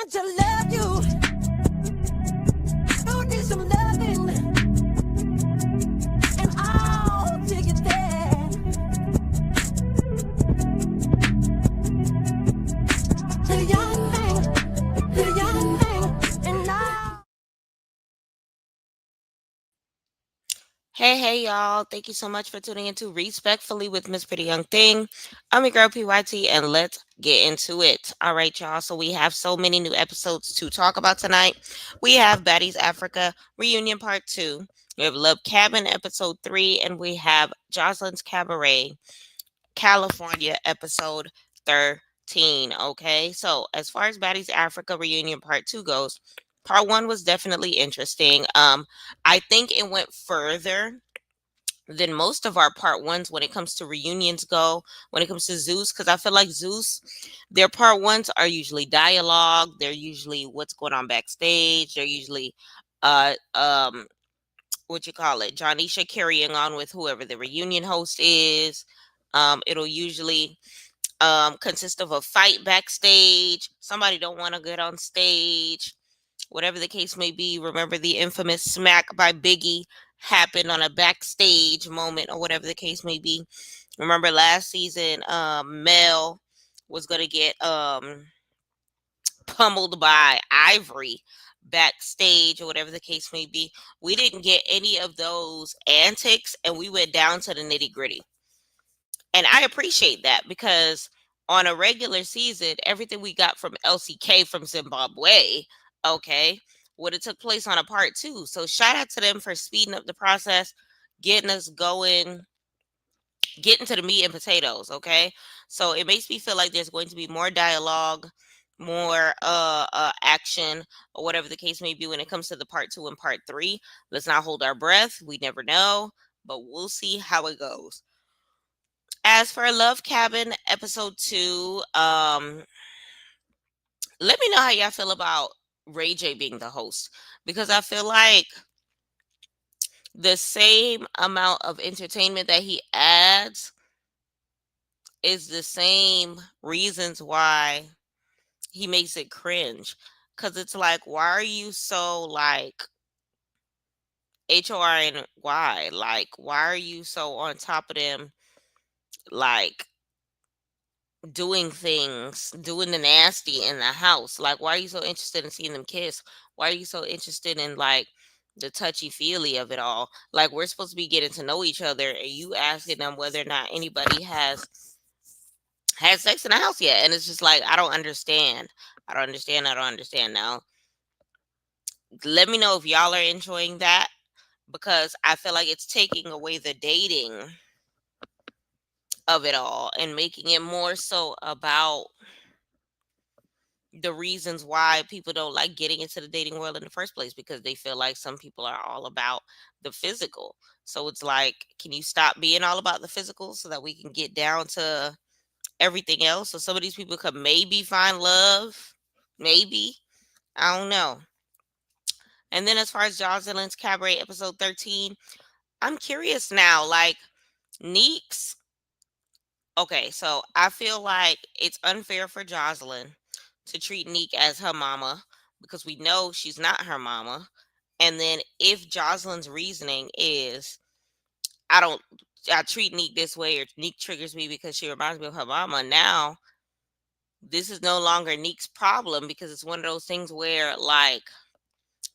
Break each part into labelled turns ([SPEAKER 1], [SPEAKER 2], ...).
[SPEAKER 1] want to love you. You need some loving, and I'll take it there. To the young thing, to the young thing, and now.
[SPEAKER 2] Hey, y'all. Thank you so much for tuning into Respectfully with Miss Pretty Young Thing. I'm your girl, PYT, and let's get into it. All right, y'all. So, we have so many new episodes to talk about tonight. We have Baddies Africa Reunion Part 2. We have Love Cabin Episode 3, and we have Joseline's Cabaret California Episode 13. Okay, so as far as Baddies Africa Reunion Part 2 goes, Part 1 was definitely interesting. I think it went further than most of our part ones when it comes to reunions go, when it comes to Zeus, because I feel like Zeus, their part ones are usually dialogue, they're usually what's going on backstage, they're usually uh um what you call it, Jonisha carrying on with whoever the reunion host is. It'll usually consist of a fight backstage, somebody don't want to get on stage, whatever the case may be. Remember the infamous smack by Biggie happened on a backstage moment or whatever the case may be. Remember last season, Mel was gonna get pummeled by Ivory backstage or whatever the case may be. We didn't get any of those antics and we went down to the nitty gritty. And I appreciate that because on a regular season, everything we got from LCK from Zimbabwe, okay, would have took place on a part two. So shout out to them for speeding up the process, getting us going, getting to the meat and potatoes, okay? So it makes me feel like there's going to be more dialogue, more action, or whatever the case may be when it comes to the part two and part three. Let's not hold our breath. We never know, but we'll see how it goes. As for Love Cabin episode 2, let me know how y'all feel about Ray J being the host because I feel like the same amount of entertainment that he adds is the same reasons why he makes it cringe. Cause it's like, why are you so like HORNY? Like, why are you so on top of them? Like, doing things, doing the nasty in the house. Like, why are you so interested in seeing them kiss? Why are you so interested in like the touchy feely of it all? Like, we're supposed to be getting to know each other, and you asking them whether or not anybody has had sex in the house yet. And it's just like, I don't understand. I don't understand. I don't understand. Now, let me know if y'all are enjoying that because I feel like it's taking away the dating of it all and making it more so about the reasons why people don't like getting into the dating world in the first place because they feel like some people are all about the physical. So it's like, can you stop being all about the physical so that we can get down to everything else? So some of these people could maybe find love, maybe. I don't know. And then as far as Joseline's Cabaret episode 13, I'm curious now. Like, Neeks, okay, so I feel like it's unfair for Jocelyn to treat Neek as her mama because we know she's not her mama. And then if Jocelyn's reasoning is I don't I treat Neek this way or Neek triggers me because she reminds me of her mama, now this is no longer Neek's problem because it's one of those things where like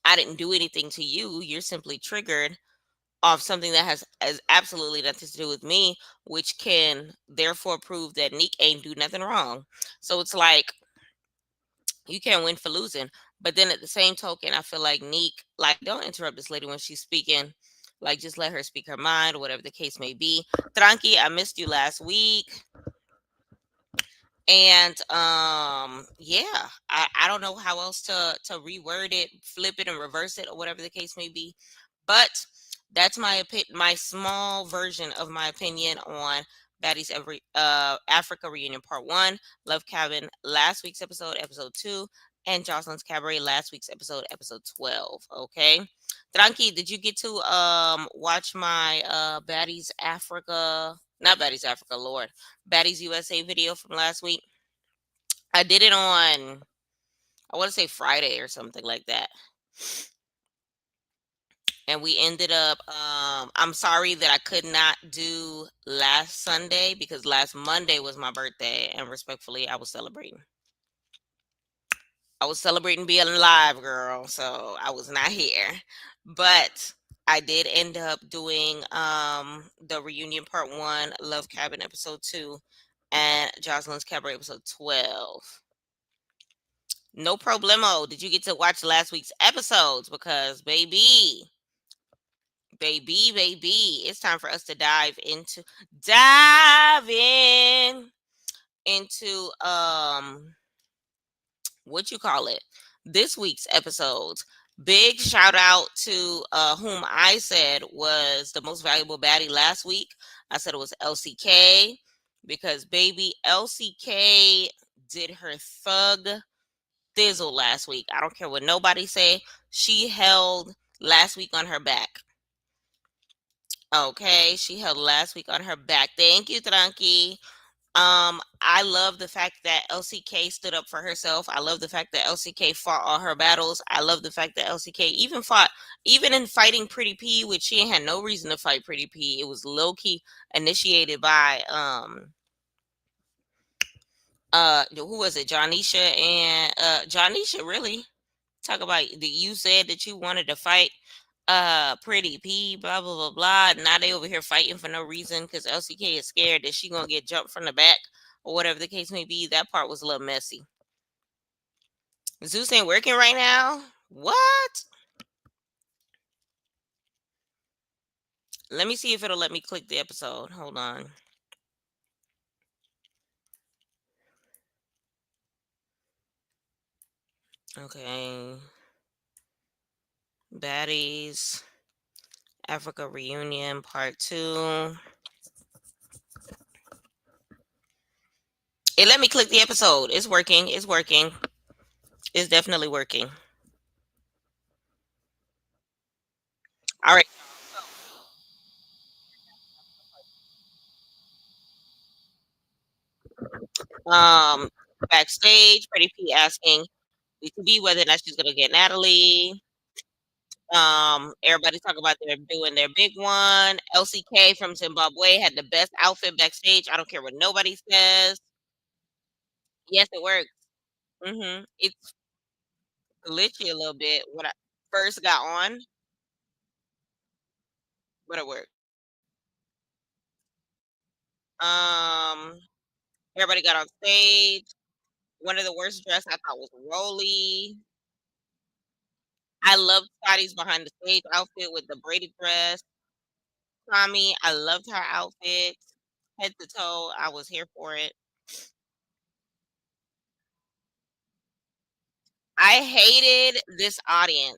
[SPEAKER 2] I didn't do anything to you. You're simply triggered off something that has absolutely nothing to do with me, which can therefore prove that Neek ain't do nothing wrong. So it's like you can't win for losing. But then at the same token, I feel like Neek, like, don't interrupt this lady when she's speaking. Like, just let her speak her mind or whatever the case may be. Tranqui, I missed you last week. And yeah, I don't know how else to reword it, flip it and reverse it or whatever the case may be. But that's my small version of my opinion on Baddies every Africa Reunion Part 1, Love Cabin last week's episode, episode 2, and Jocelyn's Cabaret last week's episode, episode 12. Okay. Tranqui, did you get to watch my Baddies Africa, not Baddies Africa, Lord, Baddies USA video from last week? I did it on I want to say Friday or something like that. And we ended up I'm sorry that I could not do last Sunday because last Monday was my birthday and respectfully I was celebrating being alive, girl. So I was not here. But I did end up doing the reunion part 1, Love Cabin episode 2, and Joseline's Cabaret episode 12. No problemo. Did you get to watch last week's episodes? Because baby, it's time for us to dive in into what you call it, this week's episodes. Big shout out to whom I said was the most valuable baddie last week. I said it was LCK because baby LCK did her thug thizzle last week. I don't care what nobody say. She held last week on her back. Okay, she held last week on her back. Thank you, Tranqui. I love the fact that LCK stood up for herself. I love the fact that LCK fought all her battles. I love the fact that LCK even fought, even in fighting Pretty P, which she ain't had no reason to fight Pretty P. It was low key initiated by who was it? Jonisha and Jonisha really. Talk about you said that you wanted to fight Pretty P, blah blah blah blah. Now they over here fighting for no reason because LCK is scared that she gonna get jumped from the back or whatever the case may be. That part was a little messy. Zeus ain't working right now. What? Let me see if it'll let me click the episode. Hold on. Okay. Baddies. Africa Reunion Part 2. It let me click the episode. It's working. It's working. It's definitely working. All right. Um, backstage, Pretty P asking B2B whether or not she's gonna get Natalie. Everybody talk about they're doing their big one. LCK from Zimbabwe had the best outfit backstage. I don't care what nobody says. Yes, it works. It's glitchy a little bit when I first got on, but it worked. Um, Everybody got on stage. One of the worst dress I thought was Rolly. I loved Scotty's behind the stage outfit with the braided dress. Tommy, I loved her outfit, head to toe. I was here for it. I hated this audience.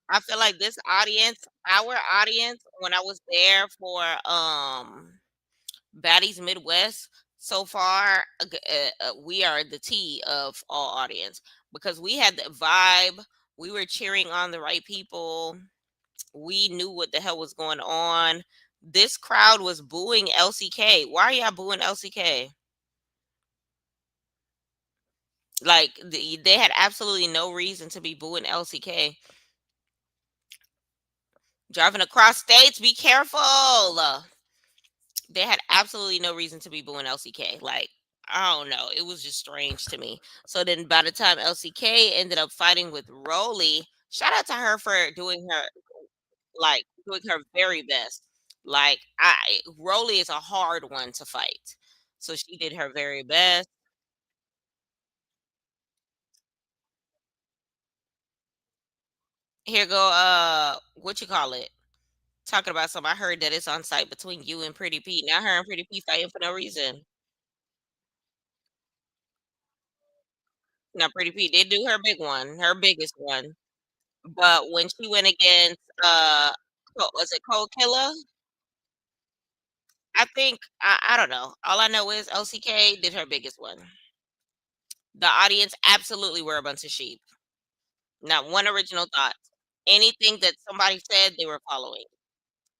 [SPEAKER 2] I feel like this audience, our audience, when I was there for Baddies Midwest, so far we are the T of all audience because we had the vibe. We were cheering on the right people. We knew what the hell was going on. This crowd was booing LCK. Why are y'all booing LCK? Like they had absolutely no reason to be booing LCK. Driving across states, be careful. They had absolutely no reason to be booing LCK. Like, I don't know. It was just strange to me. So then by the time LCK ended up fighting with Rolly, shout out to her for doing her very best. Like Rolly is a hard one to fight. So she did her very best. Here go what you call it? Talking about something. I heard that it's on site between you and Pretty Pete. Now her and Pretty Pete fighting for no reason. Now Pretty Pete did do her big one, her biggest one. But when she went against was it Cold Killer? I don't know. All I know is LCK did her biggest one. The audience absolutely were a bunch of sheep. Not one original thought. Anything that somebody said, they were following.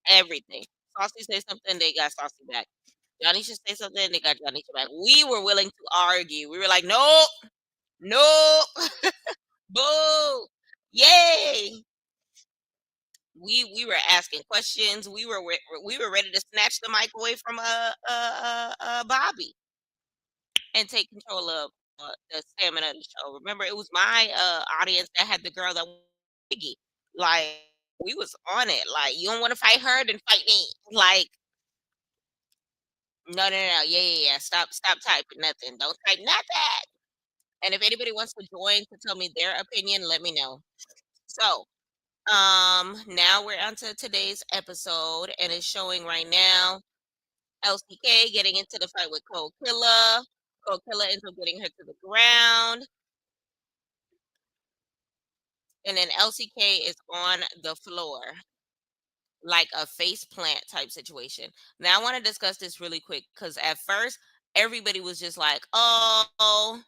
[SPEAKER 2] Everything. Saucy say something, they got Saucy back. Johnny should say something, they got Johnny back. We were willing to argue. We were like, nope. Nope. Boo. Yay. We were asking questions. We were ready to snatch the mic away from Bobby and take control of the stamina of the show. Remember, it was my audience that had the girl that was Piggy. Like we was on it. Like you don't want to fight her, then fight me. Like no, no, no, no. Yeah, yeah, yeah. Stop typing nothing. Don't type nothing. And if anybody wants to join to tell me their opinion, let me know. So, now we're on to today's episode, and it's showing right now LCK getting into the fight with Cold Killer. Cold Killer ends up getting her to the ground, and then LCK is on the floor, like a face plant type situation. Now, I want to discuss this really quick because at first, everybody was just like, oh,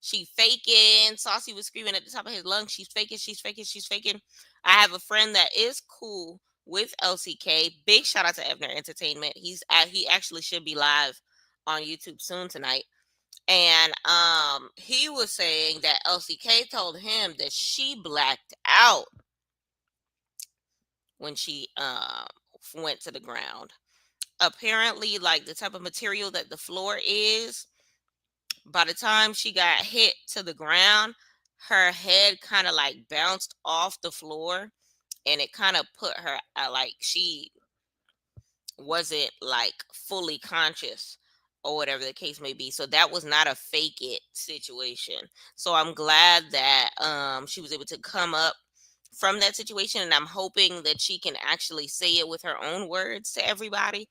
[SPEAKER 2] she faking. Saucy was screaming at the top of his lungs, she's faking, she's faking, she's faking. I have a friend that is cool with LCK. Big shout out to Evner Entertainment. He actually should be live on YouTube soon tonight. And he was saying that LCK told him that she blacked out when she went to the ground. Apparently, like the type of material that the floor is, by the time she got hit to the ground, her head kind of like bounced off the floor, and it kind of put her like she wasn't like fully conscious or whatever the case may be. So that was not a fake it situation. So I'm glad that she was able to come up from that situation, and I'm hoping that she can actually say it with her own words to everybody,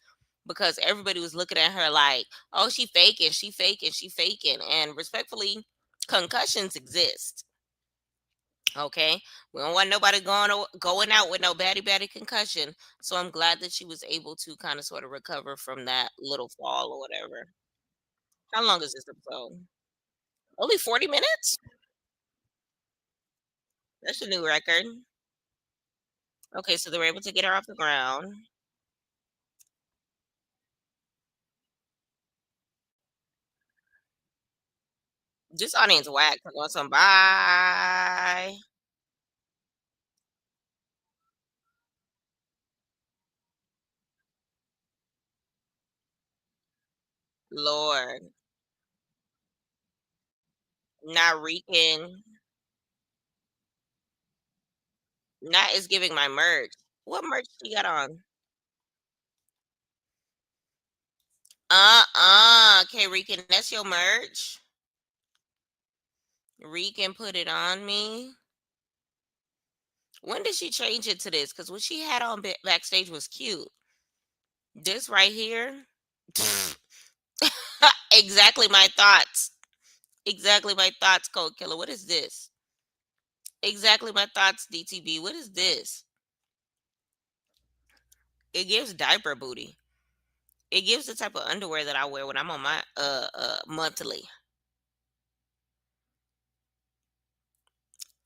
[SPEAKER 2] because everybody was looking at her like, "Oh, she faking, she faking, she faking." And respectfully, concussions exist. Okay, we don't want nobody going out with no baddie concussion. So I'm glad that she was able to kind of sort of recover from that little fall or whatever. How long is this episode? Only 40 minutes? That's a new record. Okay, so they were able to get her off the ground. This audience whack. Talking about some bye. Lord. Not reeking. Not is giving my merch. What merch she got on? Okay, Reekin, that's your merch. Reekin put it on me. When did she change it to this? Because what she had on backstage was cute. This right here, exactly my thoughts. Exactly my thoughts, Code Killer. What is this? Exactly my thoughts, DTB. What is this? It gives diaper booty. It gives the type of underwear that I wear when I'm on my monthly.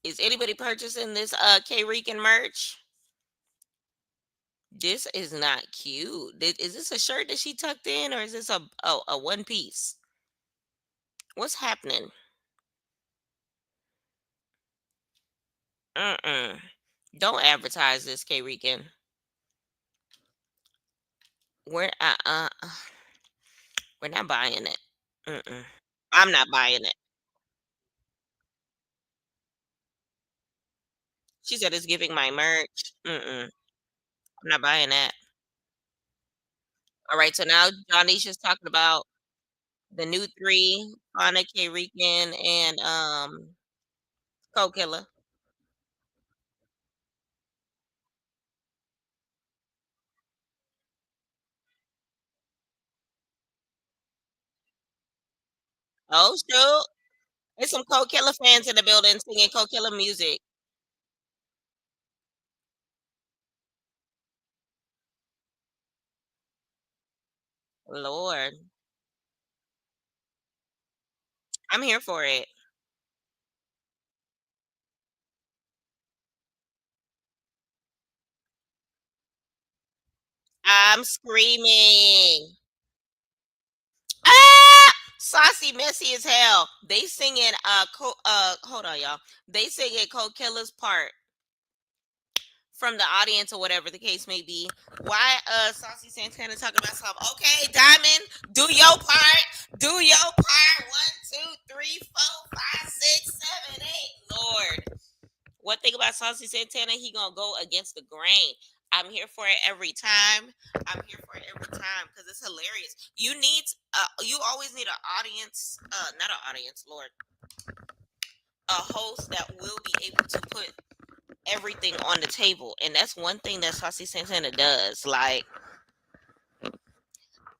[SPEAKER 2] Is anybody purchasing this K Rican merch? This is not cute. Is this a shirt that she tucked in, or is this a one piece? What's happening? Mm-mm. Don't advertise this, K Rican. We're we're not buying it. Mm-mm. I'm not buying it. She said it's giving my merch. Mm-mm. I'm not buying that. All right, so now Johnny's just talking about the new three, Fauna, K Rican, and Cold Killer. Oh shoot. There's some Cold Killer fans in the building singing Cold Killer music. Lord. I'm here for it. I'm screaming. Ah! Saucy messy as hell. They singing hold on y'all. They singing Cold Killer's part from the audience or whatever the case may be. Why Saucy Santana talking about something? Okay, Diamond, do your part. Do your part. One, two, three, four, five, six, seven, eight. Lord. One thing about Saucy Santana, he gonna go against the grain. I'm here for it every time. I'm here for it every time because it's hilarious. You always need an audience, not an audience, Lord, a host that will be able to put everything on the table, and that's one thing that Saucy Santana does. Like,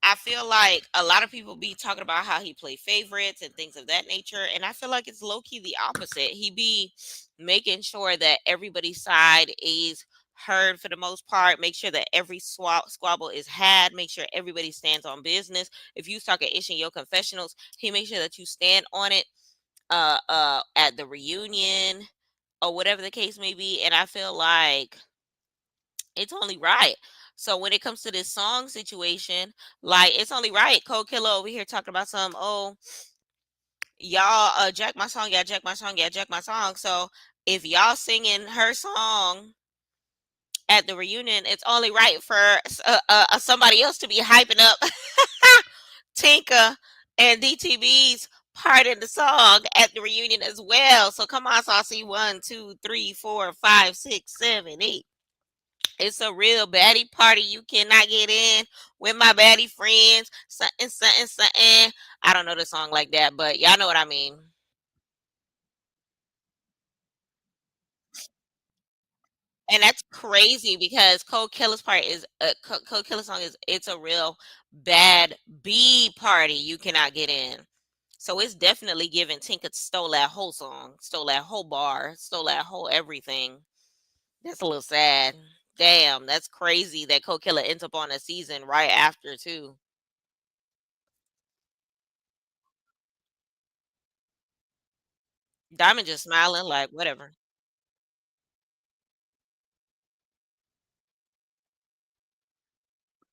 [SPEAKER 2] I feel like a lot of people be talking about how he play favorites and things of that nature, and I feel like it's low key the opposite. He be making sure that everybody's side is heard for the most part. Make sure that every squabble is had. Make sure everybody stands on business. If you talking ish in your confessionals, he makes sure that you stand on it. At the reunion or whatever the case may be, and I feel like it's only right. So when it comes to this song situation, like it's only right. Cold Killer over here talking about some, oh, y'all jack my song, yeah, jack my song, yeah, jack my song. So if y'all singing her song at the reunion, it's only right for somebody else to be hyping up Tinka and DTB's part in the song at the reunion as well. So come on, Saucy. One, two, three, four, five, six, seven, eight. It's a real baddie party. You cannot get in with my baddie friends. Something, something, something. I don't know the song like that, but y'all know what I mean. And that's crazy because Cold Killer's part is Cold Killer song is it's a real bad B party. You cannot get in. So it's definitely giving Tinka stole that whole song, stole that whole bar, stole that whole everything. That's a little sad. Damn, that's crazy that Cold Killer ends up on a season right after too. Diamond just smiling like whatever.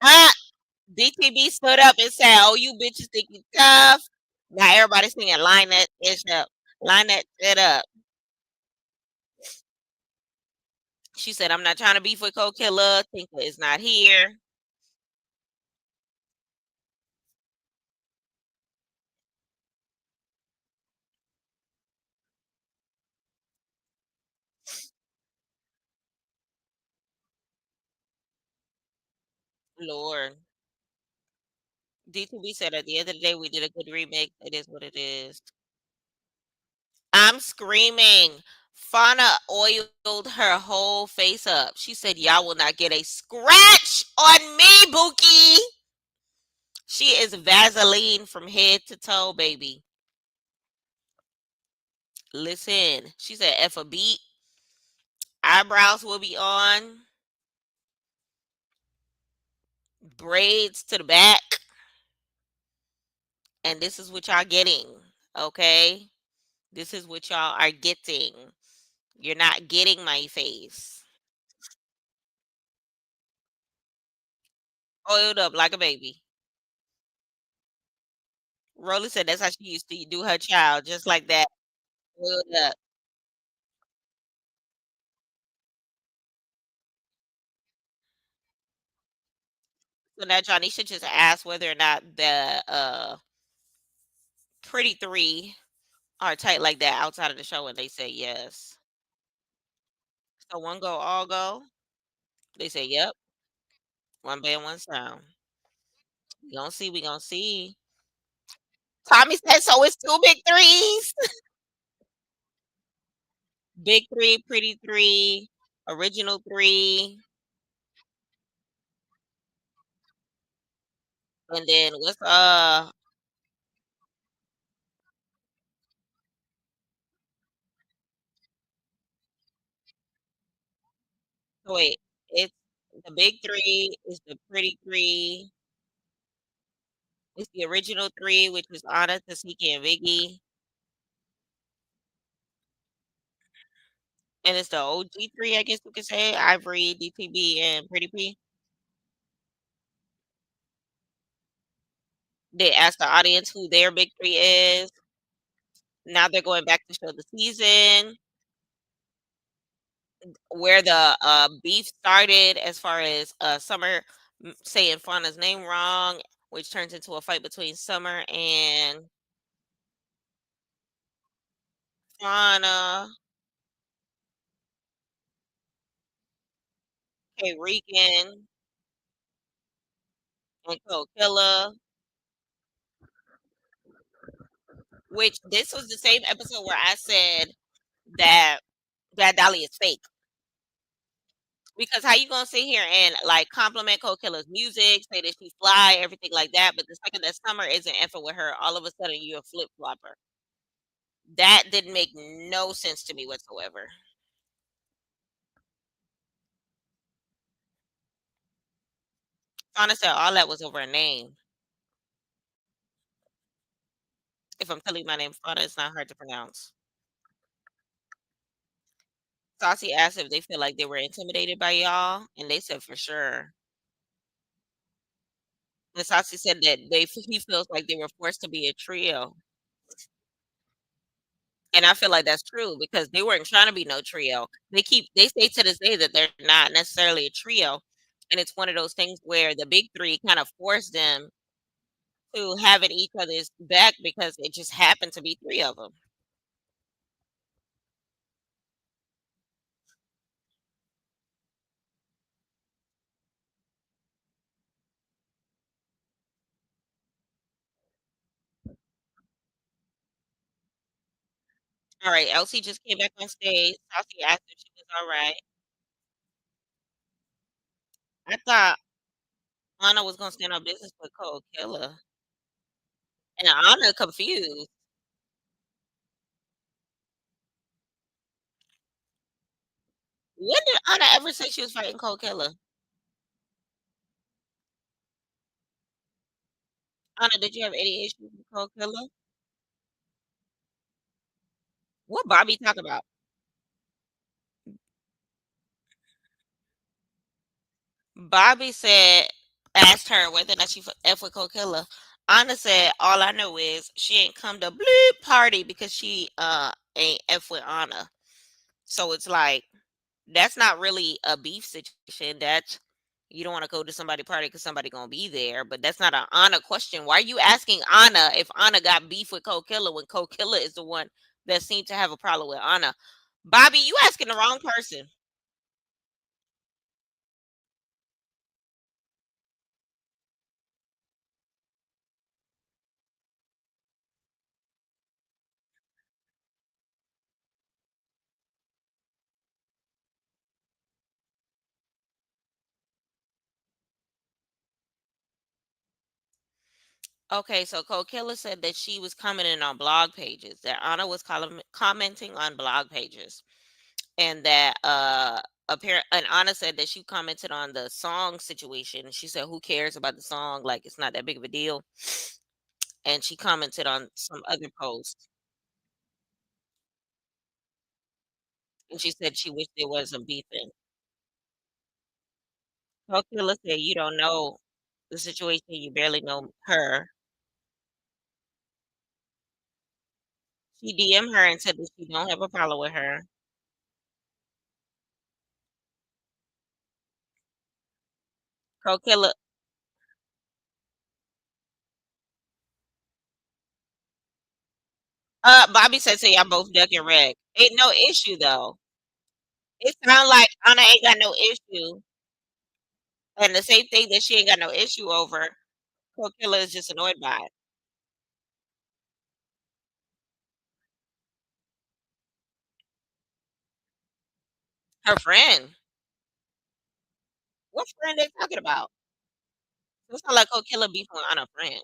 [SPEAKER 2] Ah, DTB stood up and said, "Oh, you bitches think you tough." Now everybody's singing, "Line that ish up, line that shit up." She said, "I'm not trying to beef with Cold Killer. Tinka is not here." Lord, DTB said, "At the end of the day, we did a good remake. It is what it is." I'm screaming. Fauna oiled her whole face up. She said, "Y'all will not get a scratch on me, Bookie." She is Vaseline from head to toe, baby. Listen, she said, "F a beat. Eyebrows will be on, braids to the back, and this is what y'all getting. Okay? This is what y'all are getting. You're not getting my face. Oiled up like a baby." Rolly said that's how she used to do her child, just like that. Oiled up. So now Johnny should just ask whether or not the pretty three are tight like that outside of the show, and they say yes. So one go, all go. They say yep. One band, one sound. We gonna see. We gonna see. Tommy said so. It's two big threes. Big three, pretty three, original three, and then what's wait, it's the big three is the pretty three. It's the original three, which is Anna, Tasiki, and Biggie. And it's the OG three, I guess you could say. Ivory, DTB, and Pretty P. They asked the audience who their big 3 is. Now they're going back to show the season, where the, beef started as far as, Summer, saying Fauna's name wrong, which turns into a fight between Summer and Fauna, K. Regan, and Killa, which this was the same episode where I said that Bad Dolly is fake. Because how you gonna sit here and like compliment Killa's music, say that she's fly, everything like that, but the second that Summer isn't effing with her, all of a sudden you're a flip flopper. That didn't make no sense to me whatsoever. Fauna said all that was over a name. If I'm telling you my name, Fauna, it's not hard to pronounce. Saucy asked if they feel like they were intimidated by y'all, and they said for sure. And Saucy said that he feels like they were forced to be a trio. And I feel like that's true because they weren't trying to be no trio. They say to this day that they're not necessarily a trio. And it's one of those things where the big three kind of forced them to have it each other's back because it just happened to be three of them. All right, Elsie just came back on stage. Saucy asked if she was all right. I thought Anna was gonna stand on business with Cole Killer. And Anna confused. When did Anna ever say she was fighting Cole Killer? Anna, did you have any issues with Cole Killer? What Bobby talk about? Bobby said, asked her whether or not she F with Coachella. Anna said, all I know is she ain't come to bleep party because she ain't F with Anna. So it's like that's not really a beef situation. That's you don't want to go to somebody party because somebody gonna be there, but that's not an Anna question. Why are you asking Anna if Anna got beef with Coachella when Coachella is the one that seemed to have a problem with Anna? Bobby, you asking the wrong person. Okay, so Coachella said that she was commenting on blog pages, that Anna was commenting on blog pages, and that apparent and Anna said that she commented on the song situation. She said, "Who cares about the song? Like it's not that big of a deal." And she commented on some other post, and she said she wished there wasn't beefing. Coachella said, "You don't know the situation. You barely know her." She DM her and said that she don't have a problem with her. Coachella Bobby said, "So y'all both duck and wreck." Ain't no issue though. It sound like Anna ain't got no issue, and the same thing that she ain't got no issue over, Coachella is just annoyed by it. Her friend. What friend they talking about? It sound like Coachella beefing with Anna friend.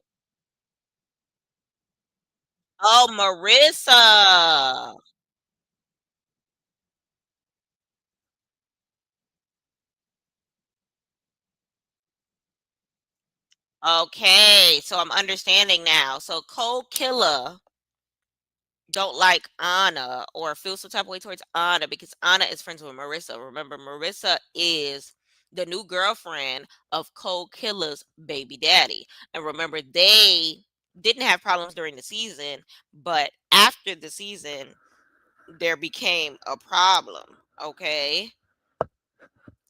[SPEAKER 2] Oh, Marissa. Okay, so I'm understanding now. So Coachella don't like Anna or feel some type of way towards Anna because Anna is friends with Marissa. Remember, Marissa is the new girlfriend of Cole Killer's baby daddy. And remember, they didn't have problems during the season, but after the season, there became a problem. Okay.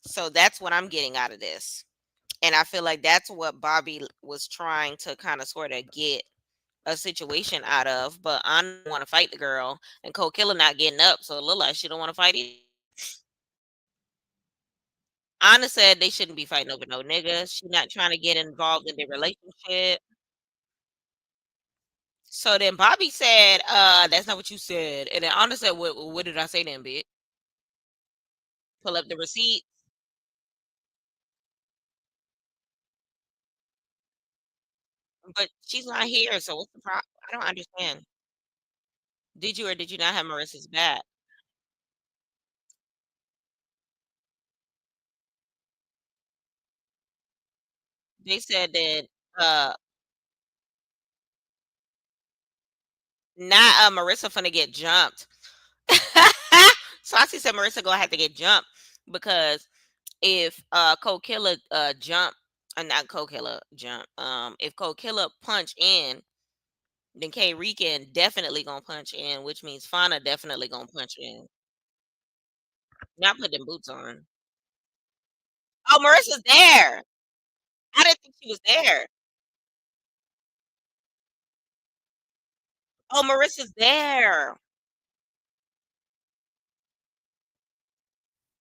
[SPEAKER 2] So that's what I'm getting out of this. And I feel like that's what Bobby was trying to kind of sort of get a situation out of. But I don't want to fight the girl, and Cole Killer not getting up. So it look like she don't want to fight either. Anna said they shouldn't be fighting over no niggas. She not trying to get involved in their relationship. So then Bobby said, that's not what you said. And then Anna said, what did I say then, bitch? Pull up the receipt. But she's not here, so what's the problem? I don't understand. Did you or did you not have Marissa's back? They said that not Marissa finna get jumped. Saucy said Marissa gonna have to get jumped because if Cole Killer jump not Cole Killer jump, if Cole Killer punch in, then K Rican definitely gonna punch in, which means Fauna definitely gonna punch in. Not put them boots on. Oh, Marissa's there. I didn't think she was there. Oh, Marissa's there.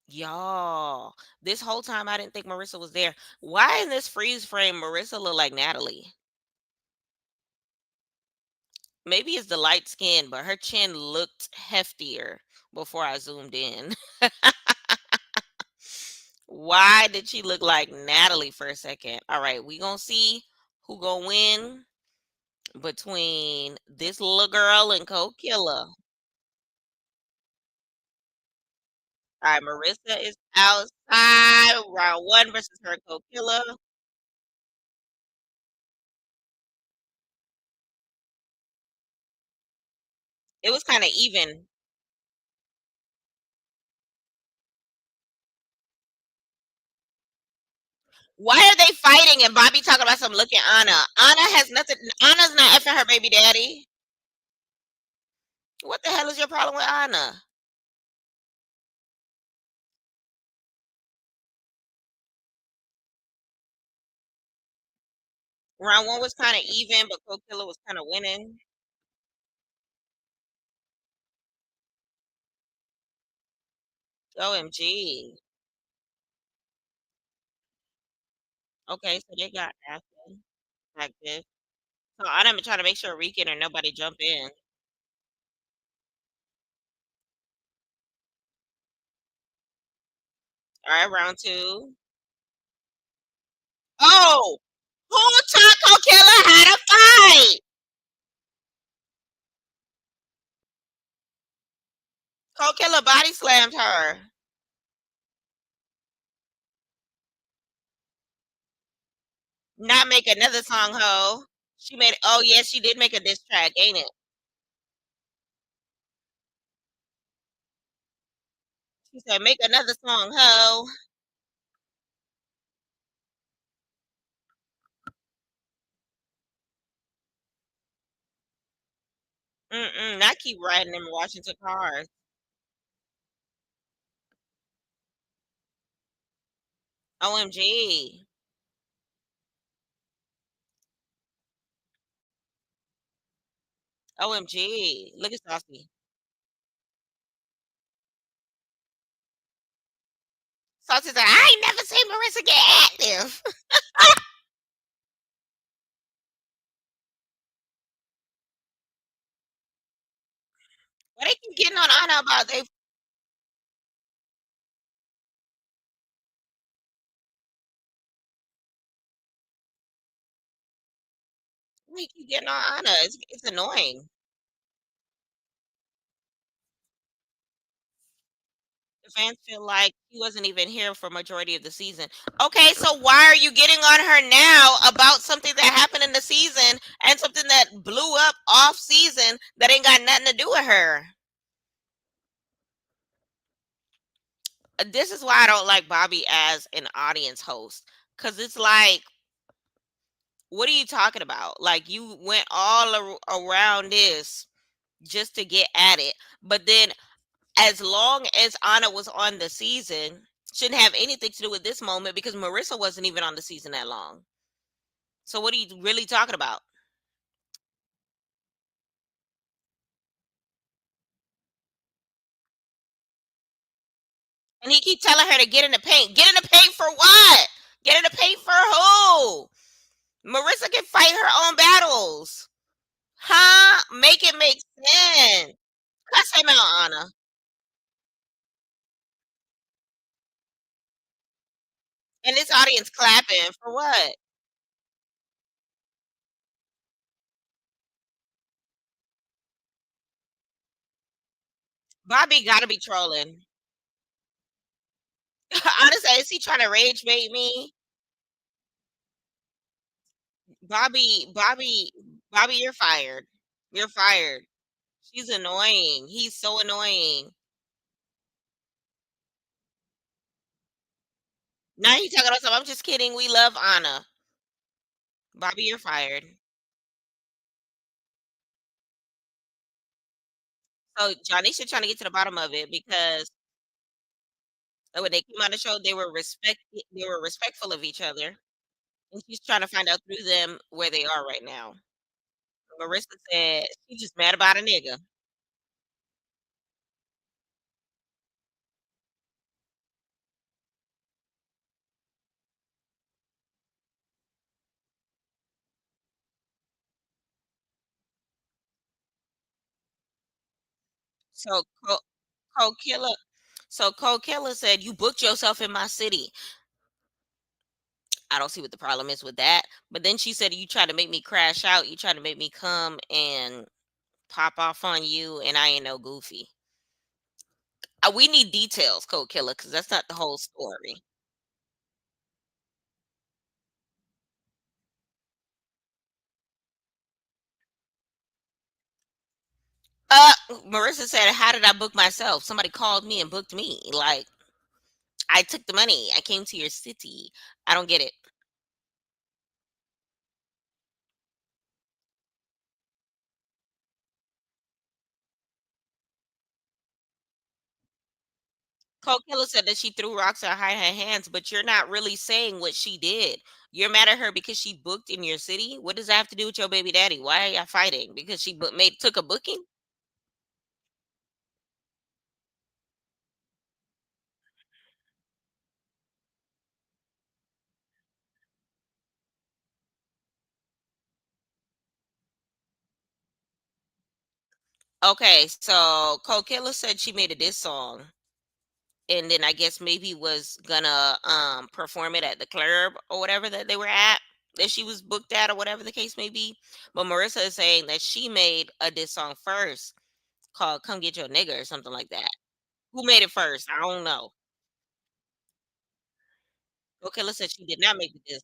[SPEAKER 2] Y'all, this whole time I didn't think Marissa was there. Why in this freeze frame Marissa look like Natalie? Maybe it's the light skin, but her chin looked heftier before I zoomed in. Why did she look like Natalie for a second? All right, we gonna see who gonna win between this little girl and Coke Killer. All right, Marissa is outside. Round one versus her Coke Killer. It was kind of even. Why are they fighting and Bobby talking about some look at Anna? Anna has nothing. Anna's not effing her baby daddy. What the hell is your problem with Anna? Round one was kind of even, but Coke Killer was kind of winning. OMG. Okay, so they got active. Active. So I'm trying to make sure Rican or nobody jump in. All right, round two. Oh, who Taco Killer had a fight? Coke Killer body slammed her. Not make another song, ho. She made. Oh yes, she did make a diss track, ain't it? She said, "Make another song, ho." Not keep riding them Washington cars. OMG. OMG. Look at Saucy. Saucy said, I ain't never seen Marissa get active. What they keep getting on Anna about? They keep getting on Anna. It's annoying. The fans feel like he wasn't even here for majority of the season. Okay, so why are you getting on her now about something that happened in the season and something that blew up off season that ain't got nothing to do with her? this is why I don't like Bobby as an audience host, cuz it's like, what are you talking about? Like, you went all around this just to get at it. But then, as long as Anna was on the season, shouldn't have anything to do with this moment because Marissa wasn't even on the season that long. So what are you really talking about? And he keep telling her to get in the paint. Get in the paint for what? Get in the paint for who? Marissa can fight her own battles. Huh? Make it make sense. Cuss him out, Anna. And this audience clapping for what? Bobby gotta be trolling. Honestly, is he trying to rage bait me? Bobby, you're fired. You're fired. She's annoying. He's so annoying. Now he's talking about something. I'm just kidding. We love Anna. Bobby, you're fired. So Johnny's trying to get to the bottom of it because when they came on the show, they were respectful of each other, and she's trying to find out through them where they are right now. Marissa said she's just mad about a nigga. So Cole Killer, so Cole Killer said you booked yourself in my city. I don't see what the problem is with that. But then she said, "You try to make me crash out. You try to make me come and pop off on you, and I ain't no goofy." We need details, Code Killer, because that's not the whole story. Marissa said, "How did I book myself? Somebody called me and booked me. Like I took the money. I came to your city. I don't get it." Code Killer said that she threw rocks at her hands, but you're not really saying what she did. You're mad at her because she booked in your city. What does that have to do with your baby daddy? Why are y'all fighting? Because she made took a booking? Okay, so Coachella said she made a diss song, and then I guess maybe was gonna perform it at the club or whatever that they were at, that she was booked at or whatever the case may be. But Marissa is saying that she made a diss song first called "Come Get Your Nigga" or something like that. Who made it first? I don't know. Coachella said she did not make the diss.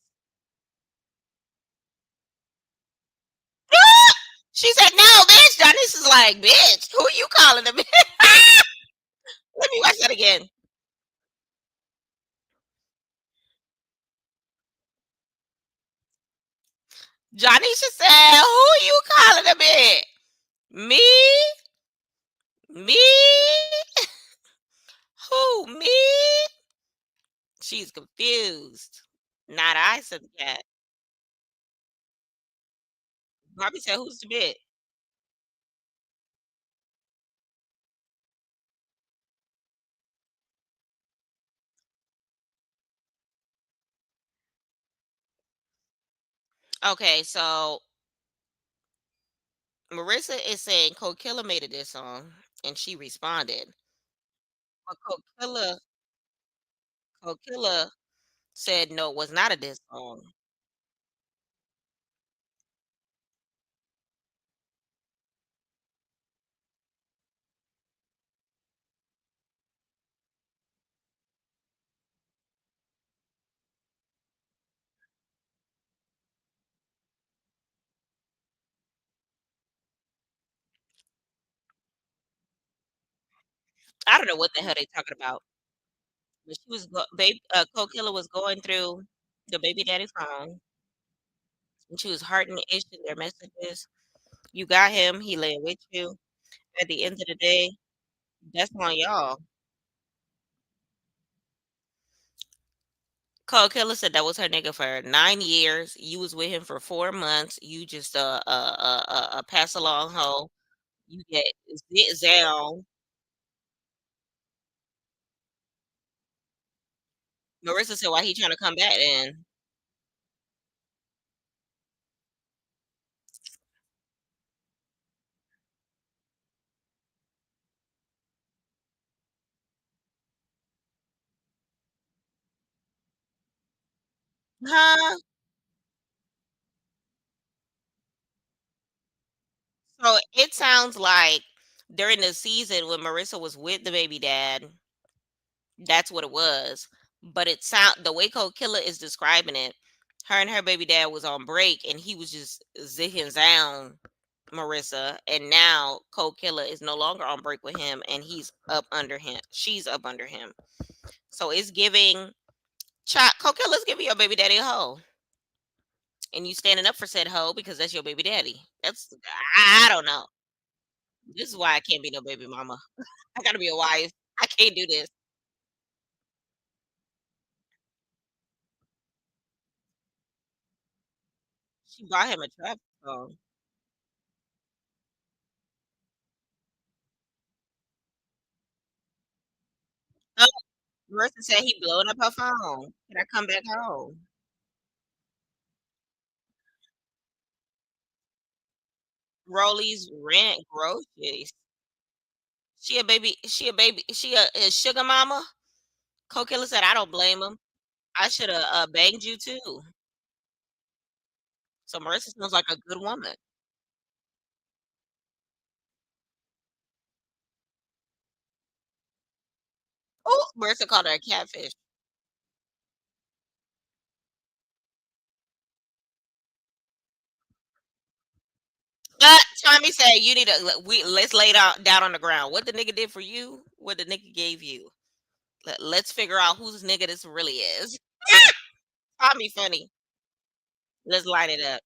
[SPEAKER 2] She said, "No, bitch." Janice is like, "Bitch, who you calling a bitch?" Let me watch that again. Janisha said, "Who you calling a bitch? Me? Me? Who? Me?" She's confused. Not I, said the cat. Bobby said, "Who's the bitch?" Okay, so Marissa is saying Coachella made a diss song, and she responded. But Coachella said no, it was not a diss song. I don't know what the hell they talking about. But she was Cold Killer was going through the baby daddy phone, and she was hearting ishing their messages. You got him, he laying with you. At the end of the day, that's on y'all. Cold Killer said that was her nigga for 9 years. You was with him for 4 months. You just a pass along hoe. You get zit down. Marissa said, "Why he trying to come back then?" Huh? So it sounds like during the season when Marissa was with the baby dad, that's what it was. But it sound the way Cold Killer is describing it, her and her baby dad was on break and he was just zicking down Marissa. And now Cold Killer is no longer on break with him and he's up under him. She's up under him. So it's giving Cold Killer's giving your baby daddy a hoe. And you standing up for said hoe because that's your baby daddy. I don't know. This is why I can't be no baby mama. I gotta be a wife. I can't do this. She bought him a trap phone. Oh, Marissa said he blowing up her phone. Can I come back home? Rollies, rent, groceries. She a sugar mama. Coke Killer said, I don't blame him. I should have banged you too. So Marissa sounds like a good woman. Oh, Marissa called her a catfish. Tommy said you need to let's lay down on the ground. What the nigga did for you, what the nigga gave you. Let's figure out whose nigga this really is. Tommy funny. Let's light it up.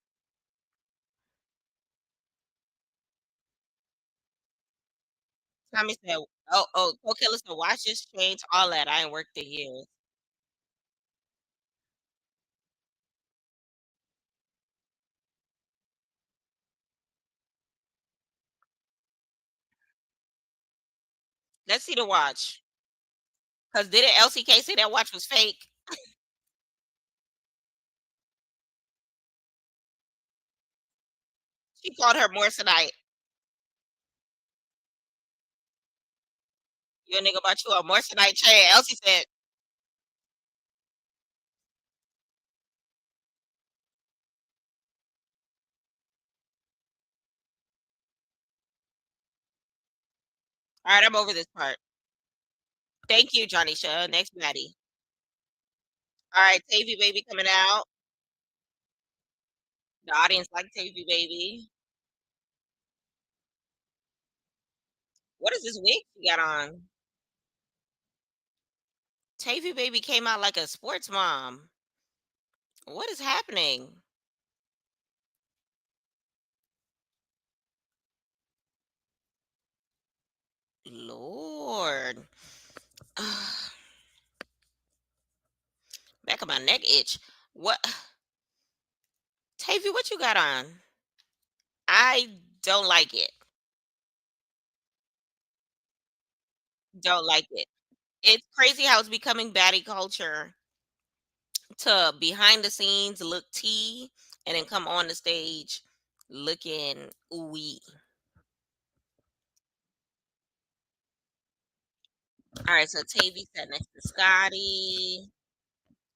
[SPEAKER 2] Tommy said, okay, listen, watch this change, all that. I ain't worked in years. Let's see the watch. Because didn't LCK say that watch was fake? She called her Morrisonite. Your nigga bought you a Morrisonite chain. Elsie said, all right, I'm over this part. Thank you, Johnny Show. Next Maddie. All right, Tavy Baby coming out. The audience like Tavy Baby. What is this wig she got on? Tavy Baby came out like a sports mom. What is happening? Lord. Back of my neck itch. What Tavy, what you got on? I don't like it. Don't like it. It's crazy how it's becoming baddie culture to behind the scenes look tea and then come on the stage looking ooey. All right, so Tavy sat next to Scotty.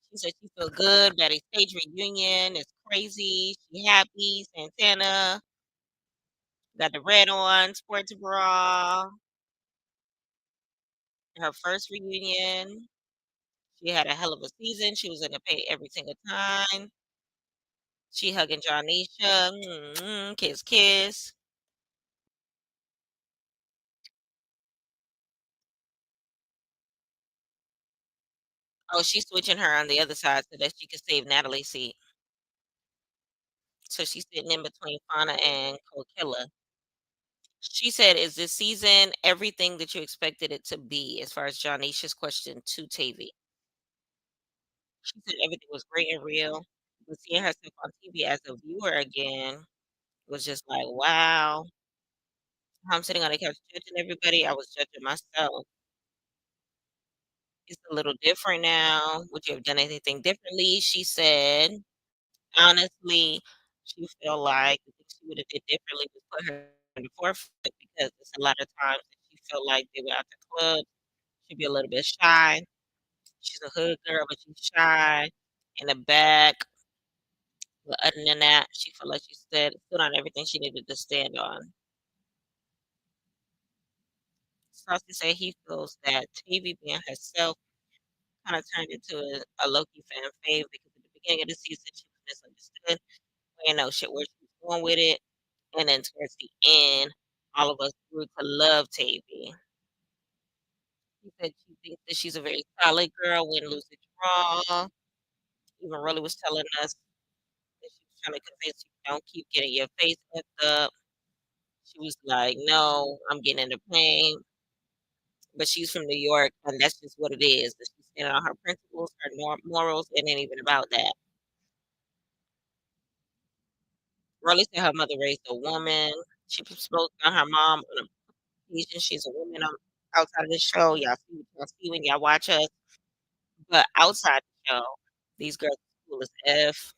[SPEAKER 2] She said she feel good. Baddie stage reunion is crazy. She happy. Santana got the red on, sports bra. Her first reunion. She had a hell of a season. She was gonna pay every single time. She hugging Jonisha. Kiss, kiss. Oh, she's switching her on the other side so that she can save Natalie's seat. So she's sitting in between Fauna and Coachella. She said, "Is this season everything that you expected it to be?" As far as Johnisha's question to Tavy. She said everything was great and real, but seeing herself on TV as a viewer again was just like, wow. I'm sitting on the couch judging everybody. I was judging myself. It's a little different now. Would you have done anything differently? She said, honestly, she felt like the thing she would have did differently was put her in the forefront because it's a lot of times that she felt like they were out the club. She'd be a little bit shy. She's a hood girl, but she's shy in the back. But other than that, she felt like she stood on everything she needed to stand on. Saucy said he feels that Tavy being herself kind of turned into a low-key fan fave because at the beginning of the season she was misunderstood. We didn't know shit where she was going with it. And then towards the end, all of us grew to love Tavy. She said she thinks that she's a very solid girl, win, lose it, draw. Even Rolly was telling us that she was trying to convince you don't keep getting your face effed up. She was like, "No, I'm getting in the pain." But she's from New York, and that's just what it is. That she's standing on her principles, her morals. It ain't even about that. Rolly said her mother raised a woman. She spoke on her mom on occasion. She's a woman outside of the show. Y'all see when y'all watch us. But outside the show, these girls are cool as F.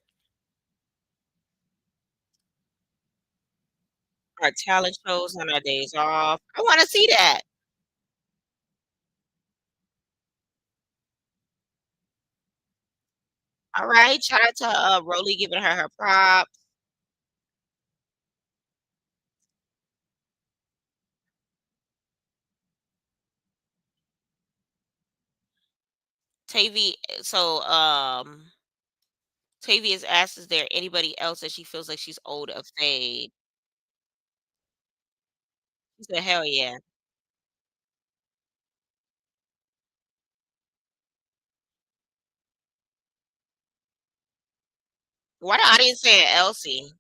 [SPEAKER 2] Our talent shows on our days off. I want to see that. All right. Shout out to Rolly giving her props. Tavy. Tavy is asked, is there anybody else that she feels like she's owed a fade? She said, hell yeah. Why the audience saying Elsie?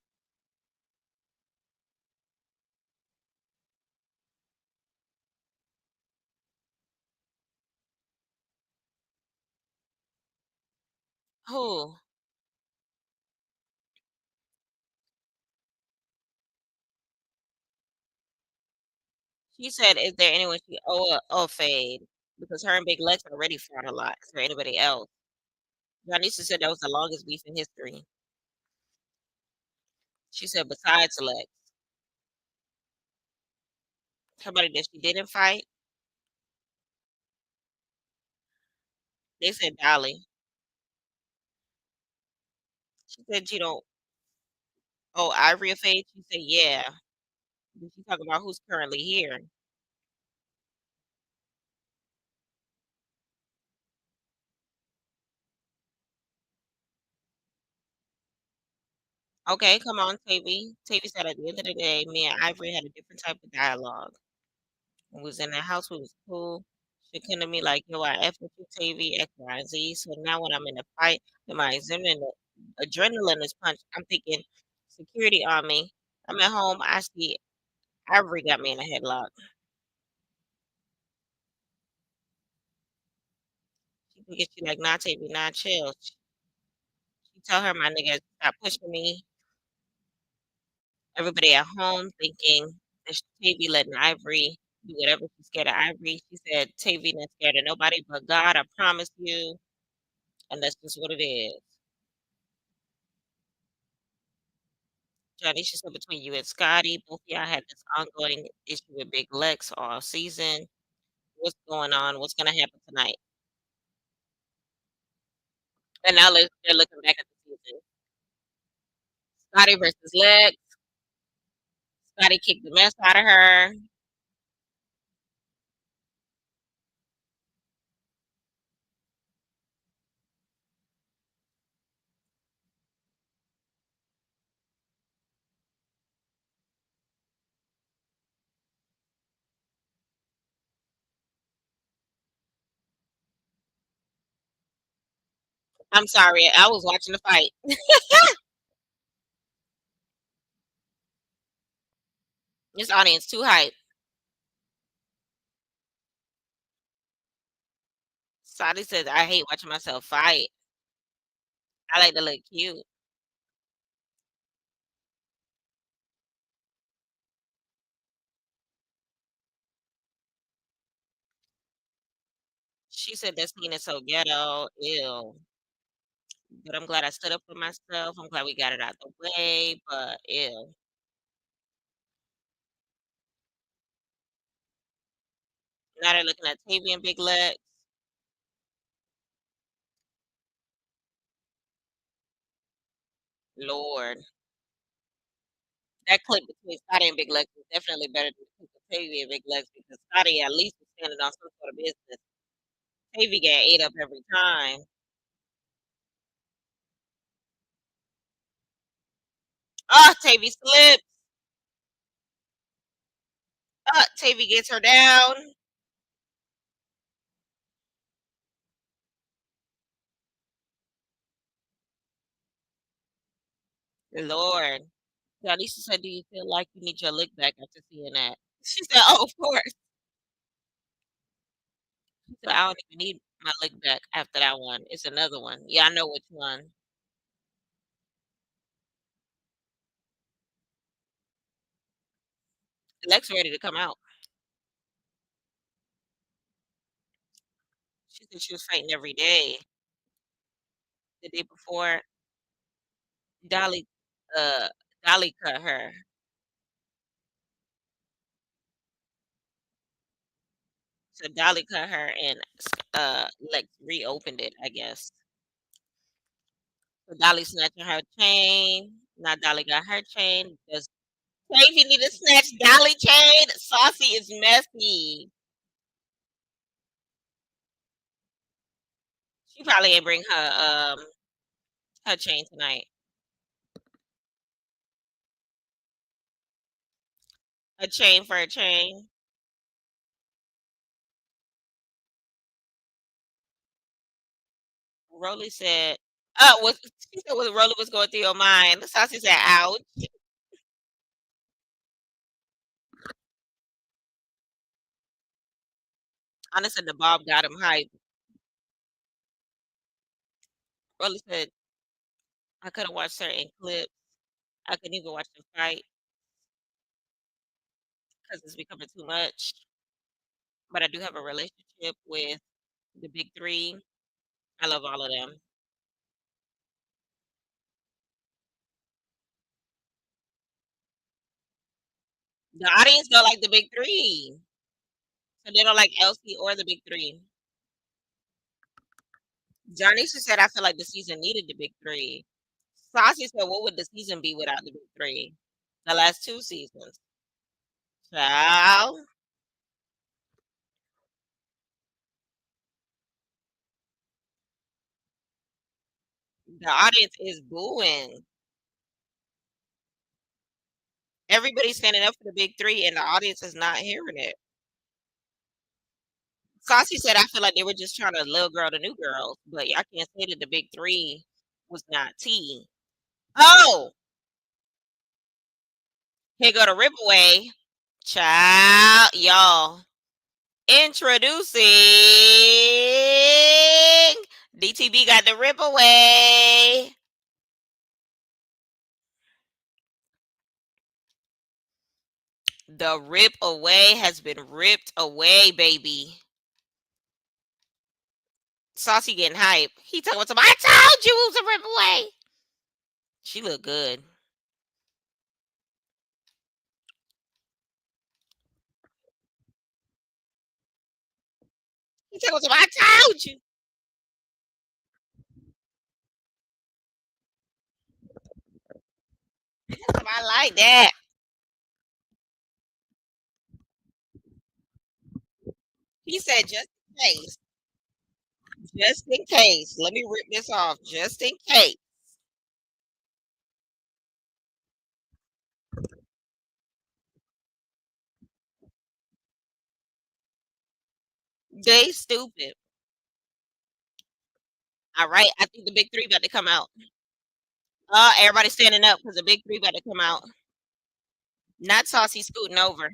[SPEAKER 2] Who? She said, is there anyone she owe a fade? Because her and Big Lex already fought a lot. Is there anybody else? Janisa said that was the longest beef in history. She said, besides Lex, somebody that she didn't fight. They said Dolly. She said you don't owe Ivory a fade. She said, yeah. Then she talking about who's currently here. Okay, come on, Tavy. Tavy said at the end of the day, me and Ivory had a different type of dialogue. We was in the house, we was cool. She came to me like, yo, I F with you, Tavy, X, Y, and Z. So now when I'm in a fight and my adrenaline is punched, I'm thinking security on me. I'm at home, I see Ivory got me in a headlock. She thinking she like, nah, Tavy, nah, chill. She tell her my nigga stop pushing me. Everybody at home thinking that Tavy letting Ivory do whatever she's scared of Ivory. She said, Tavy not scared of nobody but God, I promise you. And that's just what it is. Johnny, she said between you and Scotty, both of y'all had this ongoing issue with Big Lex all season. What's going on? What's gonna happen tonight? And now they're looking back at the season. Scotty versus Lex. Scotty kicked the mess out of her. I'm sorry, I was watching the fight. This audience too hype. Saudi says, "I hate watching myself fight. I like to look cute." She said, "That scene is so ghetto. Ew." But I'm glad I stood up for myself. I'm glad we got it out the way, but ew. Now they're looking at Tavy and Big Legs. Lord. That clip between Scotty and Big Legs is definitely better than the clip with Tavy and Big Legs because Scotty at least was standing on some sort of business. Tavy got ate up every time. Ah, Tavy slips. Ah, Tavy gets her down. Lord. Jalisha said, "Do you feel like you need your lick back after seeing that?" She said, "Oh, of course." She said, "I don't even need my lick back after that one. It's another one. Yeah, I know which one." Lex ready to come out. She said she was fighting every day. The day before, Dolly, uh, Dolly cut her. So Dolly cut her and Lex reopened it, I guess. So Dolly snatching her chain. Now Dolly got her chain. Does Tavy need to snatch Dolly chain? Saucy is messy. She probably ain't bring her chain tonight. A chain for a chain. Rolly said, was she said what Rolly was going through your mind. Saucy said, ouch. Anna said the Bob got him hype. Rolly said, I couldn't watch certain clips. I couldn't even watch them fight because it's becoming too much. But I do have a relationship with the big three. I love all of them. The audience don't like the big three. So they don't like Elsie or the big three. Johnny said, I feel like the season needed the big three. Saucy said, what would the season be without the big three? The last two seasons. Child, the audience is booing. Everybody's standing up for the big three, and the audience is not hearing it. Saucy said, I feel like they were just trying to little girl the new girls, but I can't say that the big three was not tea. Oh, here go the Ripaway. Child, y'all. Introducing DTB got the Ripaway. The rip away has been ripped away, baby. Saucy getting hype. He talking about somebody, I told you it was a rip away. She look good. He talking about somebody, I told you. I like that. He said, just in case. Just in case. Let me rip this off. Just in case. They stupid. All right, I think the big three about to come out. Everybody standing up because the big three about to come out. Not Saucy scooting over.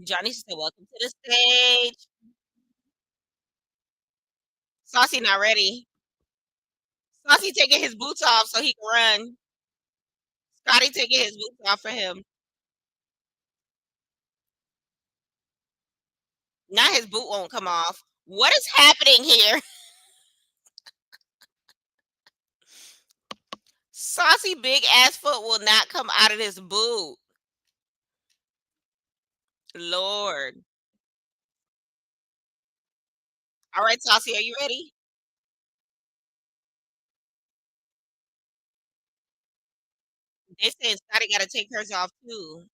[SPEAKER 2] Johnny said, "Welcome to the stage." Saucy not ready. Saucy taking his boots off so he can run. Scotty taking his boots off for him. Now his boot won't come off. What is happening here? Saucy big ass foot will not come out of this boot. Lord. All right, Saucy, are you ready? They said Scotty got to take hers off too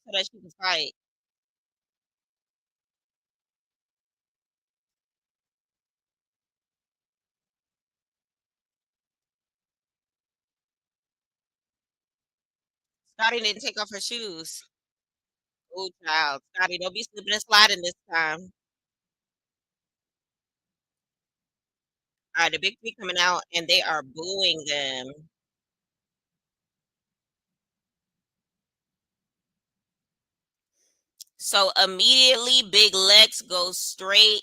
[SPEAKER 2] so that she can fight. Scotty didn't take off her shoes. Oh, child. Scotty, don't be slipping and sliding this time. All right, the big three coming out and they are booing them. So immediately, Big Lex goes straight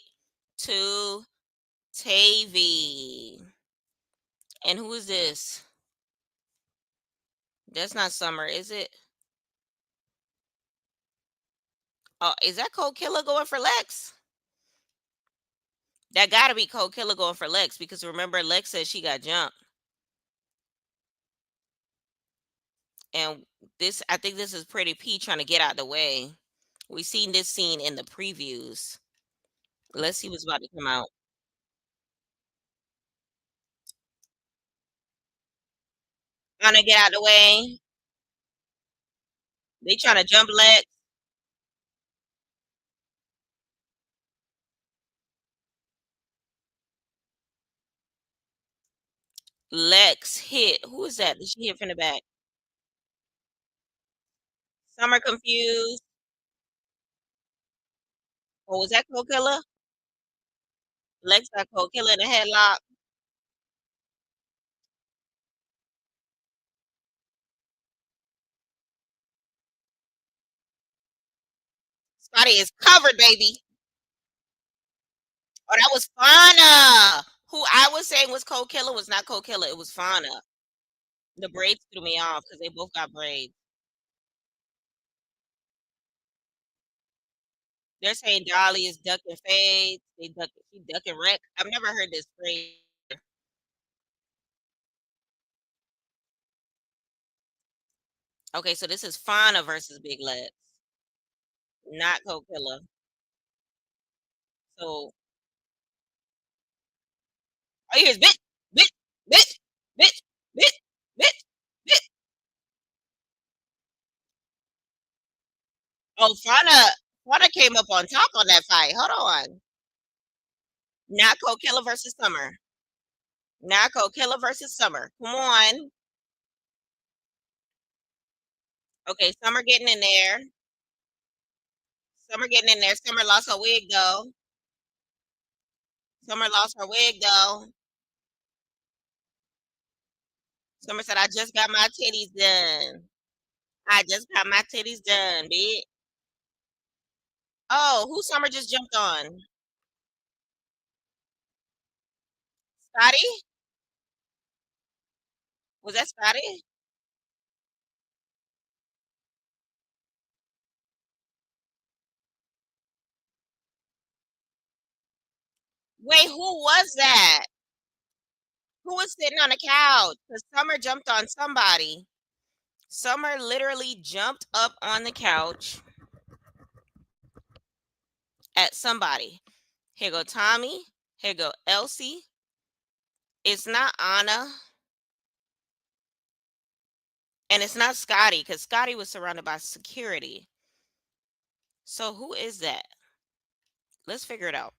[SPEAKER 2] to Tavy. And who is this? That's not Summer, is it? Oh, is that Cold Killer going for Lex? That gotta be Cold Killer going for Lex because remember, Lex said she got jumped. And this, I think this is Pretty P trying to get out the way. We seen this scene in the previews. Let's see what's about to come out. Trying to get out the way. They trying to jump Lex. Lex hit. Who is that? Did she hit from the back? Summer confused. Oh, was that Cold Killer? Lex got Cold Killer in the headlock. Scotty is covered, baby. Oh, that was Fauna. Who I was saying was Cold Killer was not Cold Killer. It was Fauna. The braids threw me off because they both got braids. They're saying Dolly is ducking fades. She ducking wreck. I've never heard this phrase. Okay, so this is Fauna versus Big Legs, not Cold Killer. So all you hear is bitch, bitch, bitch, bitch, bitch, bitch, bitch. Oh, Fauna came up on top on that fight. Hold on. Not Cold Killer versus Summer. Not Cold Killer versus Summer. Come on. Okay, Summer getting in there. Summer getting in there. Summer lost her wig though. Summer lost her wig though. Summer said, "I just got my titties done. I just got my titties done, bitch." Oh, who Summer just jumped on? Scotty? Was that Scotty? Wait, who was that? Who was sitting on the couch? Because Summer jumped on somebody. Summer literally jumped up on the couch at somebody. Here go Tommy. Here go Elsie. It's not Anna. And it's not Scotty because Scotty was surrounded by security. So who is that? Let's figure it out.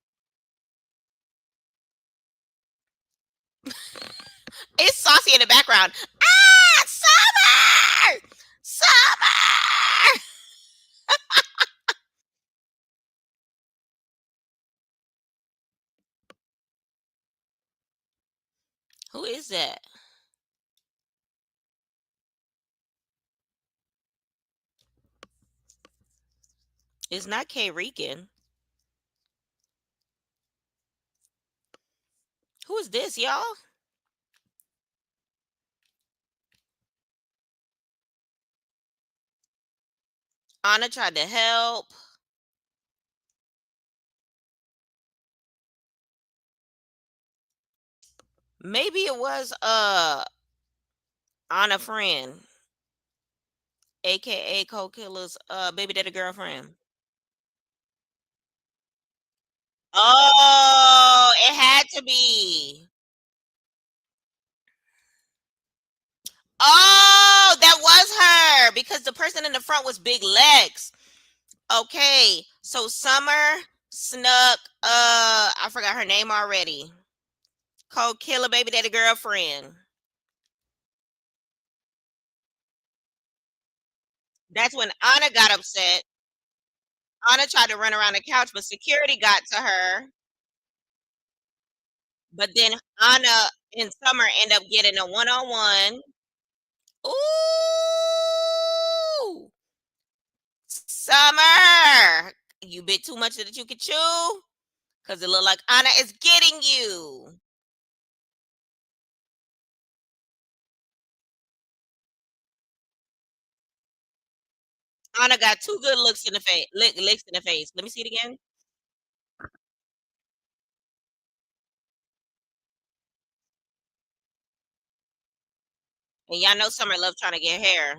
[SPEAKER 2] It's Saucy in the background. Ah, Summer! Summer! Who is that? It's not K Rican. Who is this, y'all? Anna tried to help. Maybe it was Anna friend, aka Cold Killer's baby daddy girlfriend. Oh, it had to be. Oh, that was her because the person in the front was Big Legs. Okay, so Summer snuck I forgot her name already. Cold Killer baby daddy girlfriend. That's when Anna got upset. Anna tried to run around the couch, but security got to her. But then Anna and Summer end up getting a one-on-one. Ooh, Summer, you bit too much that you could chew because it looked like Anna is getting you. Anna got two good looks in the face, licks in the face. Let me see it again. And y'all know Summer love trying to get hair.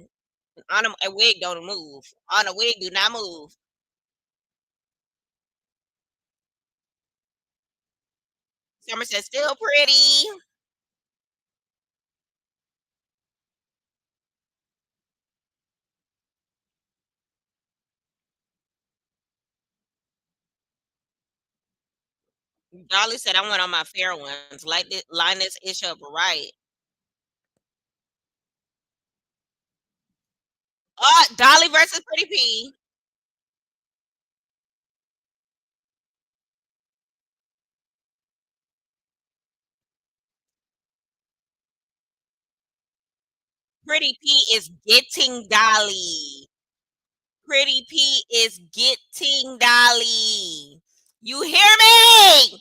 [SPEAKER 2] Anna, a wig don't move. Anna wig do not move. Summer said, still pretty. Dolly said, I went on my fair ones. Like this, line this ish up right. Oh, Dolly versus Pretty P. Pretty P is getting Dolly. Pretty P is getting Dolly. You hear me?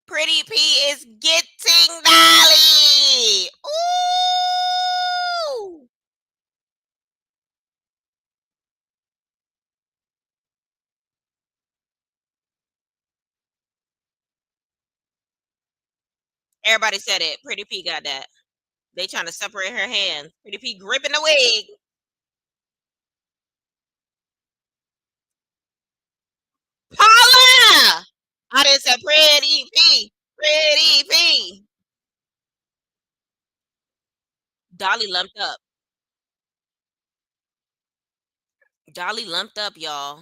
[SPEAKER 2] Pretty P is getting Dolly. Ooh. Everybody said it. Pretty P got that. They trying to separate her hands. Pretty P gripping the wig. Paula! I didn't say Pretty P. Pretty P. Dolly lumped up. Dolly lumped up, y'all.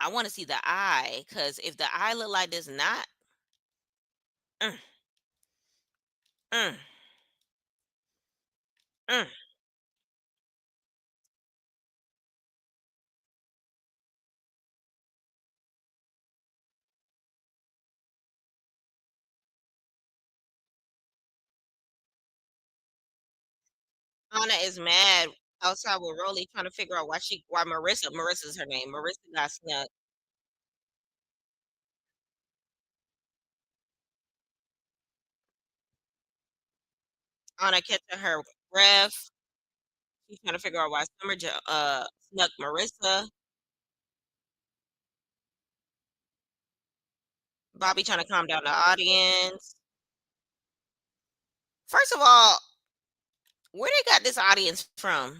[SPEAKER 2] I want to see the eye, cause if the eye look like this, not. Mm, mm, mm. Anna is mad outside with Rolly, trying to figure out why Marissa's her name. Marissa got snuck. Anna catching her breath. She's trying to figure out why snuck Marissa. Bobby trying to calm down the audience. First of all, where they got this audience from?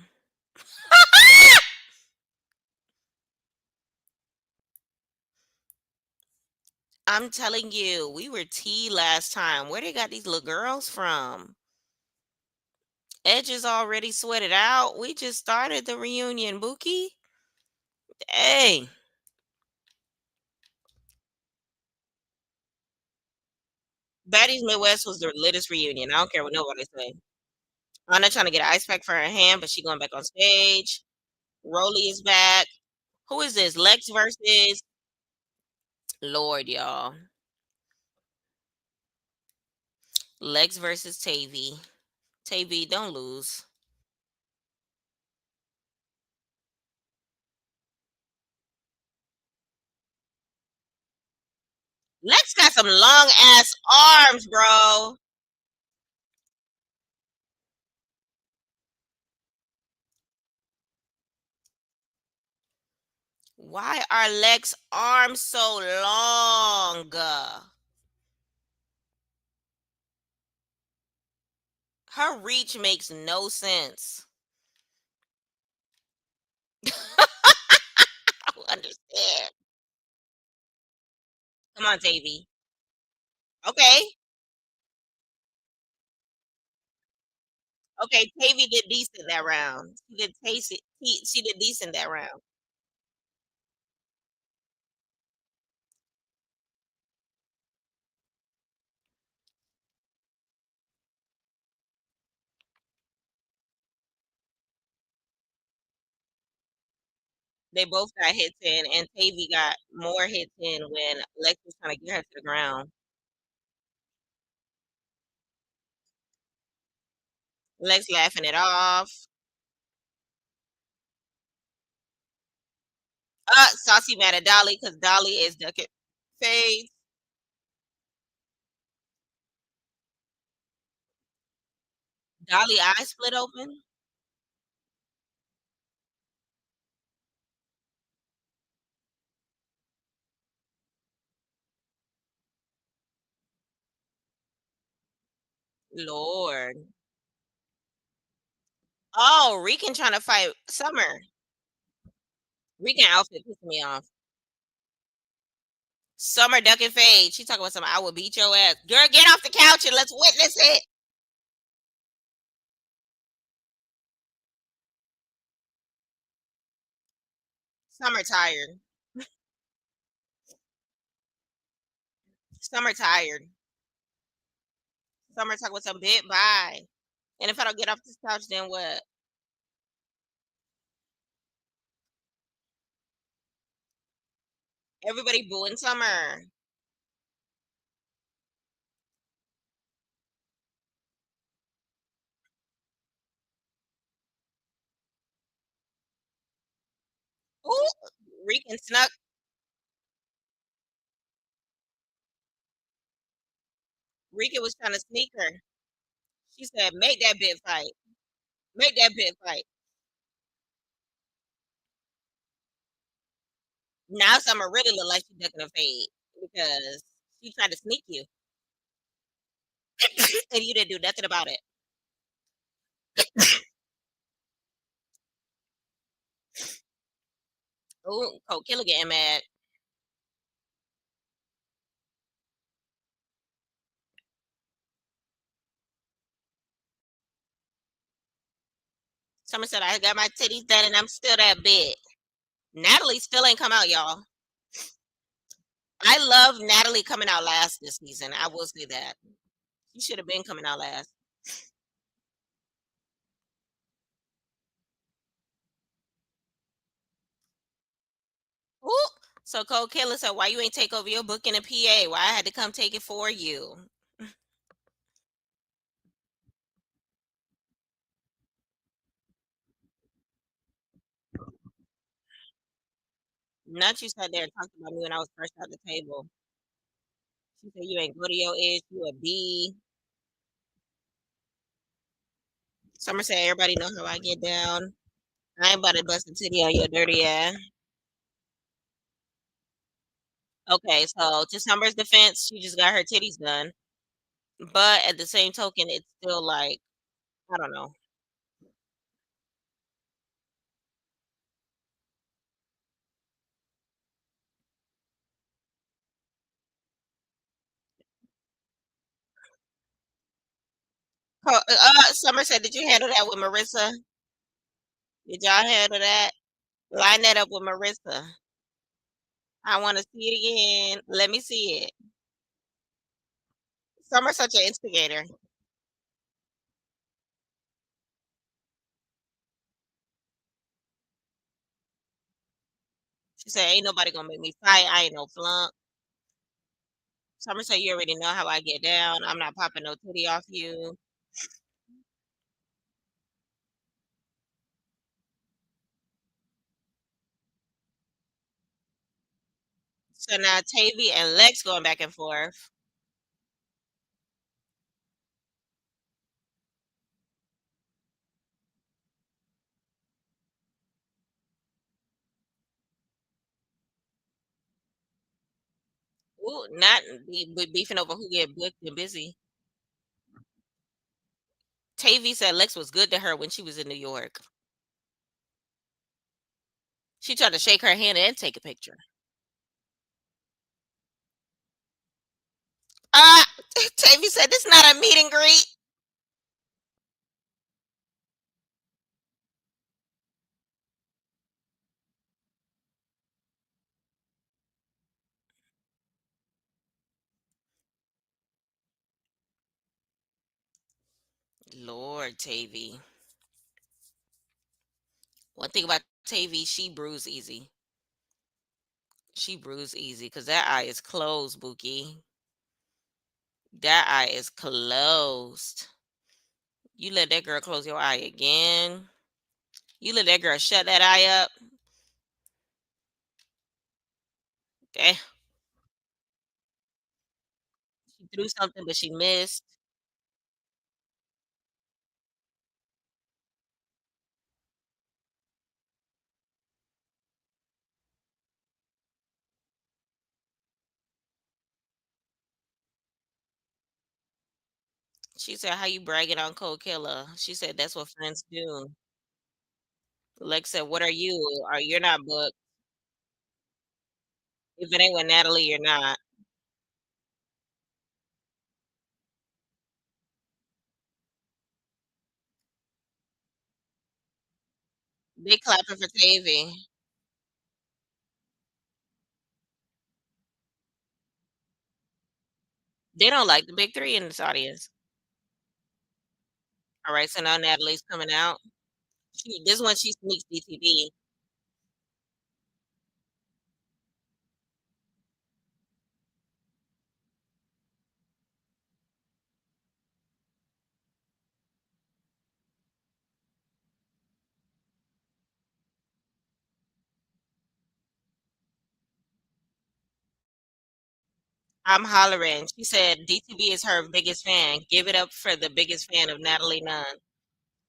[SPEAKER 2] I'm telling you, we were tea last time. Where they got these little girls from? Edges already sweated out. We just started the reunion, Bookie. Hey, Baddies Midwest was the latest reunion. I don't care what nobody say. Anna trying to get an ice pack for her hand, but she going back on stage. Rolly is back. Who is this? Lex versus Lord, y'all. Lex versus Tavy. Tavy, don't lose. Lex got some long ass arms, bro. Why are Lex arms so long? Her reach makes no sense. I don't understand. Come on, Tavy. Okay. Okay, Tavy did decent that round. She did taste it. She did decent that round. They both got hits in, and Tavy got more hits in when Lex was trying to get her to the ground. Lex laughing it off. Saucy mad at Dolly because Dolly is ducking fades. Dolly eyes split open. Lord. Oh, Rican trying to fight Summer. Rican outfit pissed me off. Summer ducking fade. She talking about something. I will beat your ass. Girl, get off the couch and let's witness it. Summer tired. Summer tired. Summer talking about some bit bye. And if I don't get off this couch, then what? Everybody booing Summer. Ooh, Rican snuck. Rican was trying to sneak her. She said, make that bit fight. Make that bit fight. Now Summer really look like she's ducking a fade because she tried to sneak you and you didn't do nothing about it. Ooh, Cold Killer getting mad. Summer said, I got my titties done and I'm still that big. Natalie still ain't come out, y'all. I love Natalie coming out last this season. I will say that. She should have been coming out last. Ooh. So Cold Killer said, why you ain't take over your book in a PA? Why I had to come take it for you? Not you sat there and talked about me when I was first at the table. She said you ain't go to your age, you a B. Summer said everybody know how I get down. I ain't about to bust a titty on your dirty ass. Okay, so to Summer's defense, she just got her titties done. But at the same token, it's still like, I don't know. Summer said, did you handle that with Marissa? Did y'all handle that? Line that up with Marissa. I want to see it again. Let me see it. Summer's such an instigator. She said, ain't nobody gonna make me fight. I ain't no flunk. Summer say you already know how I get down. I'm not popping no titty off you. So now Tavy and Lex going back and forth. Ooh, not beefing over who get booked and busy. Tavy said Lex was good to her when she was in New York. She tried to shake her hand and take a picture. Ah, Tavy said this not a meet and greet. Lord, Tavy. One thing about Tavy, she bruise easy. She bruise easy because that eye is closed, Bookie. That eye is closed. You let that girl close your eye again. You let that girl shut that eye up. Eh, she threw something, but she missed. She said, "How you bragging on Cold Killer?" She said, "That's what friends do." Lex said, "What are you? Are you're not booked? If it ain't with Natalie, you're not." They clapping for Tavy. They don't like the big three in this audience. All right, so now Natalie's coming out. This one she sneaks DTV. I'm hollering. She said DTV is her biggest fan. Give it up for the biggest fan of Natalie Nunn.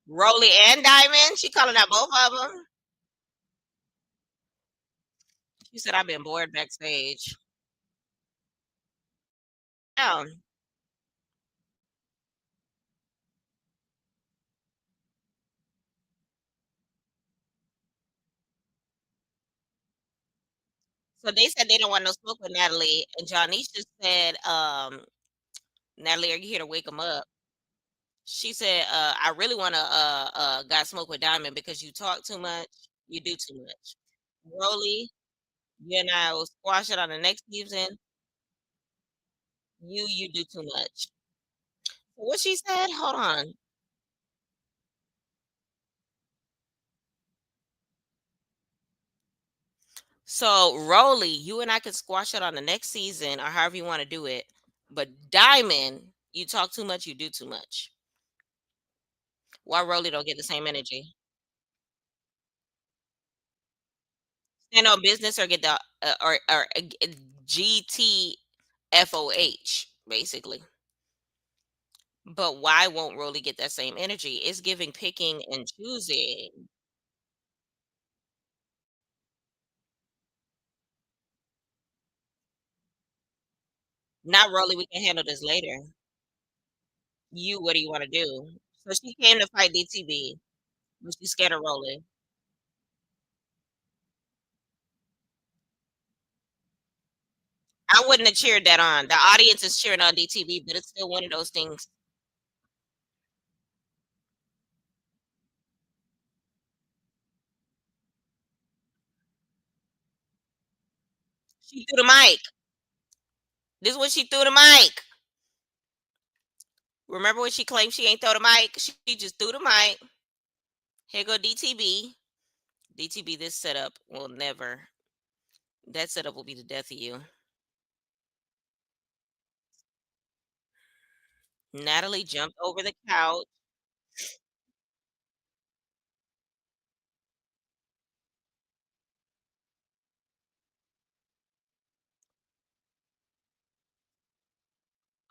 [SPEAKER 2] Rolly and Diamond. She calling out both of them. She said, "I've been bored backstage." Yeah. So they said they don't want no smoke with Natalie, and Johnisha said, "Natalie, are you here to wake them up?" She said, "I really want to got smoke with Diamond because you talk too much, you do too much." Rolly, you and I will squash it on the next season. You do too much. What she said? Hold on. So Rolly, you and I can squash it on the next season or however you want to do it. But Diamond, you talk too much, you do too much. Why Rolly don't get the same energy? Stand on business or get the GTFOH basically. But why won't Rolly get that same energy? It's giving picking and choosing. Not Rolly, we can handle this later. You, what do you want to do? So she came to fight DTV, but she's scared of Rolly. I wouldn't have cheered that on. The audience is cheering on DTV, but it's still one of those things. She threw the mic. This is when she threw the mic. Remember when she claimed she ain't throw the mic? She just threw the mic. Here go DTB. DTB, this setup will never. That setup will be the death of you. Natalie jumped over the couch.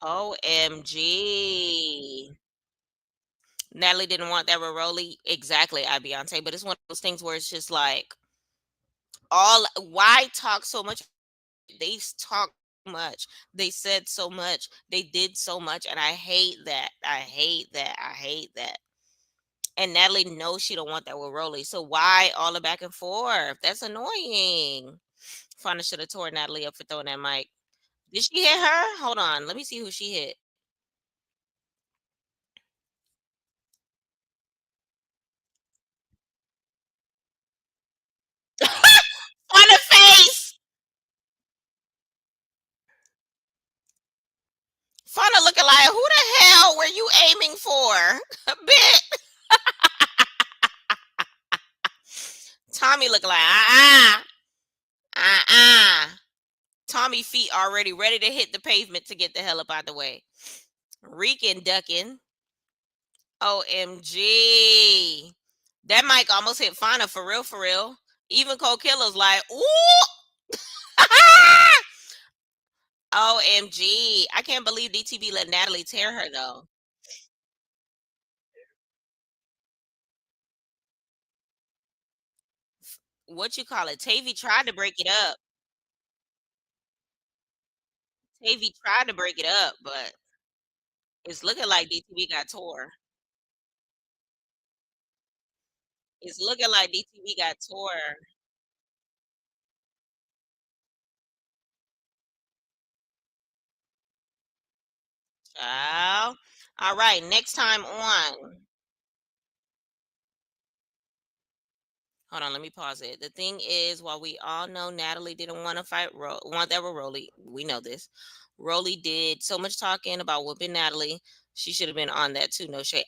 [SPEAKER 2] OMG. Natalie didn't want that Rolly. Exactly, I Beyonce. But it's one of those things where it's just like all why talk so much? Talked much. They said so much. They did so much. And I hate that. I hate that. I hate that. And Natalie knows she don't want that with Rolly. So why all the back and forth? That's annoying. Fauna should have tore Natalie up for throwing that mic. Did she hit her? Hold on. Let me see who she hit. On the face. Fauna looking like, who the hell were you aiming for? Bit. Tommy looking like, uh-uh. Tommy feet already ready to hit the pavement to get the hell up out the way. Reeking, ducking. OMG. That mic almost hit Fauna for real, for real. Even Cole Killer's like, ooh. OMG. I can't believe DTB let Natalie tear her though. What you call it? Tavy tried to break it up. Tavy tried to break it up, but it's looking like DTB got tore. It's looking like DTB got tore. Child. All right, next time on. Hold on, let me pause it. The thing is, while we all know Natalie didn't want to fight, want that with Rolly, we know this. Rolly did so much talking about whooping Natalie. She should have been on that too. No shade.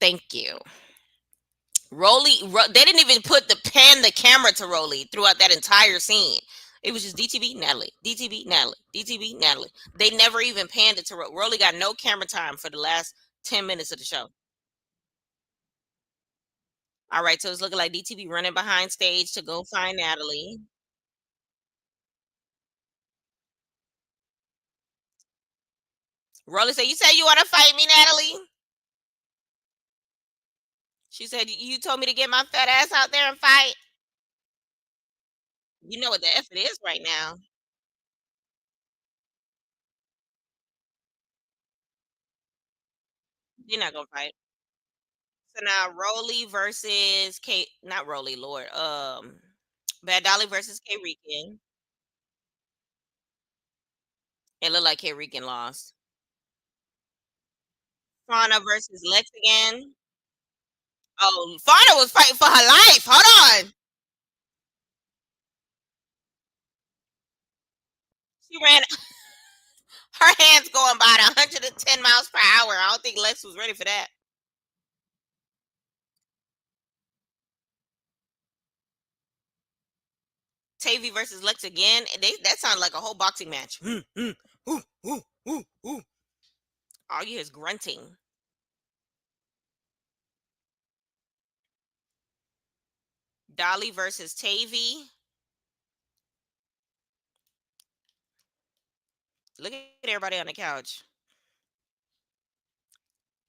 [SPEAKER 2] Thank you. They didn't even put the camera to Rolly throughout that entire scene. It was just DTV Natalie, DTV Natalie, DTV Natalie. They never even panned it to Rolly. Got no camera time for the last 10 minutes of the show. All right, so it's looking like DTV running behind stage to go find Natalie. Rolly said, "You said you want to fight me, Natalie." She said, "You told me to get my fat ass out there and fight." You know what the F it is right now. You're not gonna fight. So now Rolly versus Kate, not Rolly, Lord. Bad Dolly versus K Rican. It looked like K Rican lost. Fauna versus Lex again. Oh, Fauna was fighting for her life. Hold on. She ran her hands going by at 110 miles per hour. I don't think Lex was ready for that. Tavy versus Lex again. That sounded like a whole boxing match. Ooh, ooh, ooh, ooh. All you hear is grunting. Dolly versus Tavy. Look at everybody on the couch.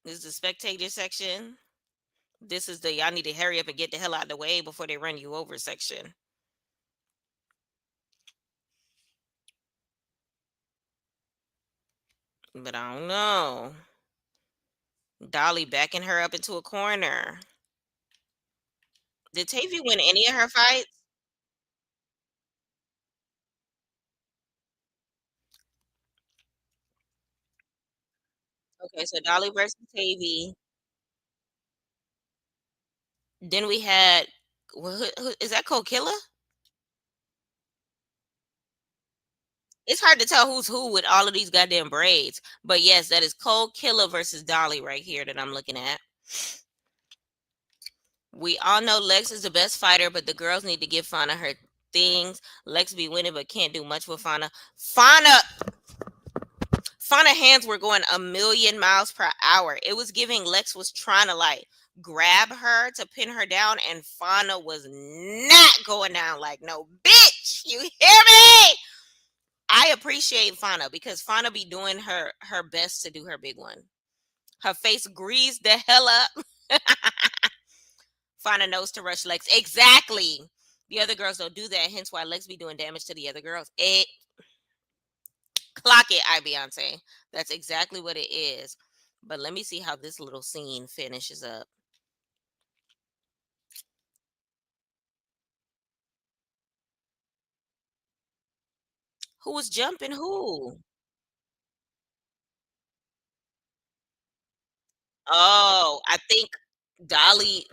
[SPEAKER 2] This is the spectator section. This is the y'all need to hurry up and get the hell out of the way before they run you over section. But I don't know. Dolly backing her up into a corner. Did Tavy win any of her fights? Okay, so Dolly versus Tavy. Then we had is that Cold Killer? It's hard to tell who's who with all of these goddamn braids. But yes, that is Cold Killer versus Dolly right here that I'm looking at. We all know Lex is the best fighter, but the girls need to give Fauna her things. Lex be winning, but can't do much with Fauna. Fauna Fauna hands were going a million miles per hour. It was giving Lex was trying to like grab her to pin her down, and Fauna was not going down like no bitch. You hear me? I appreciate Fauna because Fauna be doing her best to do her big one. Her face greased the hell up. Fauna knows to rush Lex. Exactly. The other girls don't do that, hence why Lex be doing damage to the other girls. Clock it, I Beyonce. That's exactly what it is. But let me see how this little scene finishes up. Who was jumping who? Oh, I think Dolly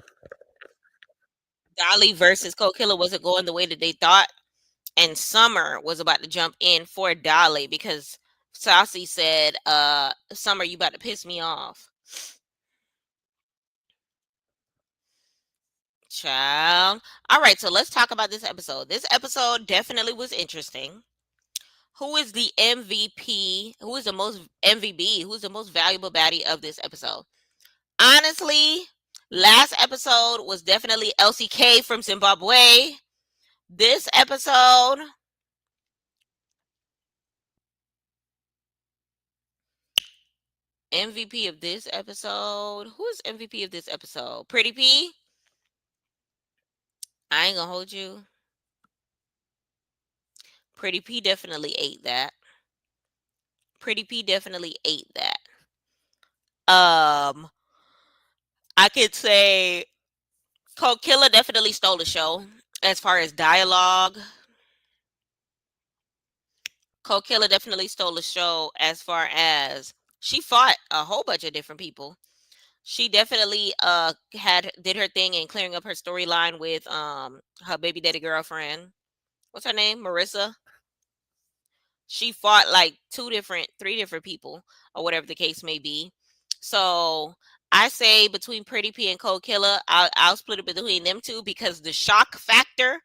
[SPEAKER 2] Dolly versus Cold Killer wasn't going the way that they thought, and Summer was about to jump in for Dolly because Saucy said, Summer, you about to piss me off. Child. All right, so let's talk about this episode. This episode definitely was interesting. Who is the MVP? Who is the most MVP? Who's the most valuable baddie of this episode? Honestly, last episode was definitely LCK from Zimbabwe. This episode, MVP of this episode. Who is MVP of this episode? Pretty P? I ain't gonna hold you. Pretty P definitely ate that. Pretty P definitely ate that. Um, I could say Cold Killer definitely stole the show as far as dialogue. Cold Killer definitely stole the show as far as she fought a whole bunch of different people. She definitely had did her thing in clearing up her storyline with her baby daddy girlfriend. What's her name? Marissa. She fought like three different people, or whatever the case may be. So I say between Pretty P and Cold Killer, I'll split it between them two because the shock factor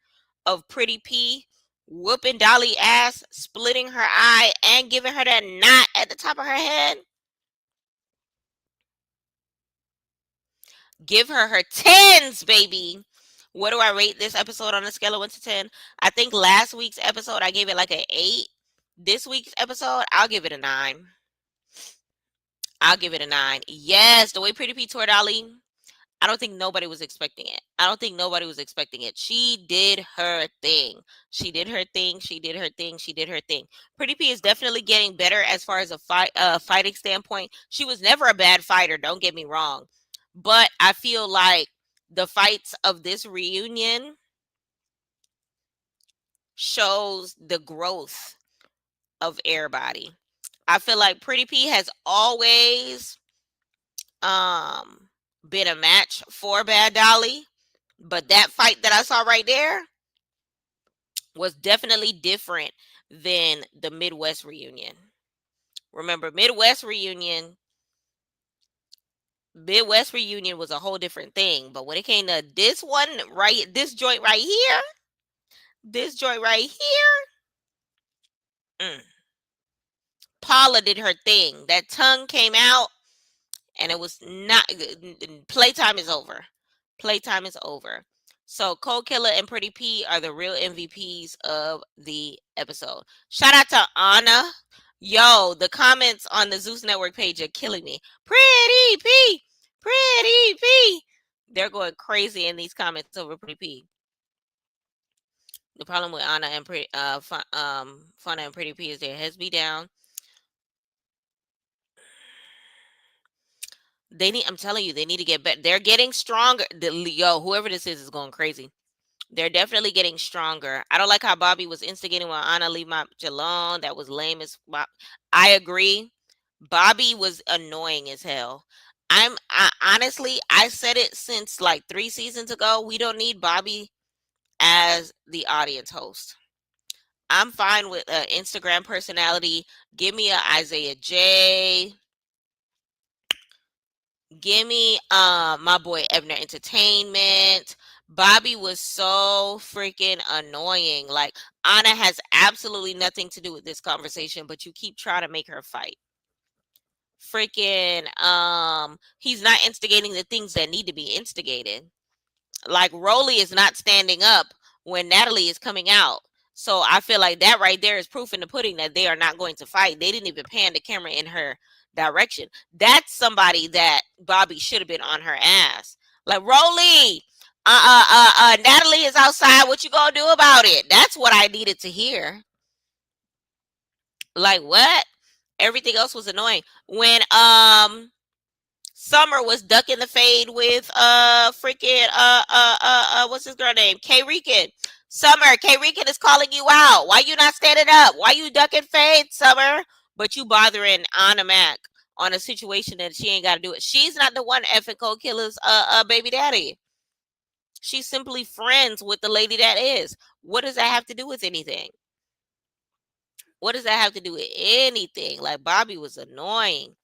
[SPEAKER 2] of Pretty P whooping Dolly ass, splitting her eye, and giving her that knot at the top of her head. Give her her tens, baby. What do I rate this episode on a scale of 1 to 10? I think last week's episode I gave it like an 8. This week's episode, I'll give it a 9. I'll give it a 9. Yes, the way Pretty P tore Dolly, I don't think nobody was expecting it. I don't think nobody was expecting it. She did her thing. She did her thing. She did her thing. She did her thing. Pretty P is definitely getting better as far as a fighting standpoint. She was never a bad fighter. Don't get me wrong, but I feel like the fights of this reunion shows the growth of everybody. I feel like Pretty P has always um been a match for Bad Dolly, but that fight that I saw right there was definitely different than the Midwest reunion. Remember, Midwest reunion was a whole different thing. But when it came to this one, right, this joint right here, mm, Paula did her thing. That tongue came out, and it was not. Playtime is over. Playtime is over. So Cold Killer and Pretty P are the real MVPs of the episode. Shout out to Anna. Yo, the comments on the Zeus Network page are killing me. Pretty P, Pretty P. They're going crazy in these comments over Pretty P. The problem with Anna and Fauna and Pretty P is their heads be down. I'm telling you, they need to get better. They're getting stronger. Yo, whoever this is going crazy. They're definitely getting stronger. I don't like how Bobby was instigating while Anna leave my bitch alone. That was lame as I agree. Bobby was annoying as hell. Honestly, I said it since like 3 seasons ago. We don't need Bobby as the audience host. I'm fine with Instagram personality. Give me a Isaiah J. Give me my boy Ebner Entertainment. Bobby was so freaking annoying. Like Anna has absolutely nothing to do with this conversation, but you keep trying to make her fight. freaking he's not instigating the things that need to be instigated. Like Rolly is not standing up when Natalie is coming out. So I feel like that right there is proof in the pudding that they are not going to fight. They didn't even pan the camera in her direction. That's somebody that Bobby should have been on her ass. Like Rolly, Natalie is outside. What you gonna do about it? That's what I needed to hear. Like what? Everything else was annoying. When Summer was ducking the fade with freaking what's his girl name? K Rican. Summer, K Rican is calling you out. Why you not standing up? Why you ducking fade, Summer? But you bothering Anna Mac on a situation that she ain't gotta do it. She's not the one effing Cold Killer's baby daddy. She's simply friends with the lady that is. What does that have to do with anything? What does that have to do with anything? Like Bobby was annoying.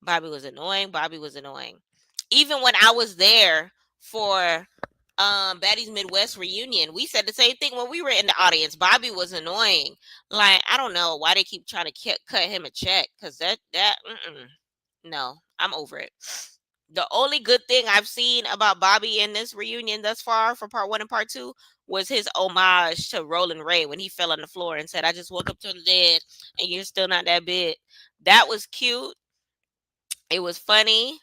[SPEAKER 2] Bobby was annoying. Bobby was annoying. Even when I was there for Baddies Midwest reunion, we said the same thing when we were in the audience. Bobby was annoying. Like I don't know why they keep trying to cut him a check because no, I'm over it. The only good thing I've seen about Bobby in this reunion thus far for part one and part two was his homage to Roland Ray when he fell on the floor and said, I just woke up to the dead and you're still not that big. That was cute. It was funny.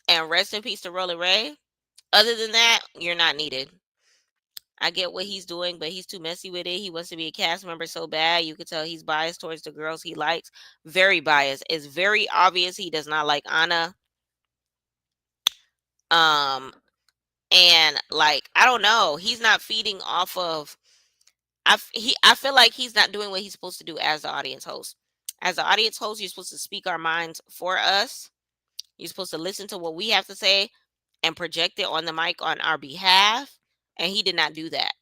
[SPEAKER 2] And rest in peace to Roland Ray. Other than that, you're not needed. I get what he's doing, but he's too messy with it. He wants to be a cast member so bad. You could tell he's biased towards the girls he likes. Very biased. It's very obvious he does not like Anna. Um, and like I don't know, he's not feeding off of. I feel like he's not doing what he's supposed to do as the audience host. As the audience host, you're supposed to speak our minds for us. You're supposed to listen to what we have to say and project it on the mic on our behalf. And he did not do that.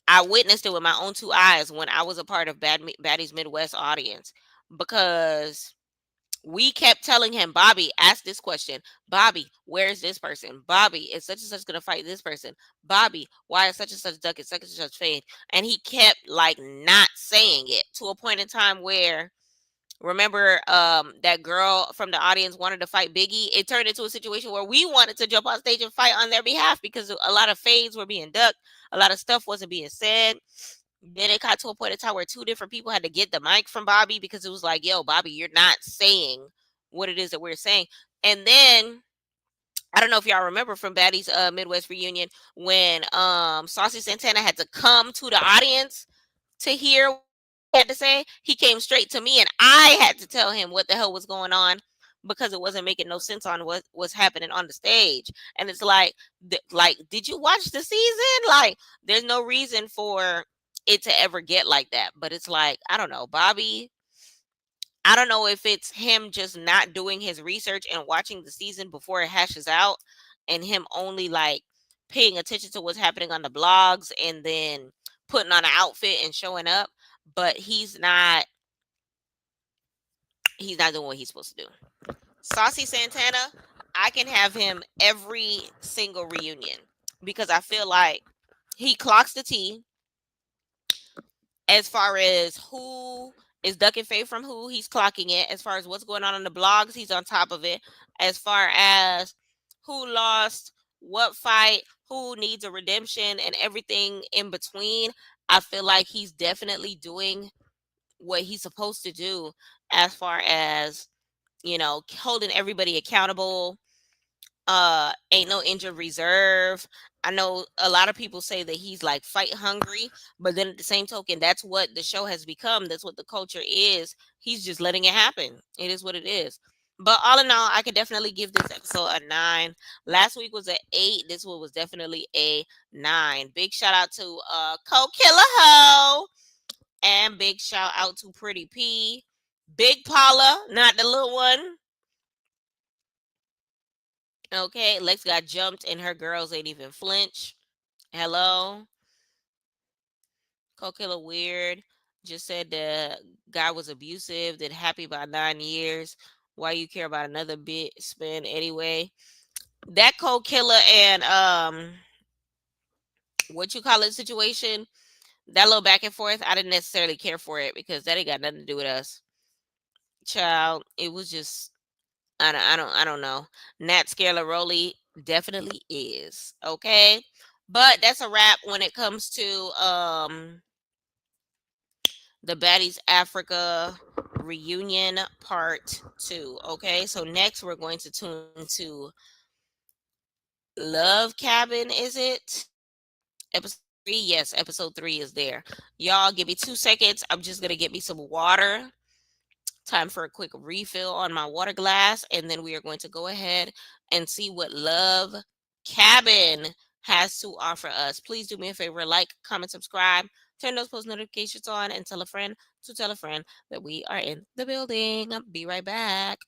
[SPEAKER 2] I witnessed it with my own two eyes when I was a part of Baddies Midwest audience because we kept telling him, Bobby, ask this question. Bobby, where is this person? Bobby, is such and such going to fight this person? Bobby, why is such and such duck and such and such fade? And he kept like not saying it to a point in time where, remember, that girl from the audience wanted to fight Biggie. It turned into a situation where we wanted to jump on stage and fight on their behalf because a lot of fades were being ducked, a lot of stuff wasn't being said. Then it got to a point in time where two different people had to get the mic from Bobby because it was like, yo, Bobby, you're not saying what it is that we're saying. And then I don't know if y'all remember from Baddies Midwest reunion when Saucy Santana had to come to the audience to hear what he had to say. He came straight to me and I had to tell him what the hell was going on because it wasn't making no sense on what was happening on the stage. And it's like did you watch the season? Like there's no reason for it to ever get like that. But it's like, I don't know, Bobby, I don't know if it's him just not doing his research and watching the season before it hashes out and him only like paying attention to what's happening on the blogs and then putting on an outfit and showing up, but he's not doing what he's supposed to do. Saucy Santana, I can have him every single reunion because I feel like he clocks the T as far as who is ducking fade from who, he's clocking it. As far as what's going on the blogs, he's on top of it. As far as who lost what fight, who needs a redemption, and everything in between, I feel like he's definitely doing what he's supposed to do as far as, holding everybody accountable. Ain't no injured reserve. I know a lot of people say that he's like fight hungry, but then at the same token, that's what the show has become. That's what the culture is. He's just letting it happen. It is what it is. But all in all, I could definitely give this episode a 9. Last week was an 8. This one was definitely a 9. Big shout out to Co Killer Ho. And big shout out to Pretty P. Big Paula, not the little one. Okay, Lex got jumped and her girls ain't even flinch. Hello. Kokilla Weird just said the guy was abusive, then happy about 9 years. Why you care about another bit spin anyway? That Kokilla and what you call it situation, that little back and forth, I didn't necessarily care for it because that ain't got nothing to do with us. Child, it was just I don't know. Nat Scalaroli definitely is, okay? But that's a wrap when it comes to the Baddies Africa reunion part 2, okay? So next we're going to tune to Love Cabin, is it? Episode 3? Yes, episode 3 is there. Y'all give me 2 seconds. I'm just going to get me some water. Time for a quick refill on my water glass, and then we are going to go ahead and see what Love Cabin has to offer us. Please do me a favor, like, comment, subscribe, turn those post notifications on, and tell a friend to tell a friend that we are in the building. I'll be right back.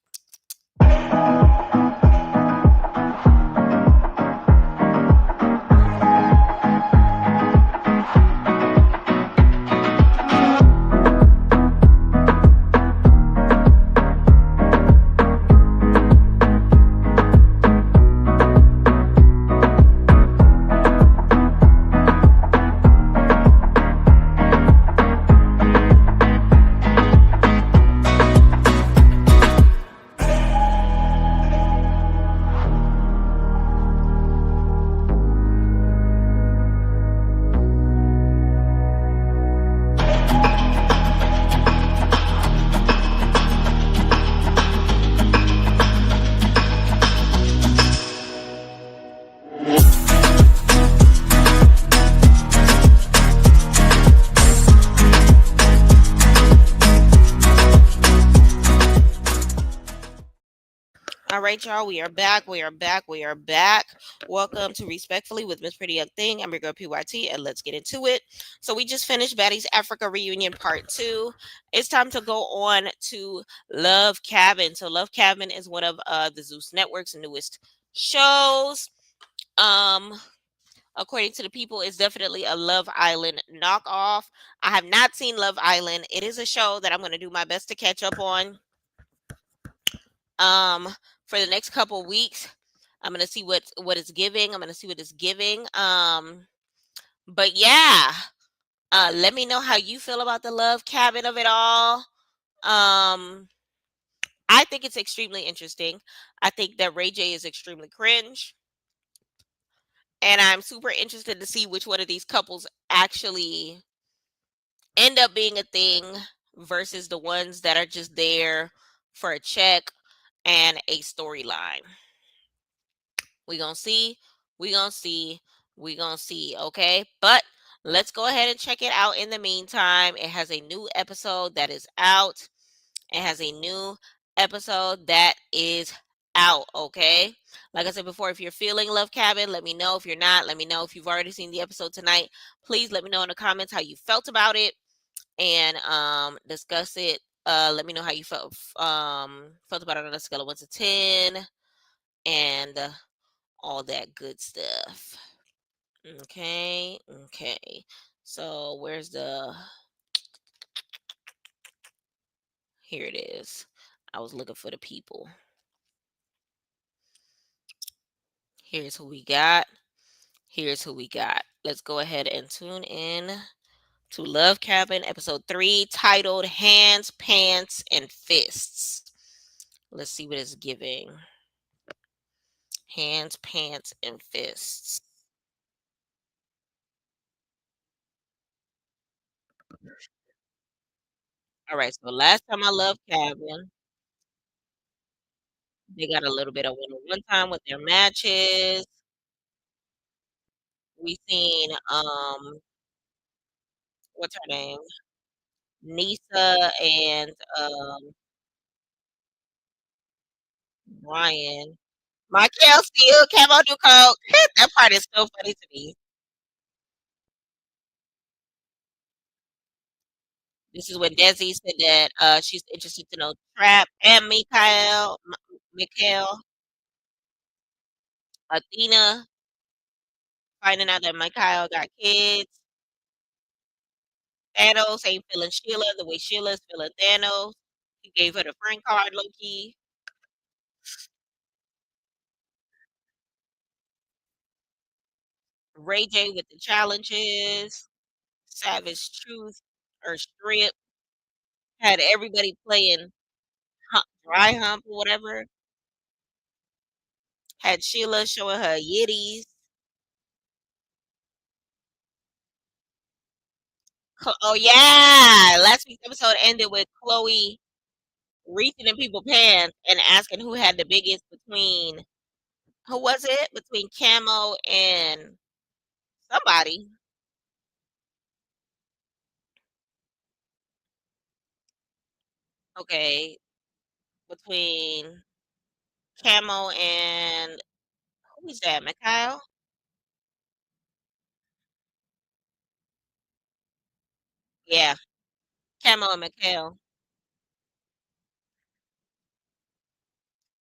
[SPEAKER 2] All right, y'all. We are back. We are back. We are back. Welcome to Respectfully with Miss Pretty Young Thing. I'm your girl PYT, and let's get into it. So we just finished Baddies Africa reunion part 2. It's time to go on to Love Cabin. So Love Cabin is one of the Zeus Network's newest shows. Um, According to the people, it's definitely a Love Island knockoff. I have not seen Love Island. It is a show that I'm going to do my best to catch up on. Um, for the next couple weeks. I'm gonna see what it's giving. I'm gonna see what it's giving. But yeah, let me know how you feel about the Love Cabin of it all. Um, I think it's extremely interesting. I think that Ray J is extremely cringe, and I'm super interested to see which one of these couples actually end up being a thing versus the ones that are just there for a check and a storyline. We gonna see. We gonna see. We gonna see. Okay, but let's go ahead and check it out. In the meantime, it has a new episode that is out. It has a new episode that is out. Okay, like I said before, if you're feeling Love Cabin, let me know. If you're not, let me know. If you've already seen the episode tonight, please let me know in the comments how you felt about it and discuss it. Let me know how you felt about it on a scale of 1 to 10 and all that good stuff. Okay, okay. So where's the here it is. I was looking for the people. Here's who we got. Here's who we got. Let's go ahead and tune in to Love Cabin episode 3 titled Hands, Pants, and Fists. Let's see what it's giving. Hands, pants, and fists. All right, so last time I Love Cabin, they got a little bit of one-on-one time with their matches. We seen what's her name? Nisa and Brian. Michael still camo do coke. That part is so funny to me. This is when Desi said that she's interested to know Trap and Mikhail, Athena finding out that Mikhail got kids. Thanos ain't feeling Sheila the way Sheila's feeling Thanos. He gave her the friend card, low key. Ray J with the challenges. Savage Truth or Strip had everybody playing dry hump or whatever. Had Sheila showing her yitties. Oh yeah, last week's episode ended with Chloe reaching in people's pants and asking who had the biggest between who was it? Between Camo and somebody. Okay, between Camo and who is that? Mikhail? Yeah, Camo and Mikhail.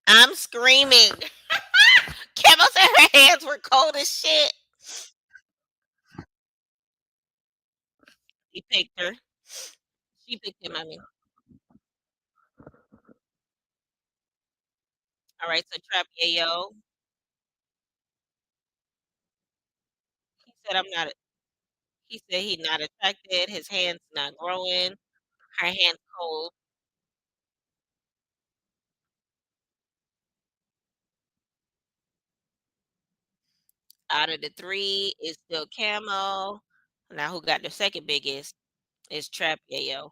[SPEAKER 2] I'm screaming. Camo said her hands were cold as shit. He picked her. She picked him. I mean, all right. So Trap Yayo. He said I'm not. He said he's not attracted. His hands not growing. Her hands cold. Out of the three, it's still Camo. Now who got the second biggest is Trap Yayo.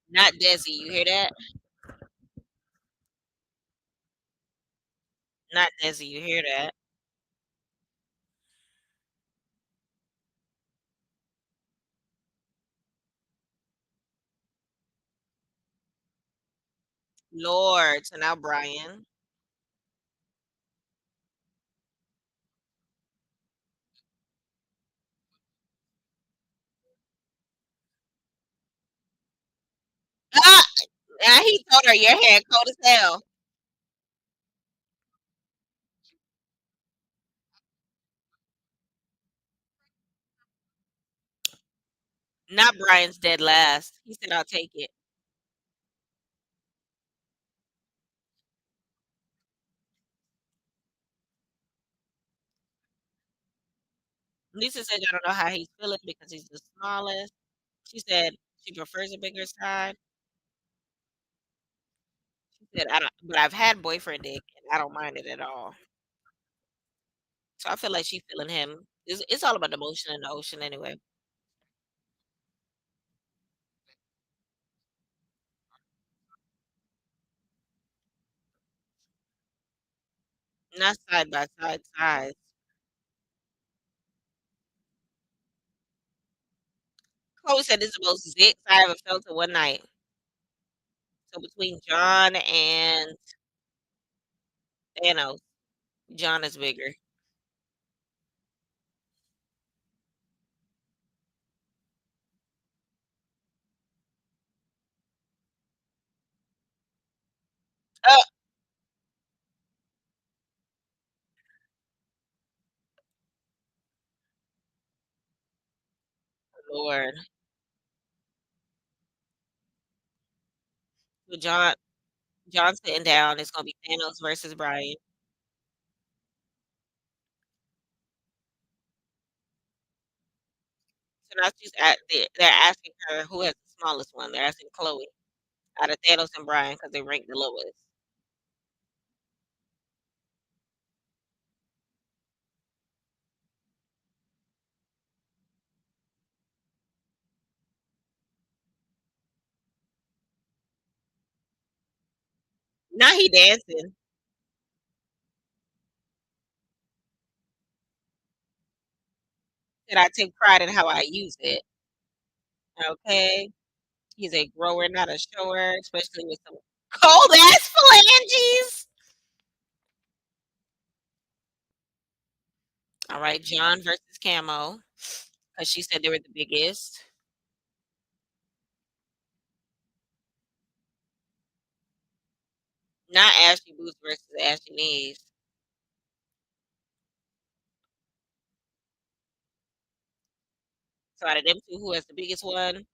[SPEAKER 2] Not Desi. You hear that? Not Desi. You hear that? Lord. So now Brian. Ah! Now he told her your hair cold as hell. Not Brian's dead last. He said I'll take it. Lisa said I don't know how he's feeling because he's the smallest. She said she prefers a bigger side. She said I don't, but I've had boyfriend dick and I don't mind it at all. So I feel like she's feeling him. It's all about the motion in the ocean anyway. Not side by side size. Chloe said this is the most zits I ever felt in one night. So between John and Thanos, John is bigger. Oh Lord. So John's sitting down. It's gonna be Thanos versus Brian. So now they're asking her who has the smallest one. They're asking Chloe out of Thanos and Brian because they rank the lowest. Now he dancing. And I take pride in how I use it. Okay. He's a grower, not a shower, especially with some cold ass phalanges. All right, John versus Camo, because she said they were the biggest. Not Ashley Boots versus Ashley Knees. So out of them two, who has the biggest one?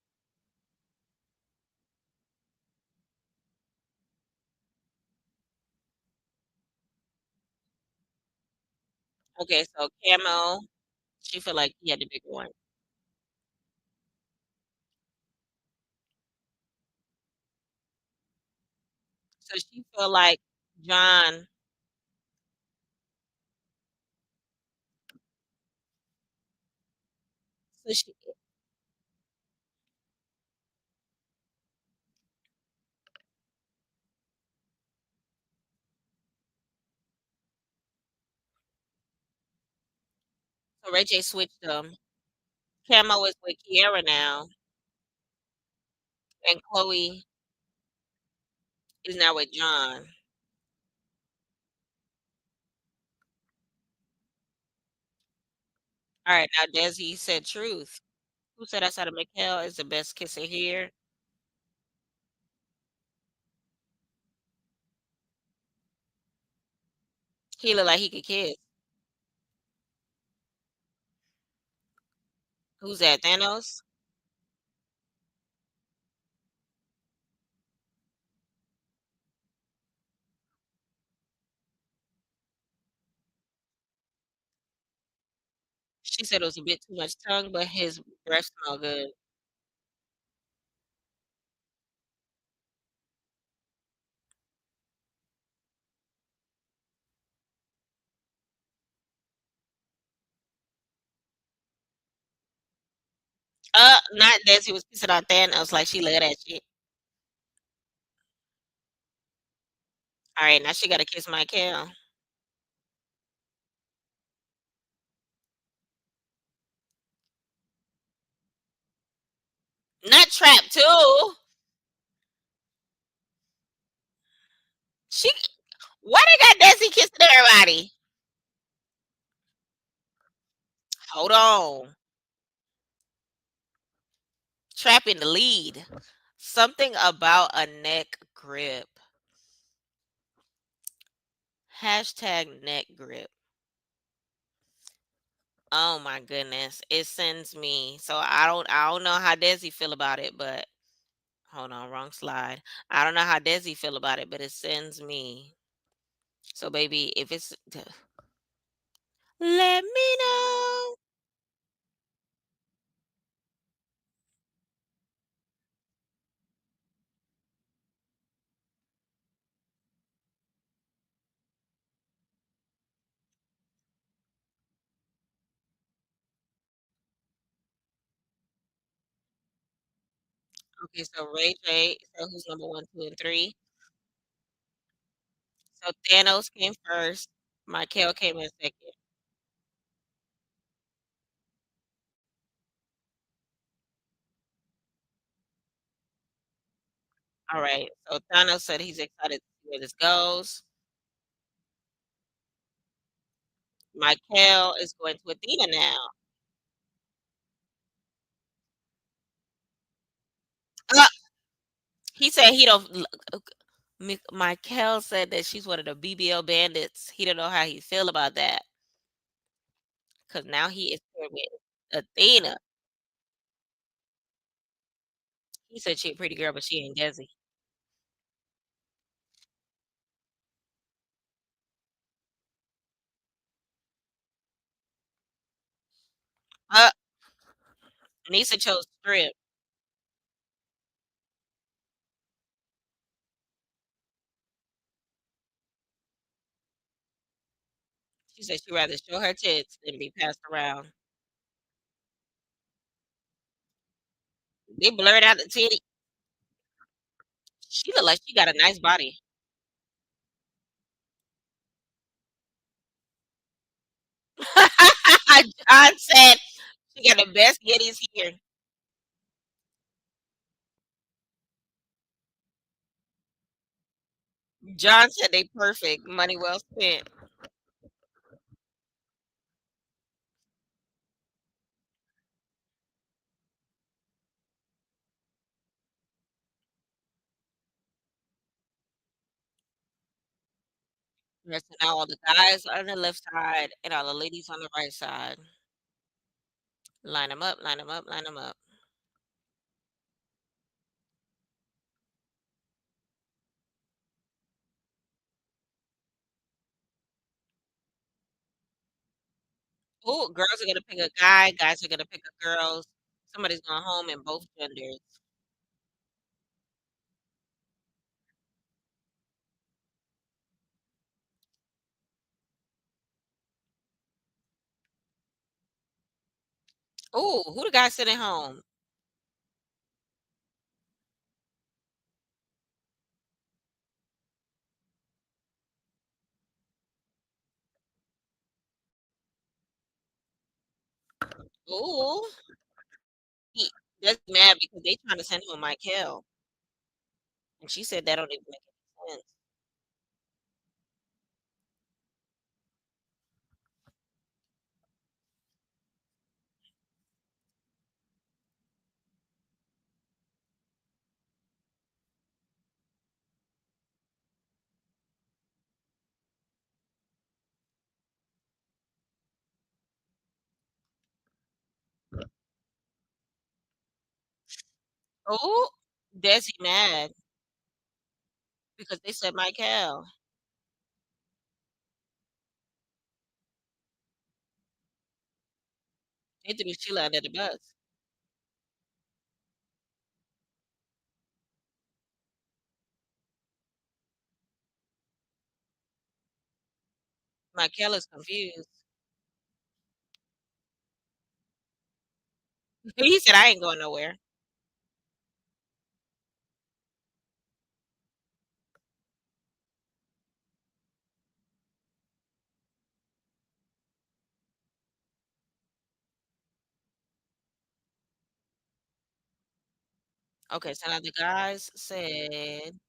[SPEAKER 2] Okay, so Camo, she feel like he had the bigger one. So she feel like John so she so Ray J switched them. Camo is with Kiara now, and Chloe is now with John. Alright, now Desi said truth. Who said outside of Mikhail is the best kisser here? He look like he could kiss. Who's that, Thanos? She said it was a bit too much tongue, but his breath smell good. Not Desi was kissing on Thanos like she love that shit. Alright, now she gotta kiss Michael. Not Trap too. She why they got Desi kissing everybody? Hold on. Trap in the lead. Something about a neck grip. Hashtag neck grip. Oh my goodness. It sends me. So I don't know how Desi feel about it, but hold on, wrong slide. I don't know how Desi feel about it, but it sends me. So baby, if it's let me know. Okay, so Ray J, so who's number one, two, and three? So Thanos came first. Michael came in second. All right. So Thanos said he's excited to see where this goes. Michael is going to Athena now. Uh, he said he don't. Michael said that she's one of the BBL bandits. He don't know how he feel about that because now he is paired with Athena. He said she a pretty girl, but she ain't Desi. Uh, Nisa chose strip. She said she'd rather show her tits than be passed around. They blurred out the titty. She look like she got a nice body. John said she got the best yitties here. John said they perfect. Money well spent. Yes, so now all the guys on the left side and all the ladies on the right side. Line them up, line them up, line them up. Oh, girls are gonna pick a guy, guys are gonna pick a girls. Somebody's going home in both genders. Ooh, who the guy sitting home? Ooh, he that's mad because they trying to send him Michael, and she said that don't even make any sense. Ooh, Desi mad because they said Michael. They threw Sheila under the bus. Michael is confused. He said, "I ain't going nowhere." Okay, so now the guys said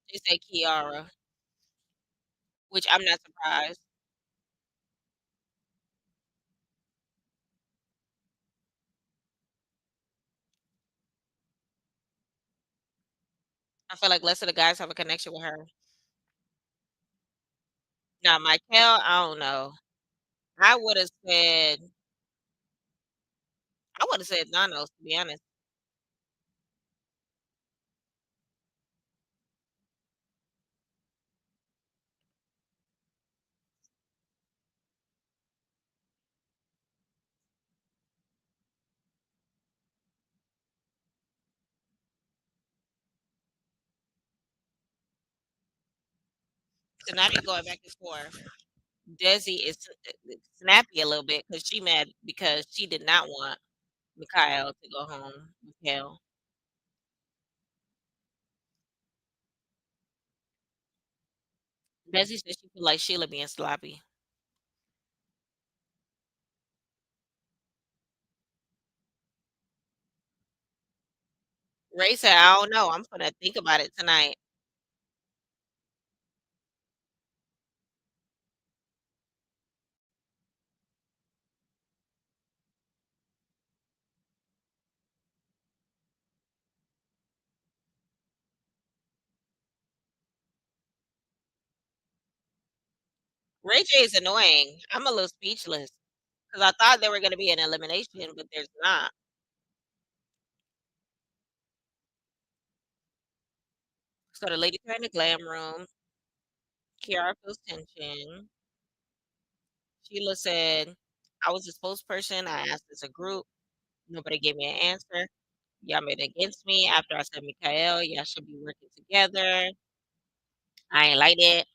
[SPEAKER 2] they said Kiara, which I'm not surprised. I feel like less of the guys have a connection with her. Now, Michael, I don't know. I would have said I would have said Nanos, to be honest. So now they're going back and forth. Desi is snappy a little bit because she mad because she did not want Mikhail to go home. Mikhail. Desi said she feel like Sheila being sloppy. Ray said, "I don't know. I'm gonna think about it tonight." Ray J is annoying. I'm a little speechless because I thought there were gonna be an elimination, but there's not. So the ladies are in the glam room. Kiara feels tension. Sheila said, "I was the spokesperson. I asked as a group. Nobody gave me an answer. Y'all made it against me after I said Mikael. Y'all should be working together. I ain't like it.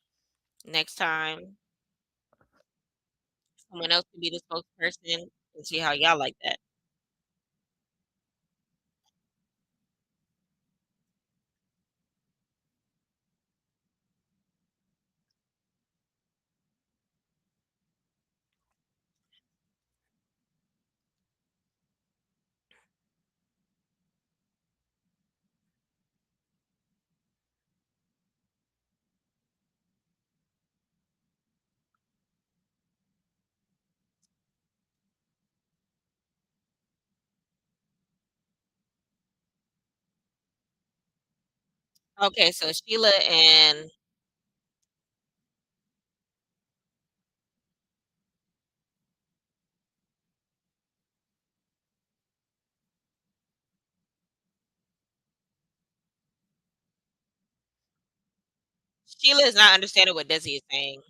[SPEAKER 2] Next time, someone else can be the spokesperson and see how y'all like that." Okay, so Sheila is not understanding what Desi is saying.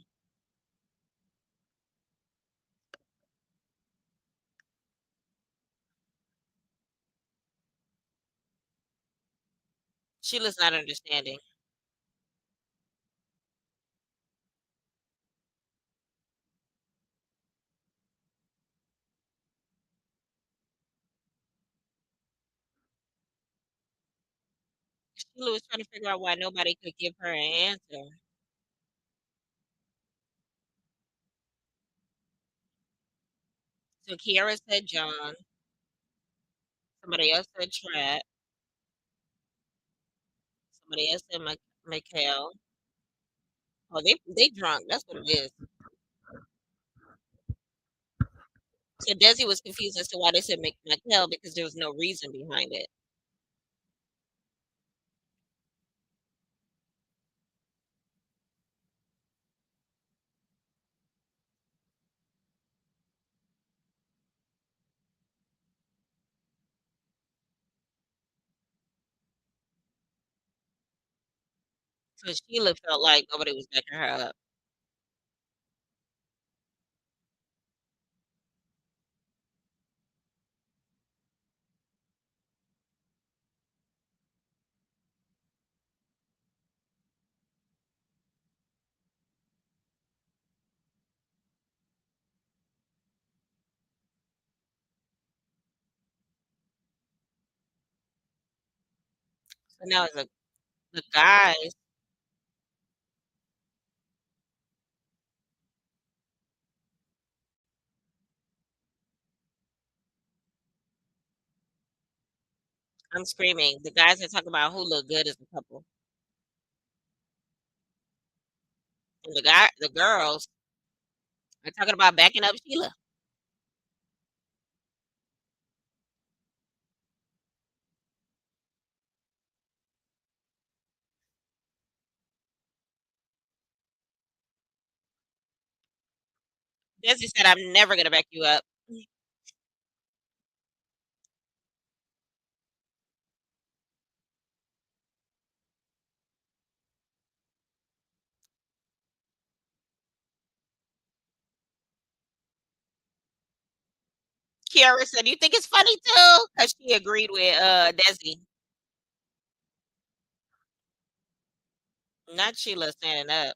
[SPEAKER 2] Sheila's not understanding. Sheila was trying to figure out why nobody could give her an answer. So Kiara said John. Somebody else said Trap. Somebody else said Mikhail. Oh, they drunk. That's what it is. So Desi was confused as to why they said Mikhail because there was no reason behind it. So Sheila felt like nobody was backing her up. So now it's the guys. I'm screaming. The guys are talking about who look good as a couple, and the girls are talking about backing up Sheila. Desi said, "I'm never gonna back you up." Kiara said, "You think it's funny too?" Because she agreed with Desi, not Sheila standing up.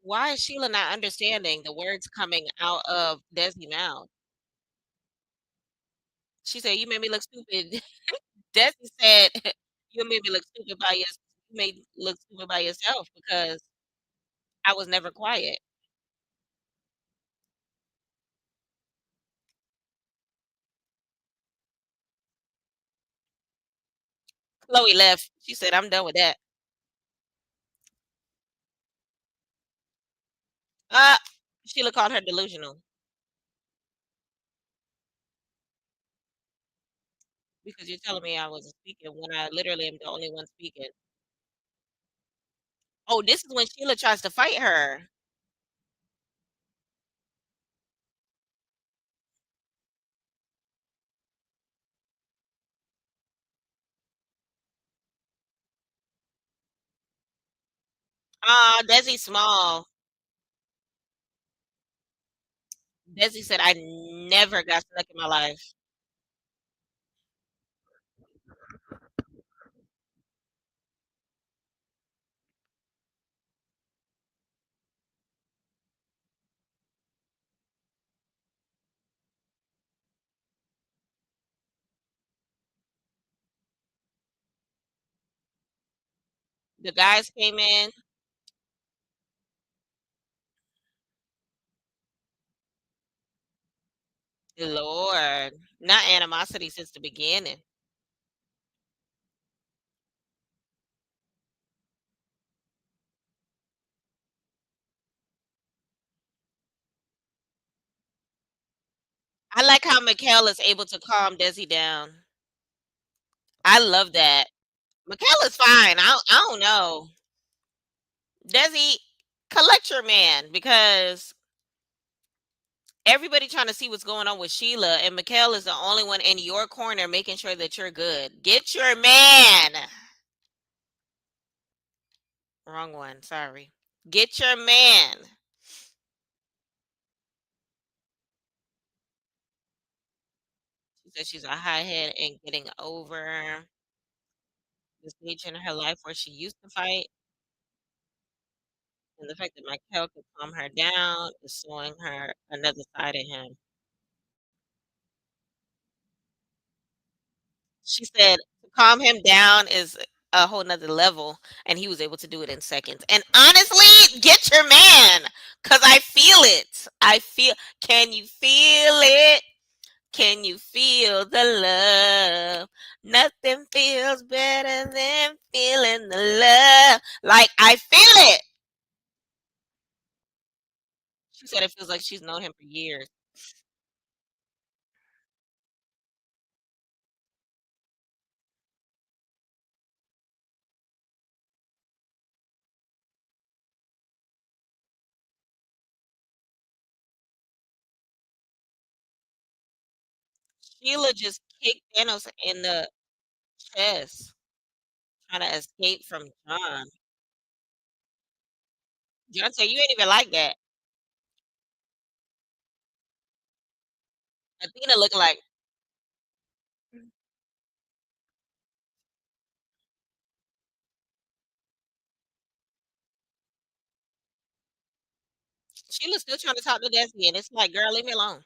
[SPEAKER 2] Why is Sheila not understanding the words coming out of Desi mouth? She said, "You made me look stupid." Desi said, "You made me look stupid by your you made me look stupid by yourself because I was never quiet." Chloe left. She said, "I'm done with that." Uh, Sheila called her delusional because you're telling me I wasn't speaking when I literally am the only one speaking. Oh, this is when Sheila tries to fight her. Desi small. Desi said, "I never got stuck in my life." The guys came in. Lord, not animosity since the beginning. I like how Mikhail is able to calm Desi down. I love that. Mikhail is fine. I don't know. Desi, collect your man because everybody trying to see what's going on with Sheila, and Mikhail is the only one in your corner making sure that you're good. Get your man. Wrong one. Sorry. Get your man. She said she's a hothead and getting over the stage in her life where she used to fight, and the fact that Michael could calm her down is showing her another side of him. She said to calm him down is a whole nother level, and he was able to do it in seconds. And honestly, get your man, cause I feel it. I feel. Can you feel it? Can you feel the love? Nothing feels better than feeling the love. Like I feel it. She said it feels like she's known him for years. Sheila just kicked Thanos in the chest, trying to escape from John. John said, "You ain't even like that." Athena looking like Sheila's still trying to talk to Desi, and it's like, girl, leave me alone.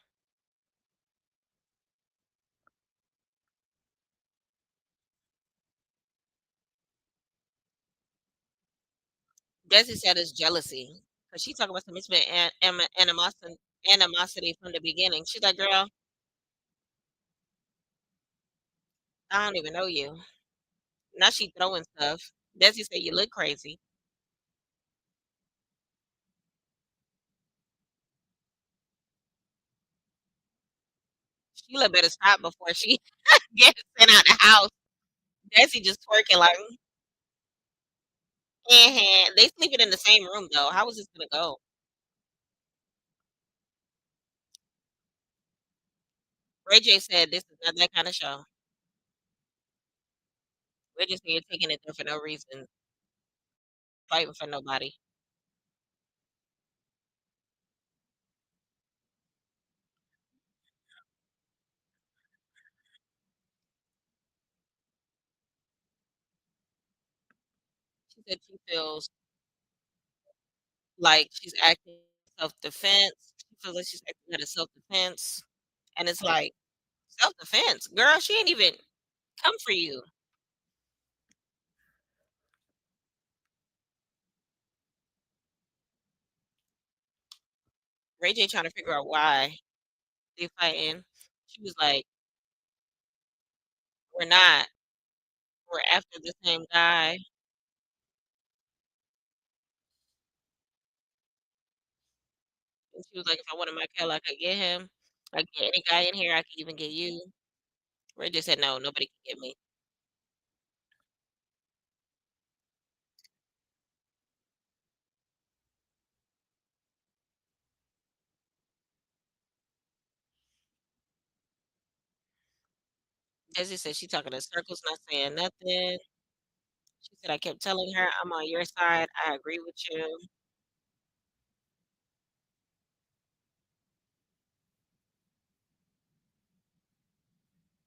[SPEAKER 2] Desi said it's jealousy because she talking about some it's been animosity from the beginning. She's like, girl, I don't even know you. Now she throwing stuff. Desi said you look crazy. Sheila better stop before she gets sent out the house. Desi just twerking like, they sleeping in the same room though. How is this gonna go? Ray J said this is not that kind of show. Ray J said you're taking it there for no reason, fighting for nobody. She said she feels like she's acting self-defense. She feels like she's acting out of self-defense, and it's like self-defense, girl. She ain't even come for you. Ray J trying to figure out why they fighting. She was like, "We're not. We're after the same guy." And she was like, "If I wanted my Kel, I could get him. I could get any guy in here. I could even get you." Ray J said, "No, nobody can get me." Desi said she talking in circles, not saying nothing. She said, "I kept telling her I'm on your side. I agree with you."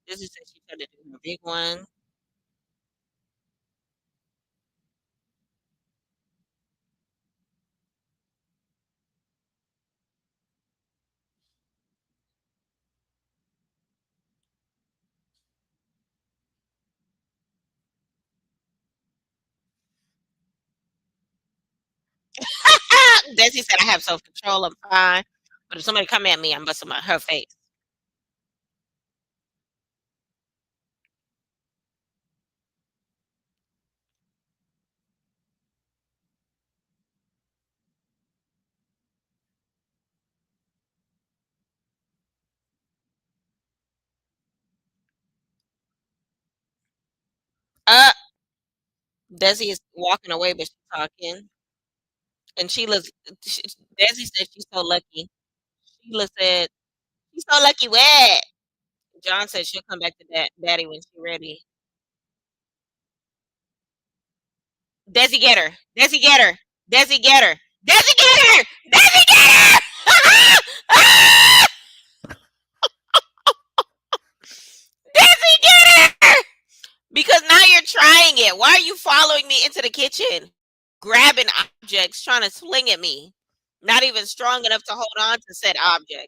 [SPEAKER 2] Desi said she tried to do her big one. Desi said, "I have self control. I'm fine. But if somebody come at me, I'm busting my her face." Uh, Desi is walking away, but she's talking. And Sheila's, she, Desi said she's so lucky. Sheila said, "She's so lucky what?" John said she'll come back to daddy when she's ready. Desi get her. Desi get her. Desi get her. Desi get her. Desi get her. Because now you're trying it. Why are you following me into the kitchen? Grabbing objects, trying to swing at me. Not even strong enough to hold on to said object.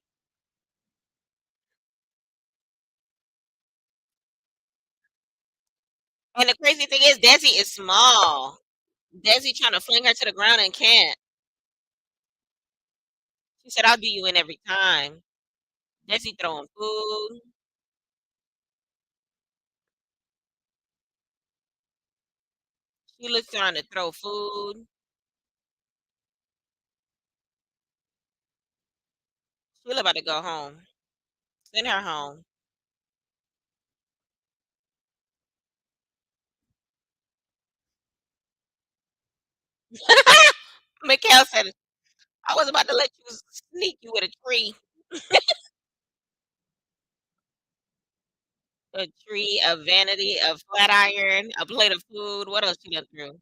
[SPEAKER 2] And the crazy thing is Desi is small. Desi trying to fling her to the ground and can't. She said, "I'll do you in every time." Desi throwing food. Sheila's trying to throw food. Sheila about to go home. Send her home. Mikhail said, "I was about to let you sneak you with a tree." A tree, a vanity, a flat iron, a plate of food. What else she done threw?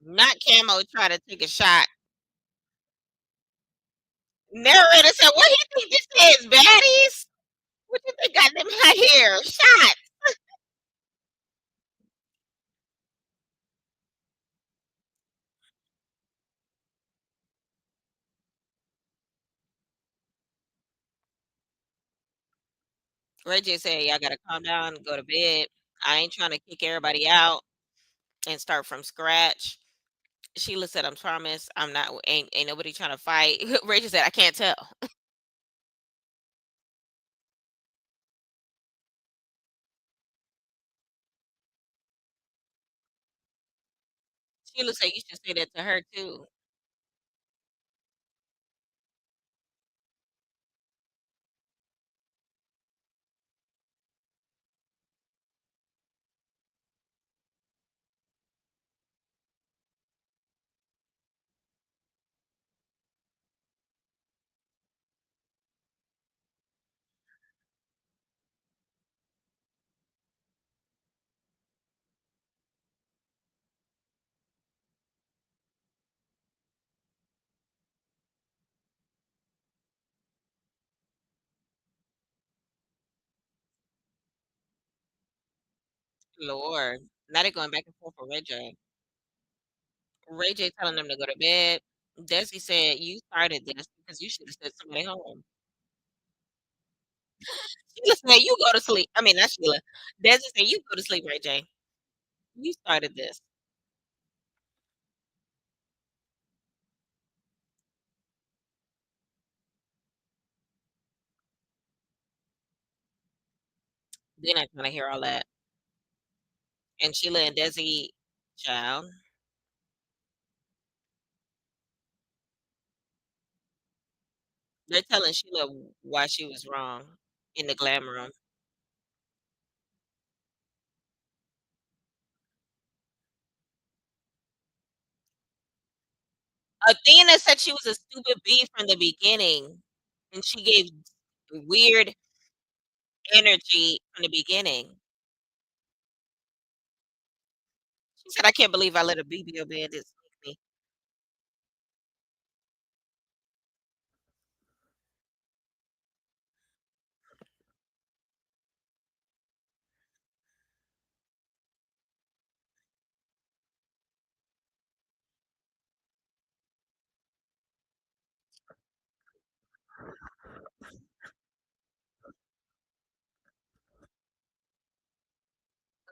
[SPEAKER 2] Not Camo trying to take a shot. Narrator said, "What do you think this is, baddies? What you think got them out here? Shot." Ray J said, "Y'all gotta calm down and go to bed. I ain't trying to kick everybody out and start from scratch." Sheila said, "I'm promise. I'm not ain't nobody trying to fight." Ray J said, "I can't tell." Sheila said, "You should say that to her too." Lord. Now they going back and forth with Ray J. Ray J telling them to go to bed. Desi said, "You started this because you should have sent somebody home." Sheila said, "You go to sleep." I mean, not Sheila. Desi said, "You go to sleep, Ray J. You started this." They're not trying to hear all that. And Sheila and Desi, child, they're telling Sheila why she was wrong in the glam room. Athena said she was a stupid bee from the beginning, and she gave weird energy from the beginning. She said, "I can't believe I let a BBO bandit sneak me."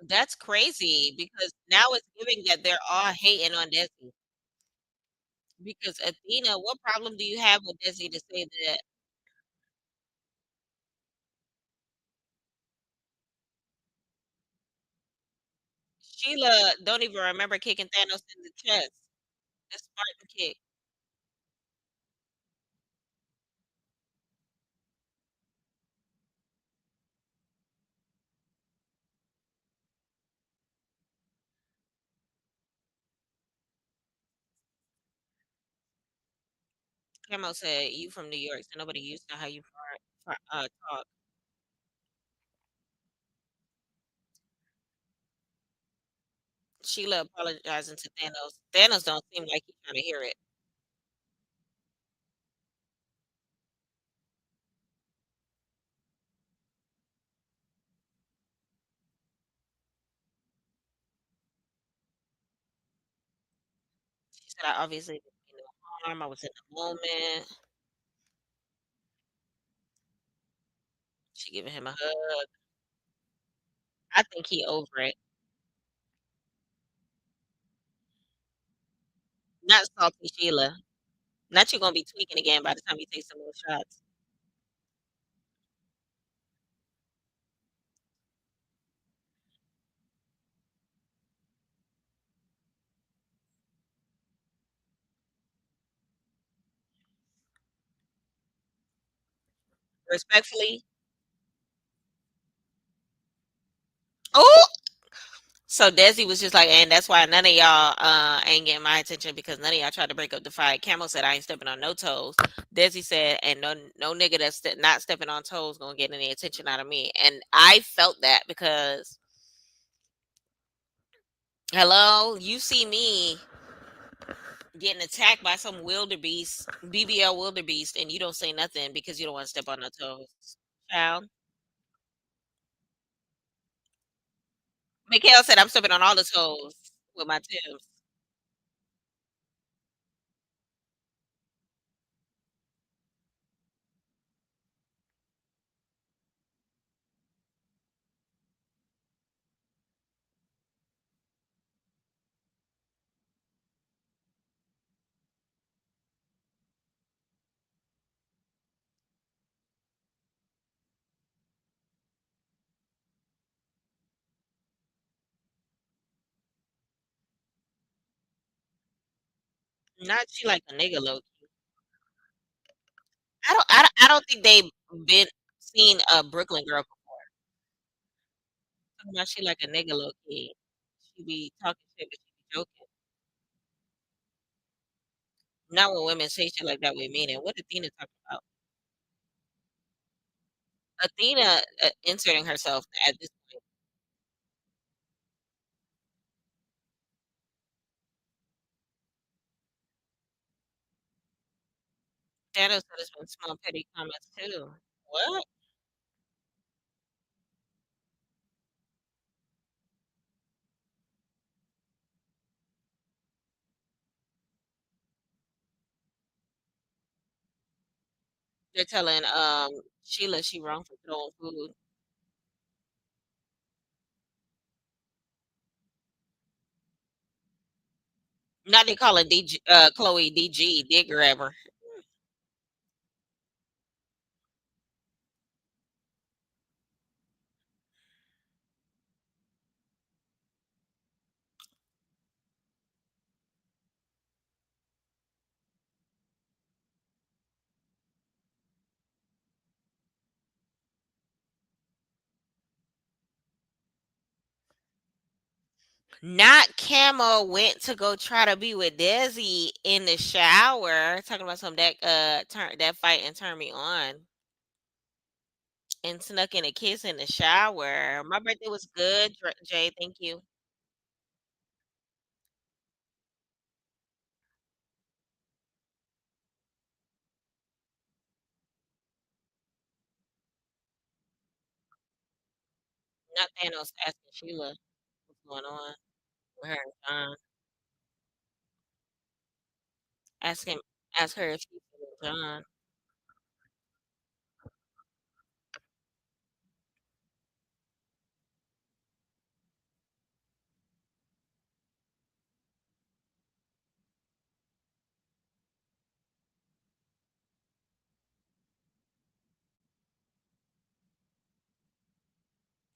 [SPEAKER 2] That's crazy because now it's giving that they're all hating on Desi. Because Athena, what problem do you have with Desi to say that Sheila don't even remember kicking Thanos in the chest? The Spartan kick. Camo said, "You from New York, so nobody used to how you talk." Sheila apologizing to Thanos. Thanos don't seem like he's trying to hear it. said, "I obviously didn't mean no harm. I was in the moment." She giving him a hug. I think he over it. Not salty Sheila. Not you gonna be tweaking again by the time you take some more shots. Respectfully. Oh! So Desi was just like, and that's why none of y'all ain't getting my attention because none of y'all tried to break up the fight. Camo said I ain't stepping on no toes. Desi said, and no nigga that's not stepping on toes gonna get any attention out of me. And I felt that because hello, you see me getting attacked by some wildebeest, BBL wildebeest, and you don't say nothing because you don't want to step on no toes. Child. Mikhail said I'm stepping on all the toes with my Timbs. Not she like a nigga low. I don't think they've been seen a Brooklyn girl before. Talking about she like a nigga low key. She be talking shit, but she be joking. Not when women say shit like that with meaning. What Athena talking about? Athena inserting herself at this point. Thanos said it's been small petty comments too. What? They're telling Sheila she wrong for throwing food. Now they calling DG, Chloe DG, dig grabber. Not Camo went to go try to be with Desi in the shower, talking about some that turn that fight and turn me on. And snuck in a kiss in the shower. My birthday was good, Jay. Thank you. Not Thanos asking Sheila what's going on with her and John. Ask him, ask her if she's with John.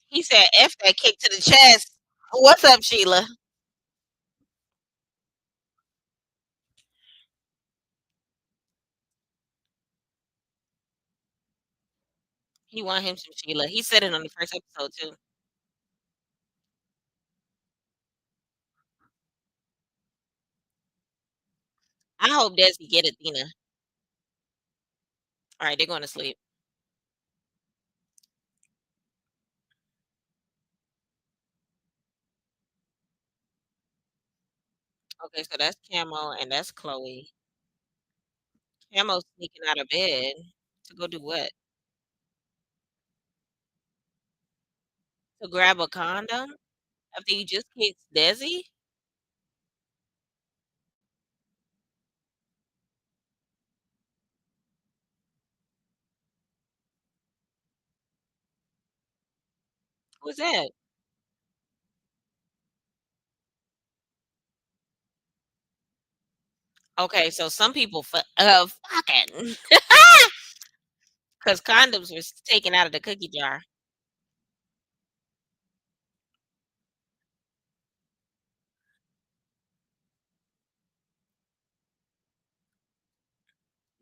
[SPEAKER 2] He said, "F that kick to the chest." What's up, Sheila? He want him some Sheila. He said it on the first episode too. I hope Desi get Athena. All right, they're going to sleep. Okay, so that's Camo and that's Chloe. Camo sneaking out of bed to go do what? To grab a condom after you just kissed Desi? Who's that? Okay, so some people fucking because condoms was taken out of the cookie jar.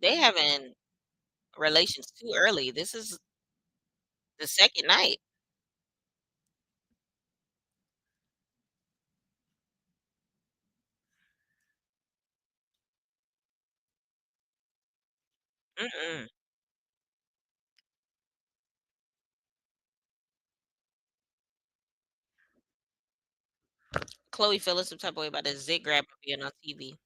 [SPEAKER 2] They having relations too early. This is the second night. Mm-mm. Chloe feeling some type of way about the zit grabber being on TV.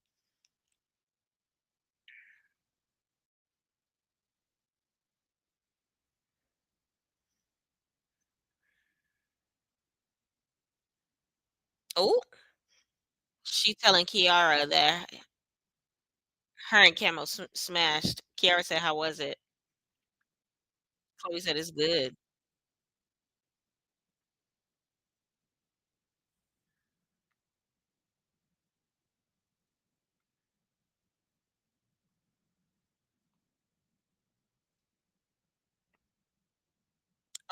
[SPEAKER 2] Oh, she telling Kiara that her and Camo smashed. Kiara said, "How was it?" Chloe said, "It's good."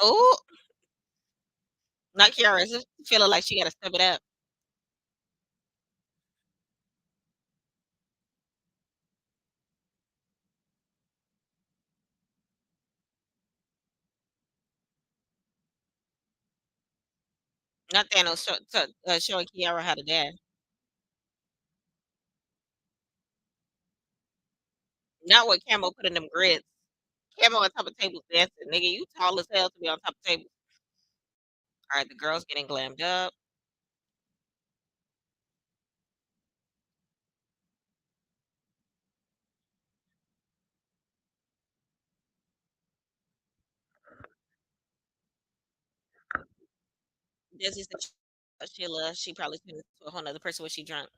[SPEAKER 2] Oh, not Kiara. Just feeling like she got to step it up. Not Thanos showing Kiara how to dance. Not what Camo put in them grits. Camo on top of tables dancing. Nigga, you tall as hell to be on top of tables. All right, the girls getting glammed up. Desi said Sheila, she probably turned into a whole nother person when she drunk.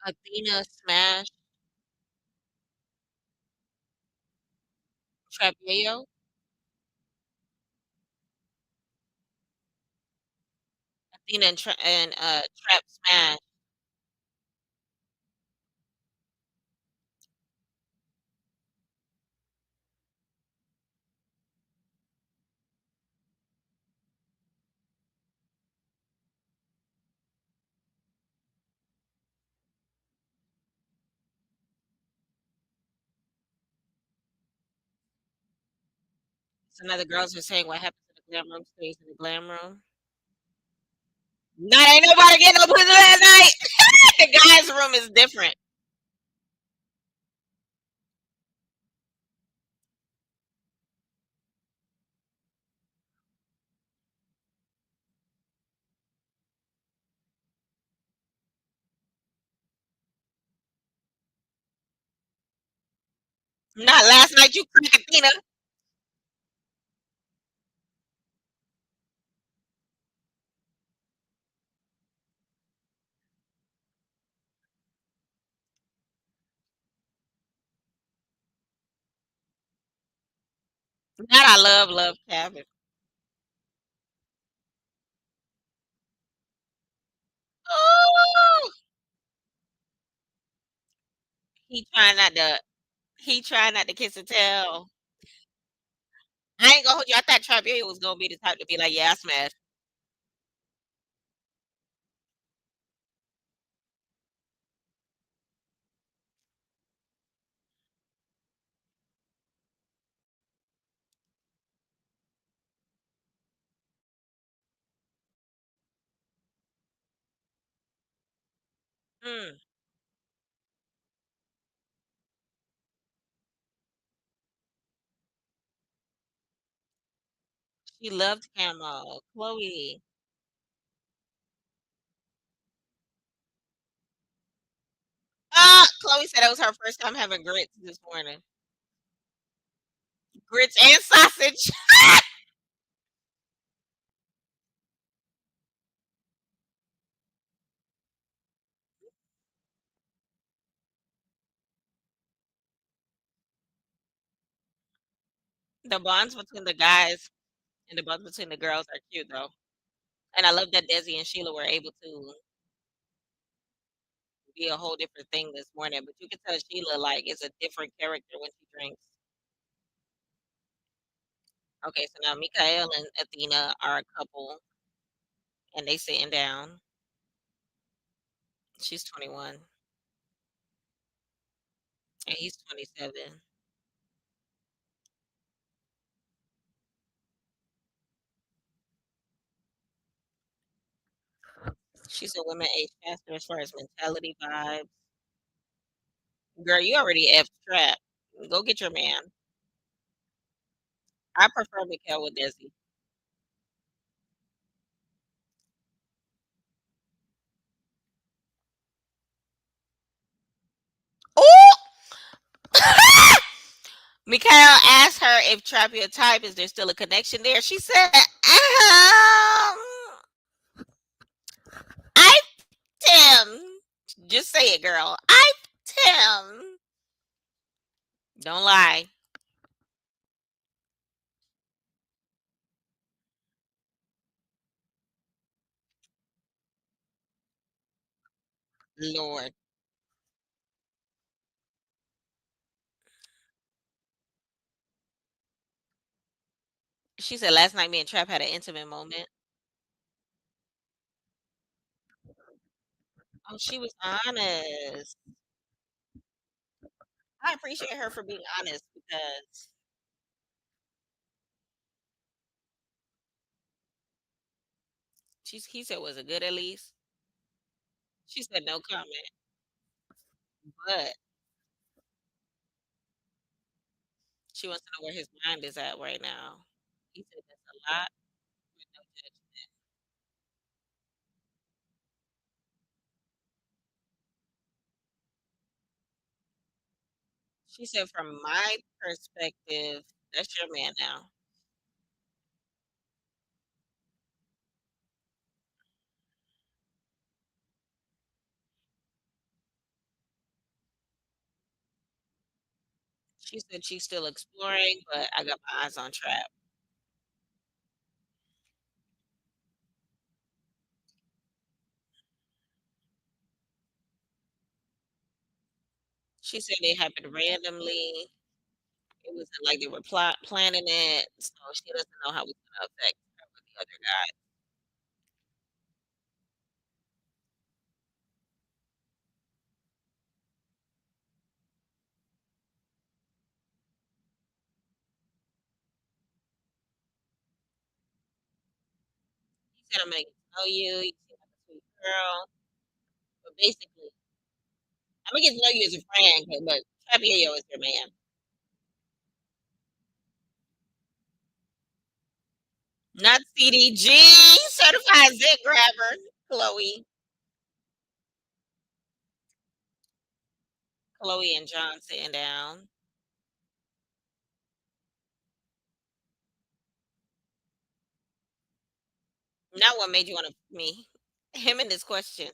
[SPEAKER 2] Athena smashed Trapeo. Athena and Trap smashed. Some other girls were saying what happens in the glam room stays in the glam room. Not ain't nobody getting no pussy last night. The guys' room is different. Not last night, you crack Athena. Not I love Calvin. Oh, he trying not to. He trying not to kiss and tell. I ain't gonna hold you. I thought Trapeo was gonna be the type to be like, "Yeah, I smashed." Mm. She loved camo. Chloe. Chloe said that was her first time having grits this morning. Grits and sausage. The bonds between the guys and the bonds between the girls are cute though. And I love that Desi and Sheila were able to be a whole different thing this morning. But you can tell Sheila like is a different character when she drinks. Okay, so now Mikael and Athena are a couple and they sitting down. She's 21 and he's 27. She's a women age faster as far as mentality vibes. Girl, you already F trap. Go get your man. I prefer Mikael with Desi. Oh! Mikael asked her if Trap your type, is there still a connection there? She said, I Tim. Just say it, girl. I Tim. Don't lie. Lord. She said last night me and Trap had an intimate moment. Oh, she was honest. I appreciate her for being honest because he said was it good at least? She said no comment. But she wants to know where his mind is at right now. He said that's a lot with no judgment. She said, from my perspective, that's your man now. She said she's still exploring, but I got my eyes on Trap. She said it happened randomly. It wasn't like they were planning it, so she doesn't know how it's gonna affect her with the other guy. He said, "I'm gonna get to know you. You seem like a sweet girl." But basically, I'm gonna get to know you as a friend, but Fabio is your man. Not CDG, certified zit grabber, Chloe. Chloe and John sitting down. Now what made you wanna me? Him in this question.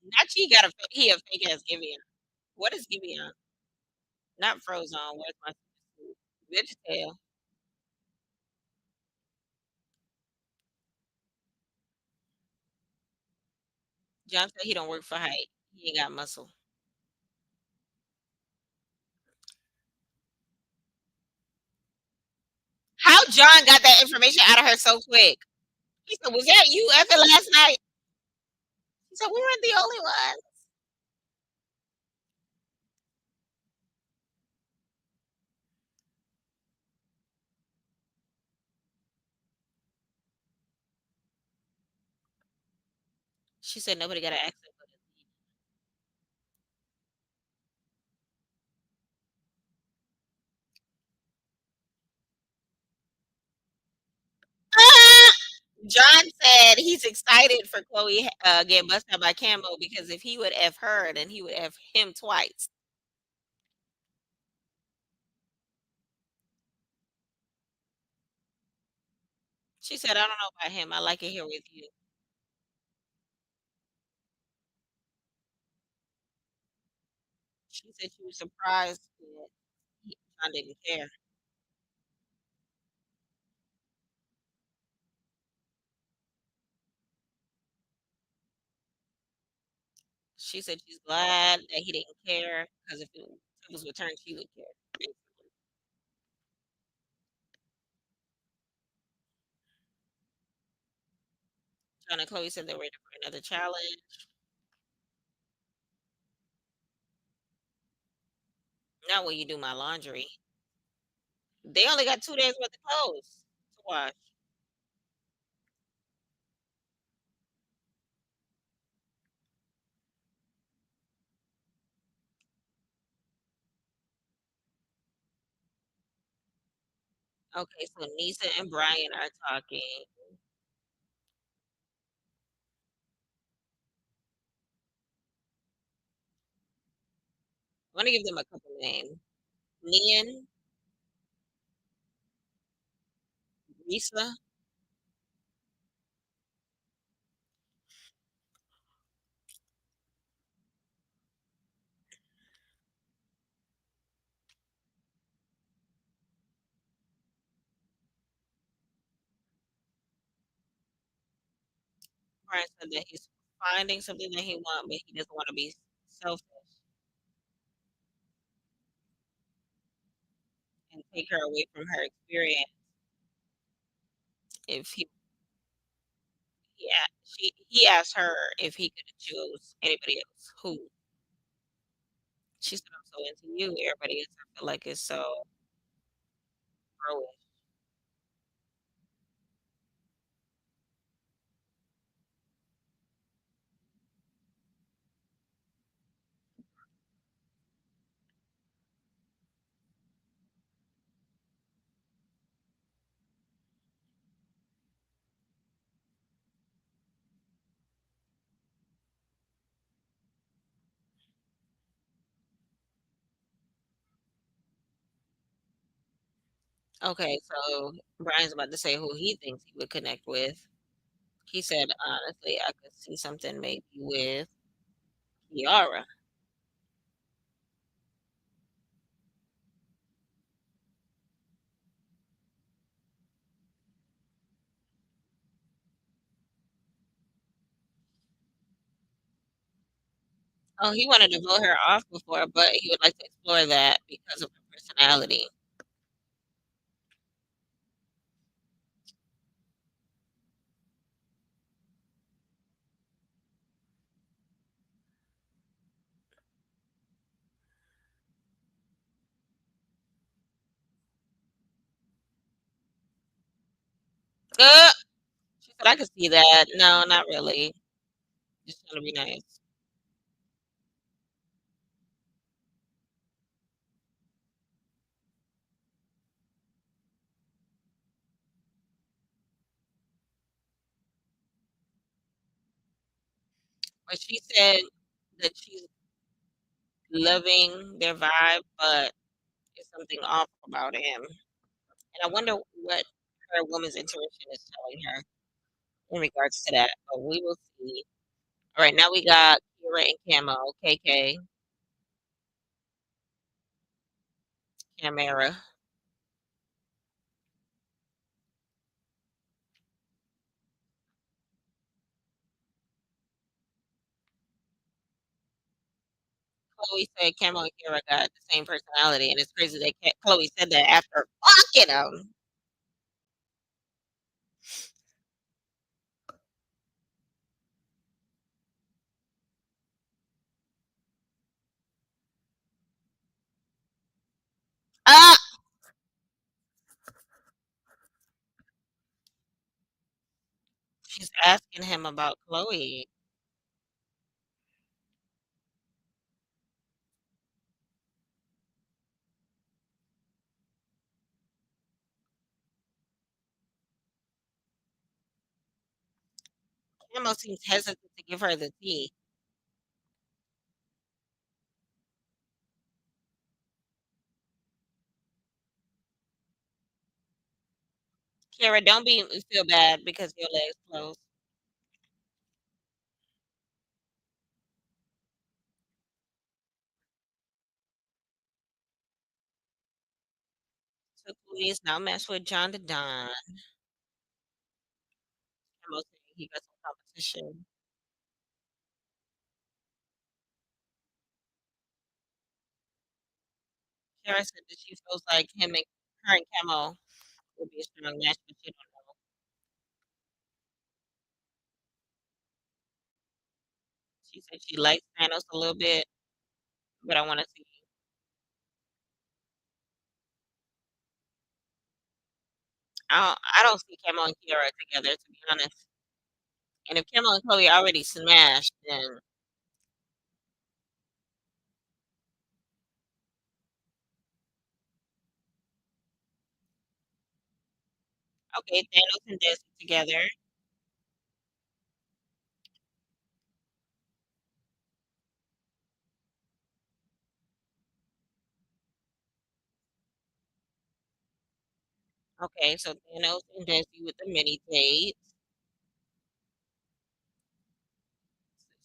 [SPEAKER 2] Not he got a fake ass Giveon. What is Giveon? Not Frozone. Where's my Vegetail? John said he don't work for height. He ain't got muscle. How John got that information out of her so quick? He said, "Was that you effing last night?" He said, "We weren't the only ones." She said nobody got an accent but Ah! John said he's excited for Chloe, getting busted out by Camo because if he would F her, then he would F him twice. She said, "I don't know about him. I like it here with you." She said she was surprised that John didn't care. She said she's glad that he didn't care because if it was returned, she would care. John and Chloe said they were ready for another challenge. Not when you do my laundry. They only got 2 days worth of clothes to wash. Okay, so Nisa and Brian are talking. I'm gonna give them a couple names. Nian, Risa. Brian said that he's finding something that he wants, but he doesn't want to be selfish and take her away from her experience. If he asked her if he could choose anybody else, who? She said, "I'm so into you." Everybody else, I feel like it's so bro-ish. Okay, so Brian's about to say who he thinks he would connect with. He said, honestly, I could see something maybe with Kiara. Oh, he wanted to vote her off before, but he would like to explore that because of her personality. Uh, she said, I could see that. No, not really. Just trying to be nice. But she said that she's loving their vibe, but there's something off about him. And I wonder what her woman's intuition is telling her in regards to that. But we will see. All right, now we got Kira and Camo, KK, Camera. Chloe said Camo and Kira got the same personality, and it's crazy that Chloe said that after fucking him. Ah, she's asking him about Chloe. Camo seems hesitant to give her the tea. Kiara, don't be feel bad because your legs closed. So please don't mess with John the Don. Camo saying he got some competition. Kiara said that she feels like him and her and Camo would be a strong match, but she don't know. She said she likes Thanos a little bit, but I want to see. I don't see Camo and Kiara together, to be honest. And if Camo and Chloe already smashed, then okay, Thanos and Desi together. Okay, so Thanos and Desi with the mini dates.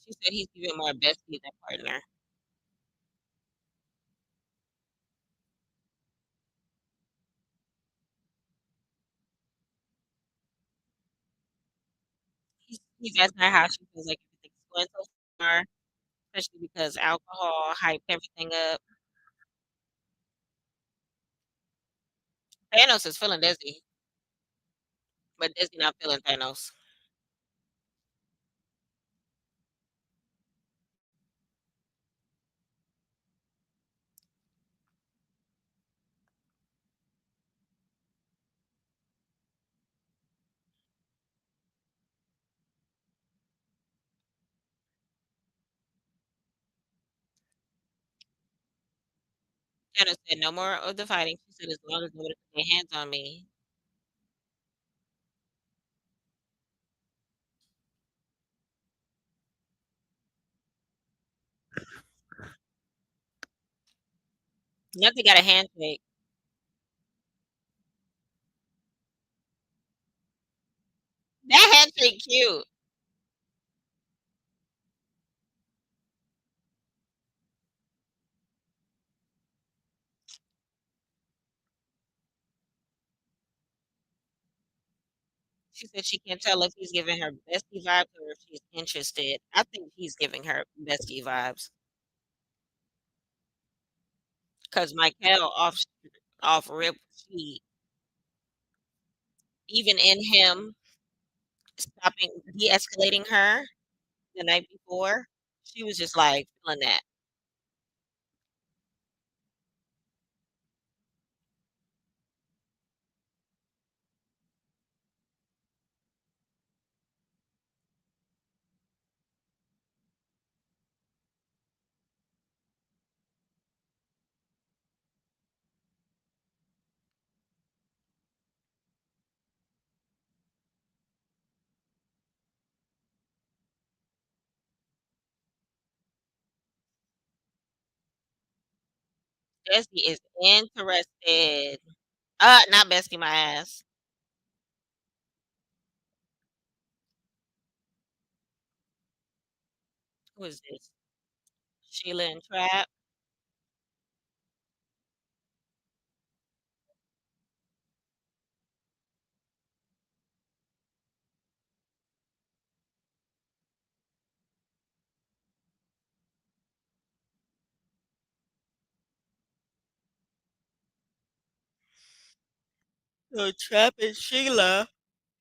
[SPEAKER 2] She said he's even more bestie than partner. He's asking her how she feels like everything's going so far, especially because alcohol hyped everything up. Thanos is feeling Desi, but Desi not feeling Thanos. Thanos said no more of the fighting. She said as long as nobody put their hands on me. Nothing got a handshake. That handshake cute. She said she can't tell if he's giving her bestie vibes or if she's interested. I think he's giving her bestie vibes because Michael off rip, she even in him stopping de-escalating her the night before, she was just like feeling that. Bestie is interested. Not bestie, my ass. Who is this? Sheila and Trap. So Trap and Sheila.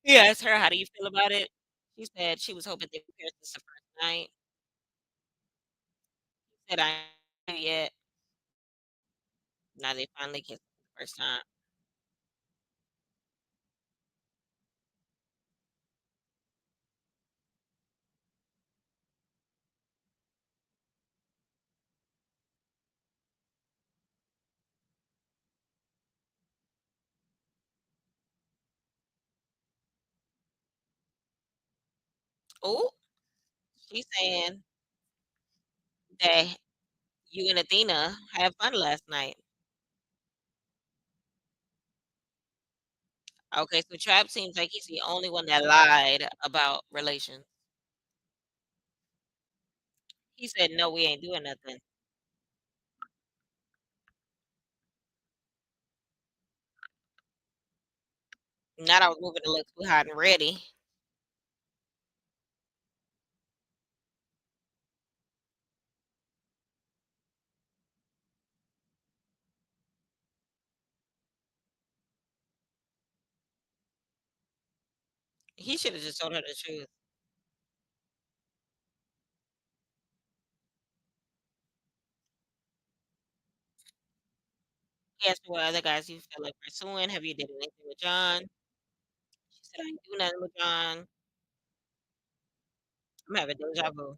[SPEAKER 2] He asked her, "How do you feel about it?" She said she was hoping they would pair since the first night. He said, "I ain't yet." Now they finally kissed for the first time. Oh, she's saying that you and Athena had fun last night. Okay, so Trap seems like he's the only one that lied about relations. He said, "No, we ain't doing nothing." Not I was moving to look too hot and ready. He should have just told her the truth. He asked her what other guys you feel like pursuing. Have you did anything with John? She said, I ain't do nothing with John. I'm having deja vu.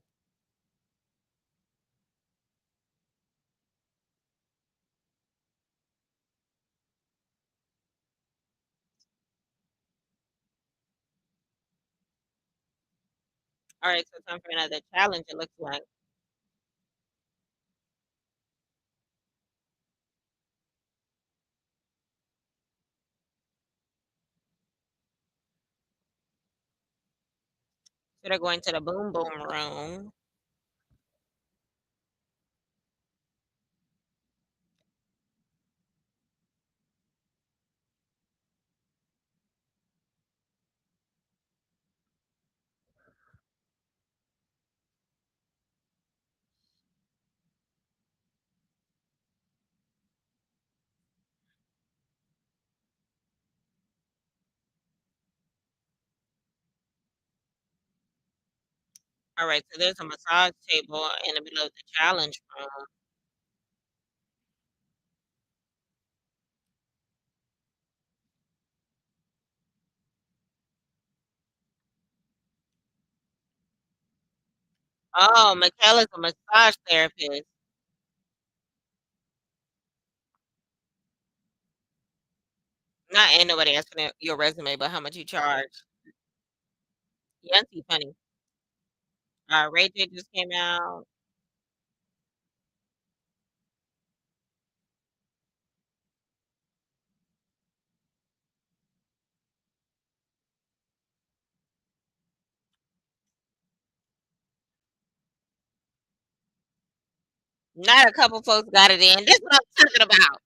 [SPEAKER 2] All right, so time for another challenge, it looks like. So they're going to the boom boom room. All right, so there's a massage table in the middle of the challenge room. Oh, Michaela's a massage therapist. Not ain't nobody asking your resume, but how much you charge. Yancy funny. Ray J just came out. Not a couple folks got it in. This is what I'm talking about.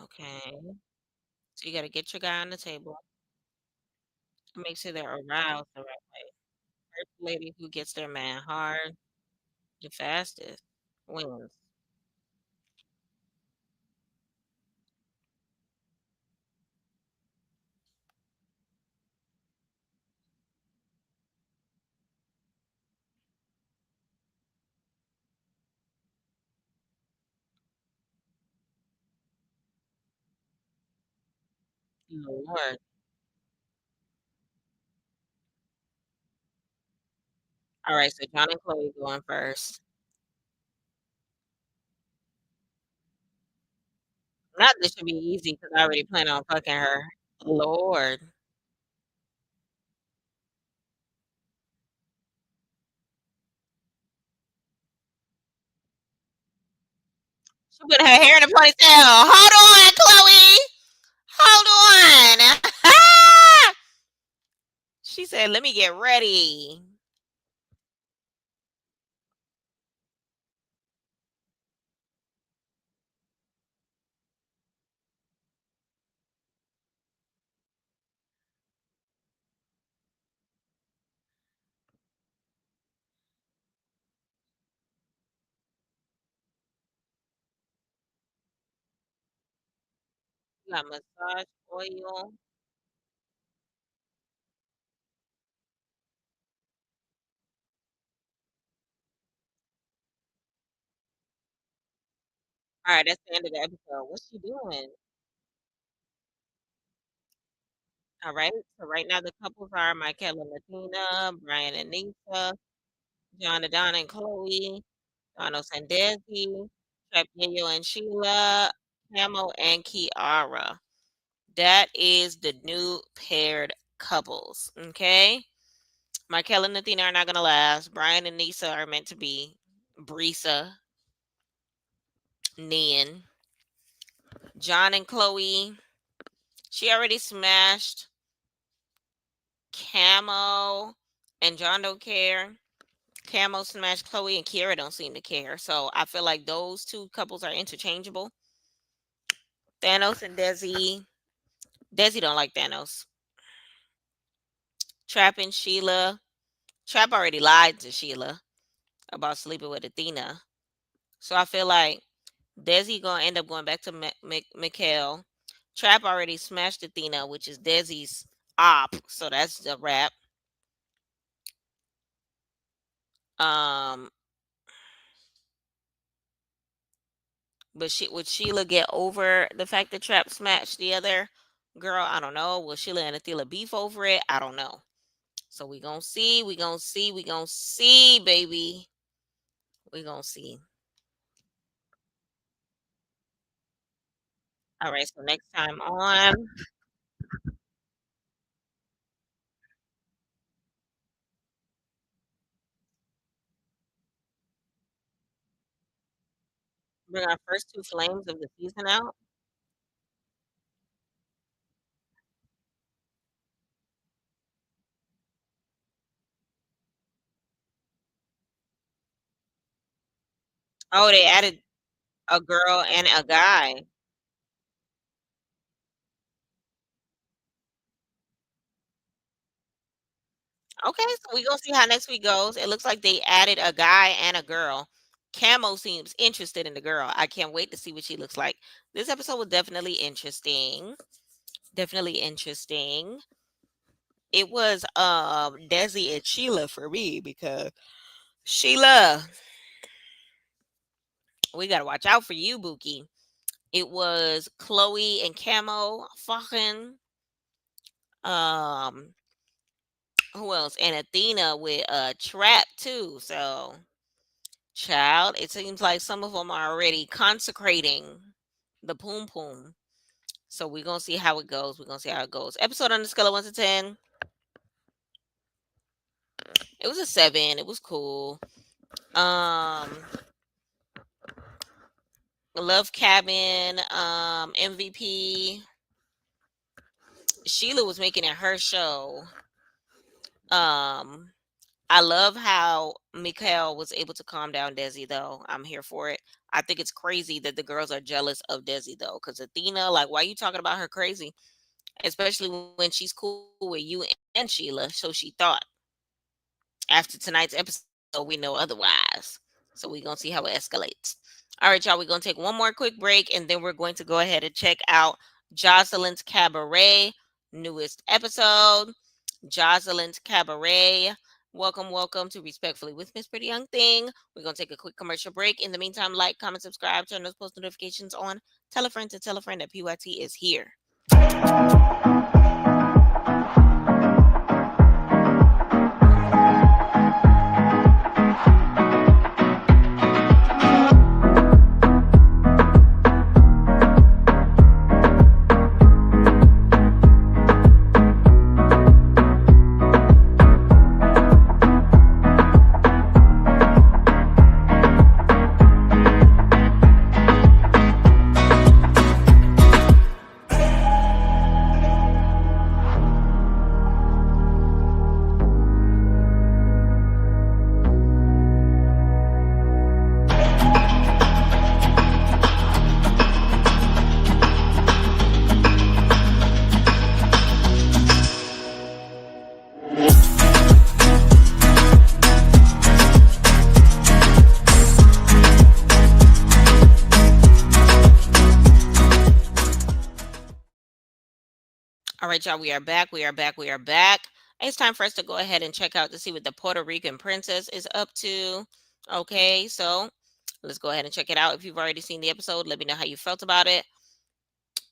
[SPEAKER 2] Okay. So you gotta get your guy on the table. Make sure they're aroused the right way. First lady who gets their man hard the fastest wins. Lord. All right, so John and Chloe going first. Not this should be easy because I already plan on fucking her. Lord. She put her hair in a ponytail. Hold on, Chloe. Hold on. She said, let me get ready. You got massage oil. All right, that's the end of the episode. What's she doing? All right. So right now the couples are Michaela and Latina, Brian and Nisa, John and Donna and Chloe, Donald and Desi, Trapnillo and Sheila, Camo and Kiara. That is the new paired couples. Okay. Michaela and Athena are not gonna last. Brian and Nisa are meant to be. Brisa, Nin, John and Chloe. She already smashed Camo, and John don't care. Camo smashed Chloe, and Kiara don't seem to care. So I feel like those two couples are interchangeable. Thanos and Desi. Desi don't like Thanos. Trap and Sheila. Trap already lied to Sheila about sleeping with Athena. So I feel like Desi gonna end up going back to Mikhail. Trap already smashed Athena, which is Desi's op. So that's a wrap. Um, but would Sheila get over the fact that Trap smashed the other girl? I don't know. Will Sheila and Athena beef over it? I don't know. So we gonna see. We gonna see. We gonna see, baby. We gonna see. All right. So next time on, bring our first two flames of the season out. Oh, they added a girl and a guy. Okay, so we gonna see how next week goes. It looks like they added a guy and a girl. Camo seems interested in the girl. I can't wait to see what she looks like. This episode was definitely interesting. Definitely interesting. It was Desi and Sheila for me because Sheila, we gotta watch out for you, Buki. It was Chloe and Camo fucking um who else? And Athena with Trap too. So child, it seems like some of them are already consecrating the poom poom. So we're gonna see how it goes. We're gonna see how it goes. Episode on the scale of 1 to 10. It was a 7. It was cool. Love Cabin, MVP. Sheila was making it her show. Um, I love how Mikhail was able to calm down Desi though. I'm here for it. I think it's crazy that the girls are jealous of Desi though. Cause Athena, like, why are you talking about her crazy? Especially when she's cool with you and Sheila. So she thought. After tonight's episode, we know otherwise. So we're gonna see how it escalates. All right, y'all. We're gonna take one more quick break, and then we're going to go ahead and check out Joseline's Cabaret newest episode. Joseline's Cabaret. Welcome, welcome to Respectfully with Miss Pretty Young Thing. We're gonna take a quick commercial break. In the meantime, like, comment, subscribe, turn those post notifications on. Tell a friend to tell a friend that PYT is here. All right, y'all, we are back. We are back. We are back. It's time for us to go ahead and check out to see what the Puerto Rican princess is up to. Okay, so let's go ahead and check it out. If you've already seen the episode, let me know how you felt about it.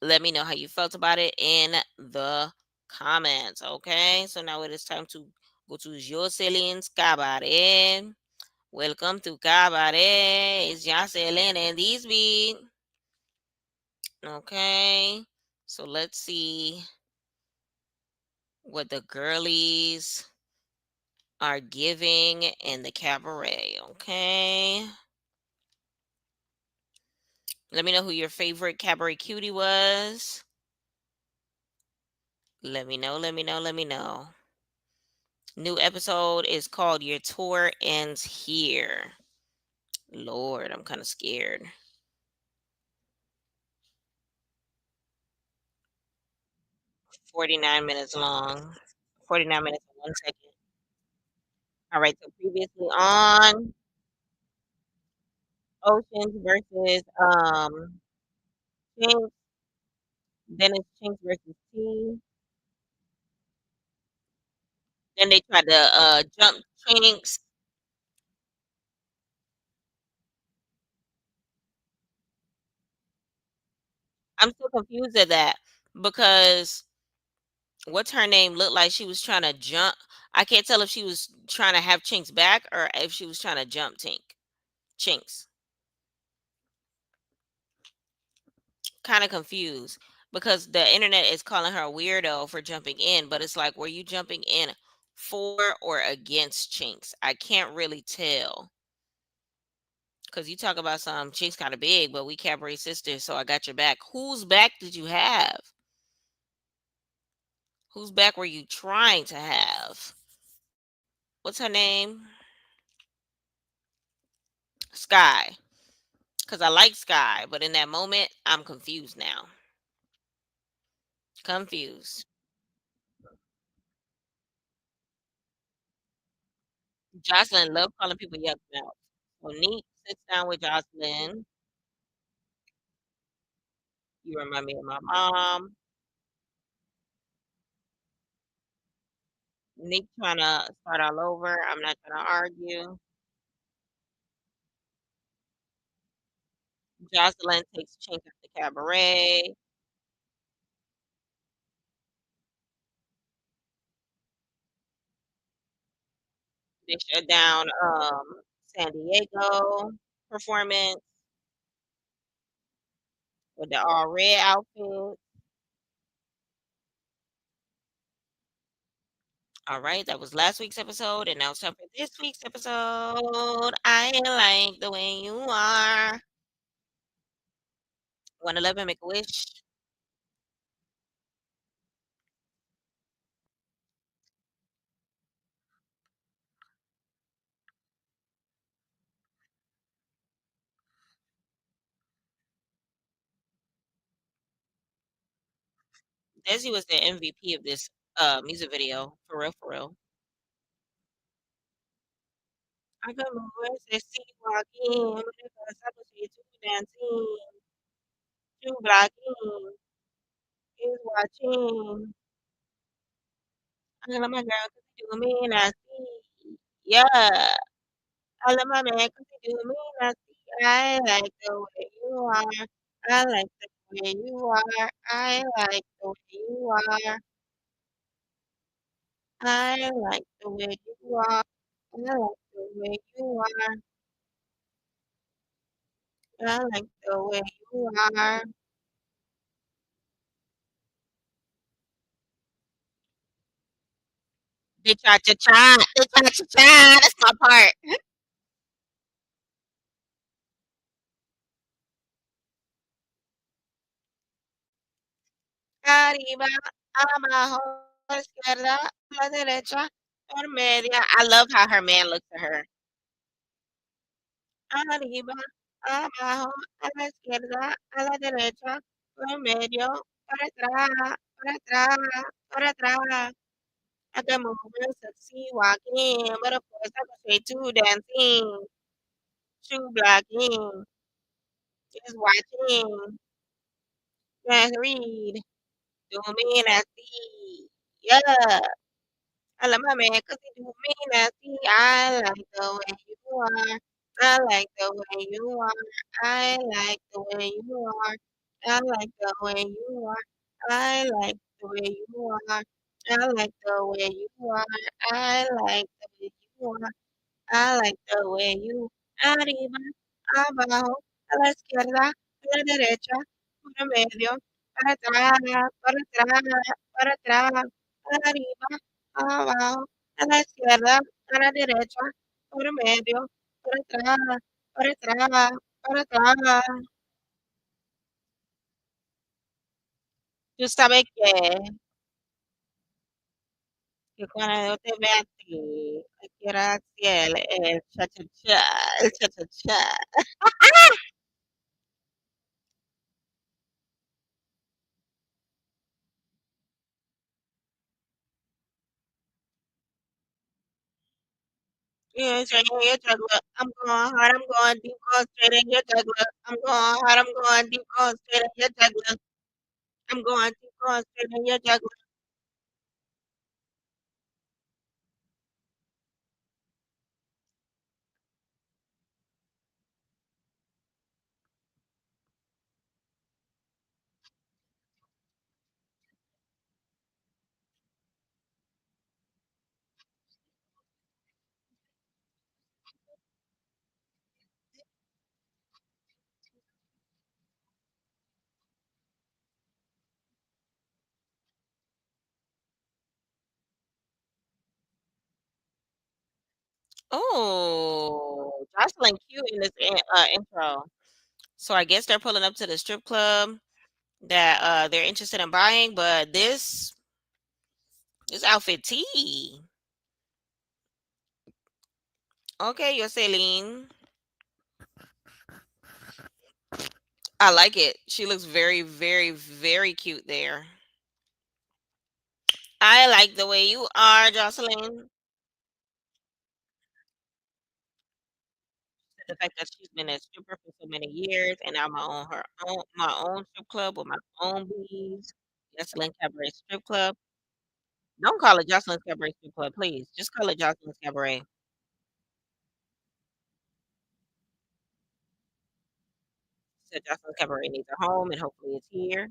[SPEAKER 2] Let me know how you felt about it in the comments. Okay, so now it is time to go to Joseline's Cabaret. Welcome to Cabaret. It's Joseline and these beat. Okay, so let's see what the girlies are giving in the cabaret. Okay. Let me know who your favorite cabaret cutie was. Let me know. Let me know. Let me know. New episode is called Your Tour Ends Here. Lord, I'm kind of scared. 49 minutes long. 49 minutes and 1 second. All right. So previously on Oceans versus Chinks. Then it's Chinks versus T. Then they tried to jump Chinks. I'm still confused at that because what's her name looked like she was trying to jump. I can't tell if she was trying to have Chinks back or if she was trying to jump Chinks. Kind of confused because the internet is calling her a weirdo for jumping in, but it's like, were you jumping in for or against Chinks? I can't really tell because you talk about some Chinks kind of big, but we cabaret sisters, so I got your back. Whose back did you have? Whose back were you trying to have? What's her name? Sky. Because I like Sky, but in that moment, I'm confused now. Confused. Jocelyn love calling people yuck mouth. So Neat sits down with Jocelyn. You remind me of my mom. Neat trying to start all over. I'm not going to argue. Jocelyn takes Chink at the cabaret. They shut down San Diego performance with the all red outfit. All right, that was last week's episode, and now it's time for this week's episode. I like the way you are. 111, make a wish. Desi was the MVP of this music video, for real, for real. I got my voice and see walk in, whatever, sabe se tu dancing, tu blocking, is watching. I love my girl 'cause she do me and I see. Yeah, I love my man 'cause he do me and I see. I like the way you are. I like the way you are. I like the way you are. I like the way you are. I like the way you are. I like the way you are. They try to try. They try to try. That's my part. Arriba, abajo, izquierda, a la derecha, por media. I love how her man looks at her. Arriba, abajo, a la izquierda, a la derecha, por medio, para atrás, para atrás, para atrás. I can move real sexy, walking, but of course I go straight to dancing. Shoe blocking, is watching, just read. Do me nasty. Yeah. I love my man 'cause he do me nasty. I like the way you are. I like the way you are. I like the way you are. I like the way you are. I like the way you are. I like the way you are. I like the way you are. I like the way you arriba, abajo, a la izquierda, a la derecha, por el medio, para atrás, para atrás, arriba, abajo, a la izquierda, a la derecha, por el medio, para atrás, para atrás, para atrás. Tú sabes que cuando yo te vea a ti, quiero hacer el cha cha cha, el cha cha cha. Yeah, straight in your jugular. I'm going hard, I'm going deep, going straight in your jugular. I'm going hard, I'm going deep, going straight in your jugular. I'm going deep, going straight in your jugular. Oh, Jocelyn cute in this intro. So I guess they're pulling up to the strip club that they're interested in buying, but this outfit T. Okay, Joseline. I like it. She looks very, very, very cute there. I like the way you are, Jocelyn. The fact that she's been a stripper for so many years, and now my own strip club with my own bees. Jocelyn Cabaret Strip Club. Don't call it Jocelyn's Cabaret Strip Club, please. Just call it Jocelyn's Cabaret. Said Jocelyn's Cabaret needs a home, and hopefully it's here.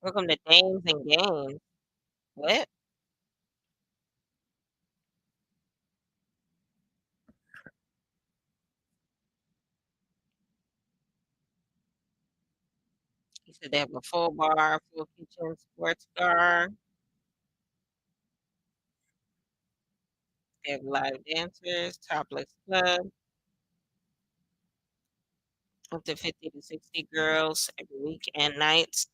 [SPEAKER 2] Welcome to Dames and Games. What? He said they have a full bar, full kitchen, sports bar. They have live dancers, topless club, up to 50 to 60 girls every week and nights.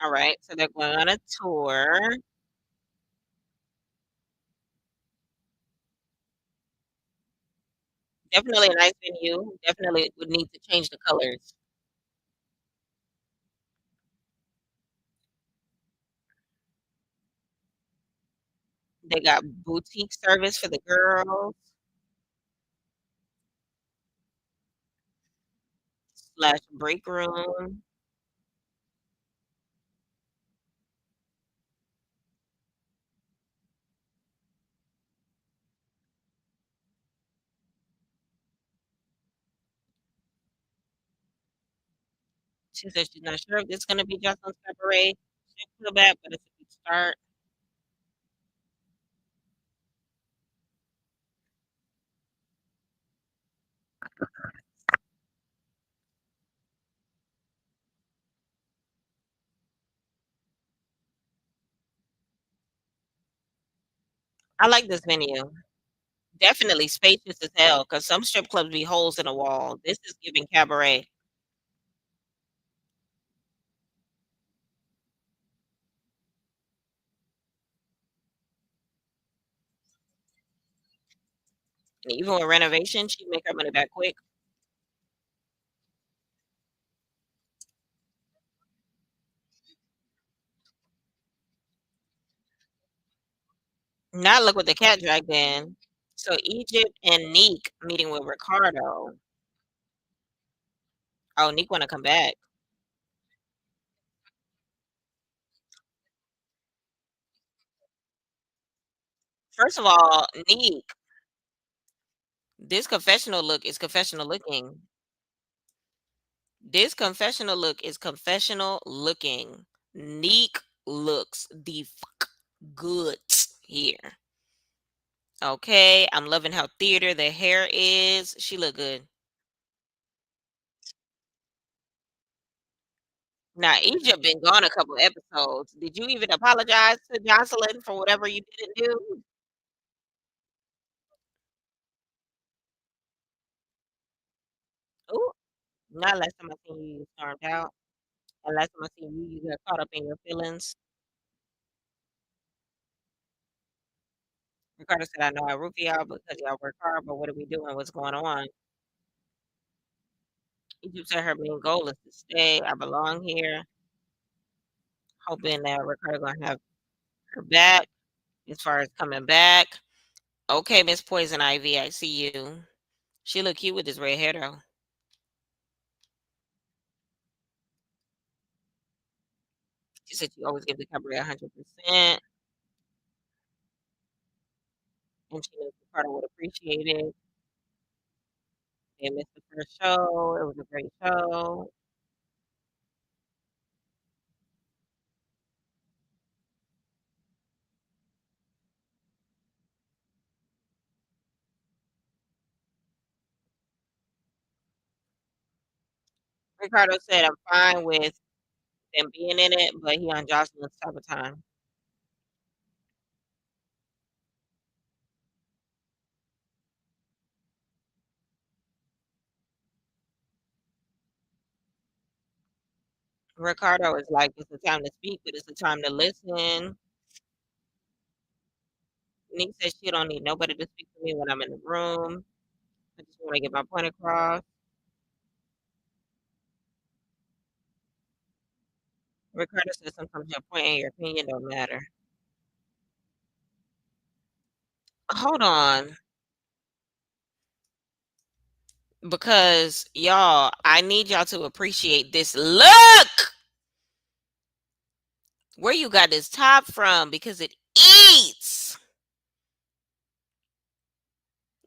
[SPEAKER 2] All right, so they're going on a tour. Definitely a nice venue. Definitely would need to change the colors. They got boutique service for the girls slash break room. She said she's not sure if this is gonna be Jocelyn's Cabaret. She'll feel bad, but it's a good start. I like this venue. Definitely spacious as hell, cause some strip clubs be holes in the wall. This is giving cabaret. And even with renovation, she make her money back quick. Now look what the cat dragged in. So Egypt and Neek meeting with Ricardo. Oh, Neek wanna come back. First of all, Neek, this confessional look is confessional looking. This confessional look is confessional looking. Neek looks the fuck good here. Okay, I'm loving how theater the hair is. She look good. Now Egypt been gone a couple episodes. Did you even apologize to Jocelyn for whatever you didn't do? Ooh, not last time I seen you, you stormed out. And last time I seen you, you got caught up in your feelings. Ricardo said, I know I root for y'all because y'all work hard, but what are we doing? What's going on? Egypt said her main goal is to stay. I belong here, hoping that Ricardo gonna have her back as far as coming back. Okay, Miss Poison Ivy, I see you. She look cute with this red hair though. She said she always give the Cabaret 100%, and she knows Ricardo would appreciate it. They missed the first show. It was a great show. Ricardo said, I'm fine with them being in it, but he on Jocelyn's type of time. Ricardo is like, it's a time to speak, but it's a time to listen. Nick says she don't need nobody to speak to me when I'm in the room. I just want to get my point across. Ricardo says sometimes your point and your opinion don't matter. Hold on, because y'all, I need y'all to appreciate this look. Where you got this top from? Because it eats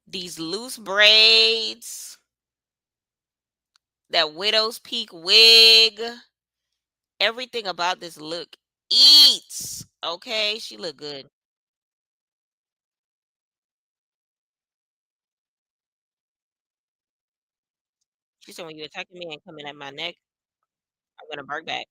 [SPEAKER 2] these loose braids, that widow's peak wig, everything about this look eats. Okay, she look good. She said when you attacking me and coming at my neck, I'm gonna bark back.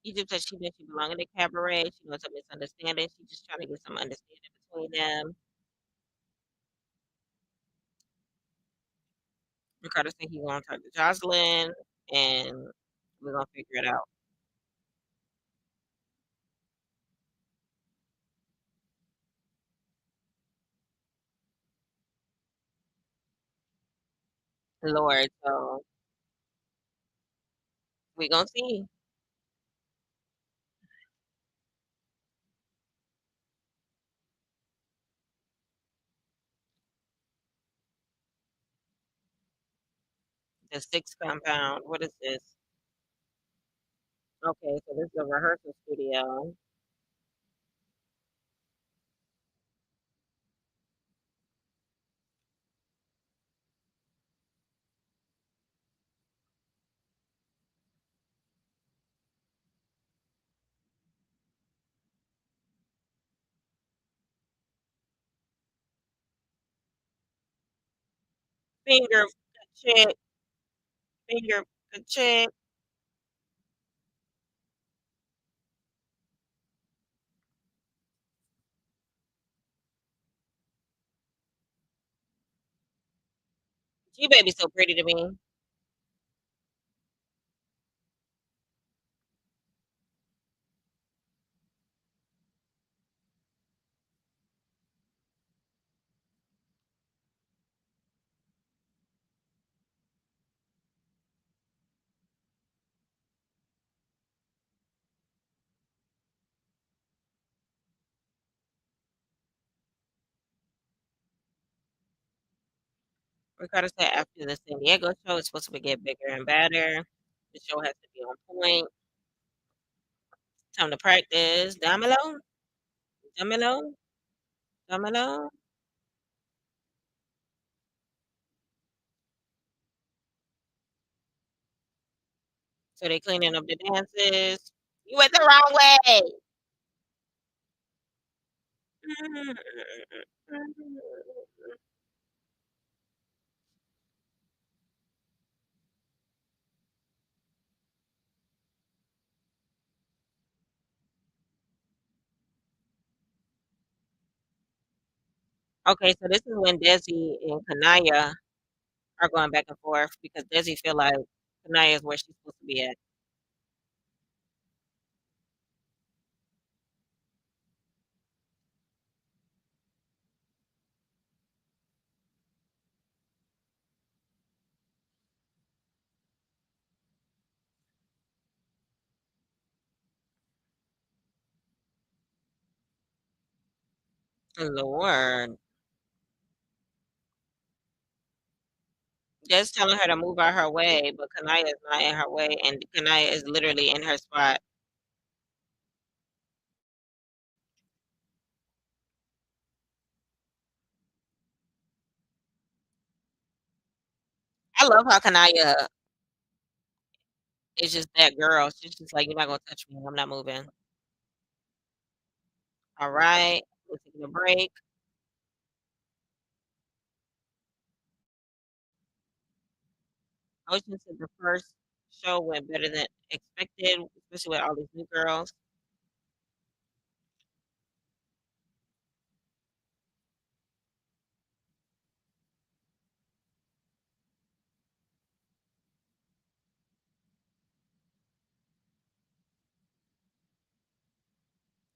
[SPEAKER 2] Egypt said she meant she belong in the cabaret. She wants a misunderstanding. She's just trying to get some understanding between them. Ricardo said he gonna talk to Jocelyn and we're gonna figure it out. Lord, so we gonna see. The sixth compound. What is this? Okay, so this is a rehearsal studio. Finger check, finger check. G baby so pretty to me. Ricardo said after the San Diego show, it's supposed to get bigger and better. The show has to be on point. Time to practice. Dámelo, dámelo, dámelo. So they cleaning up the dances. You went the wrong way. Okay, so this is when Desi and Kanaya are going back and forth because Desi feel like Kanaya is where she's supposed to be at. Lord. Just telling her to move out her way, but Kanaya is not in her way, and Kanaya is literally in her spot. I love how Kanaya is just that girl. She's just like, "You're not gonna touch me. I'm not moving." All right, we're taking a break. Ocean said the first show went better than expected, especially with all these new girls.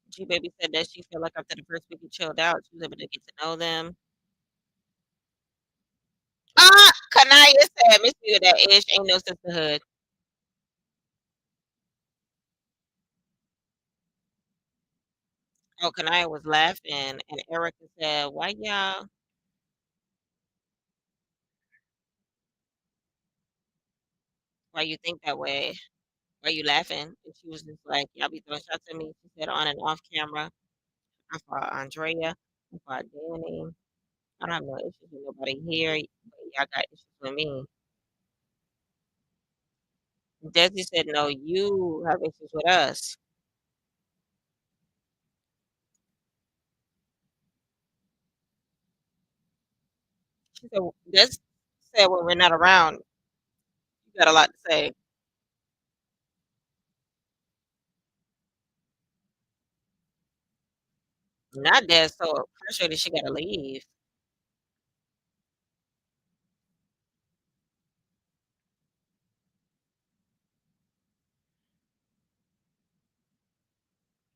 [SPEAKER 2] G Baby said that she felt like after the first week it chilled out, she was able to get to know them. Ah, Kanaya said, "Miss me with that ish. Ain't no sisterhood." Oh, Kanaya was laughing, and Erica said, why you think that way? Why you laughing?" And she was just like, "Y'all be throwing shots at me." She said on and off camera. I fought Andrea. I fought Danny. I don't have no issues with nobody here, but y'all got issues with me. Desi said, "No, you have issues with us." She said, Desi said, "When we're not around, you got a lot to say." Not Des so frustrated she gotta leave.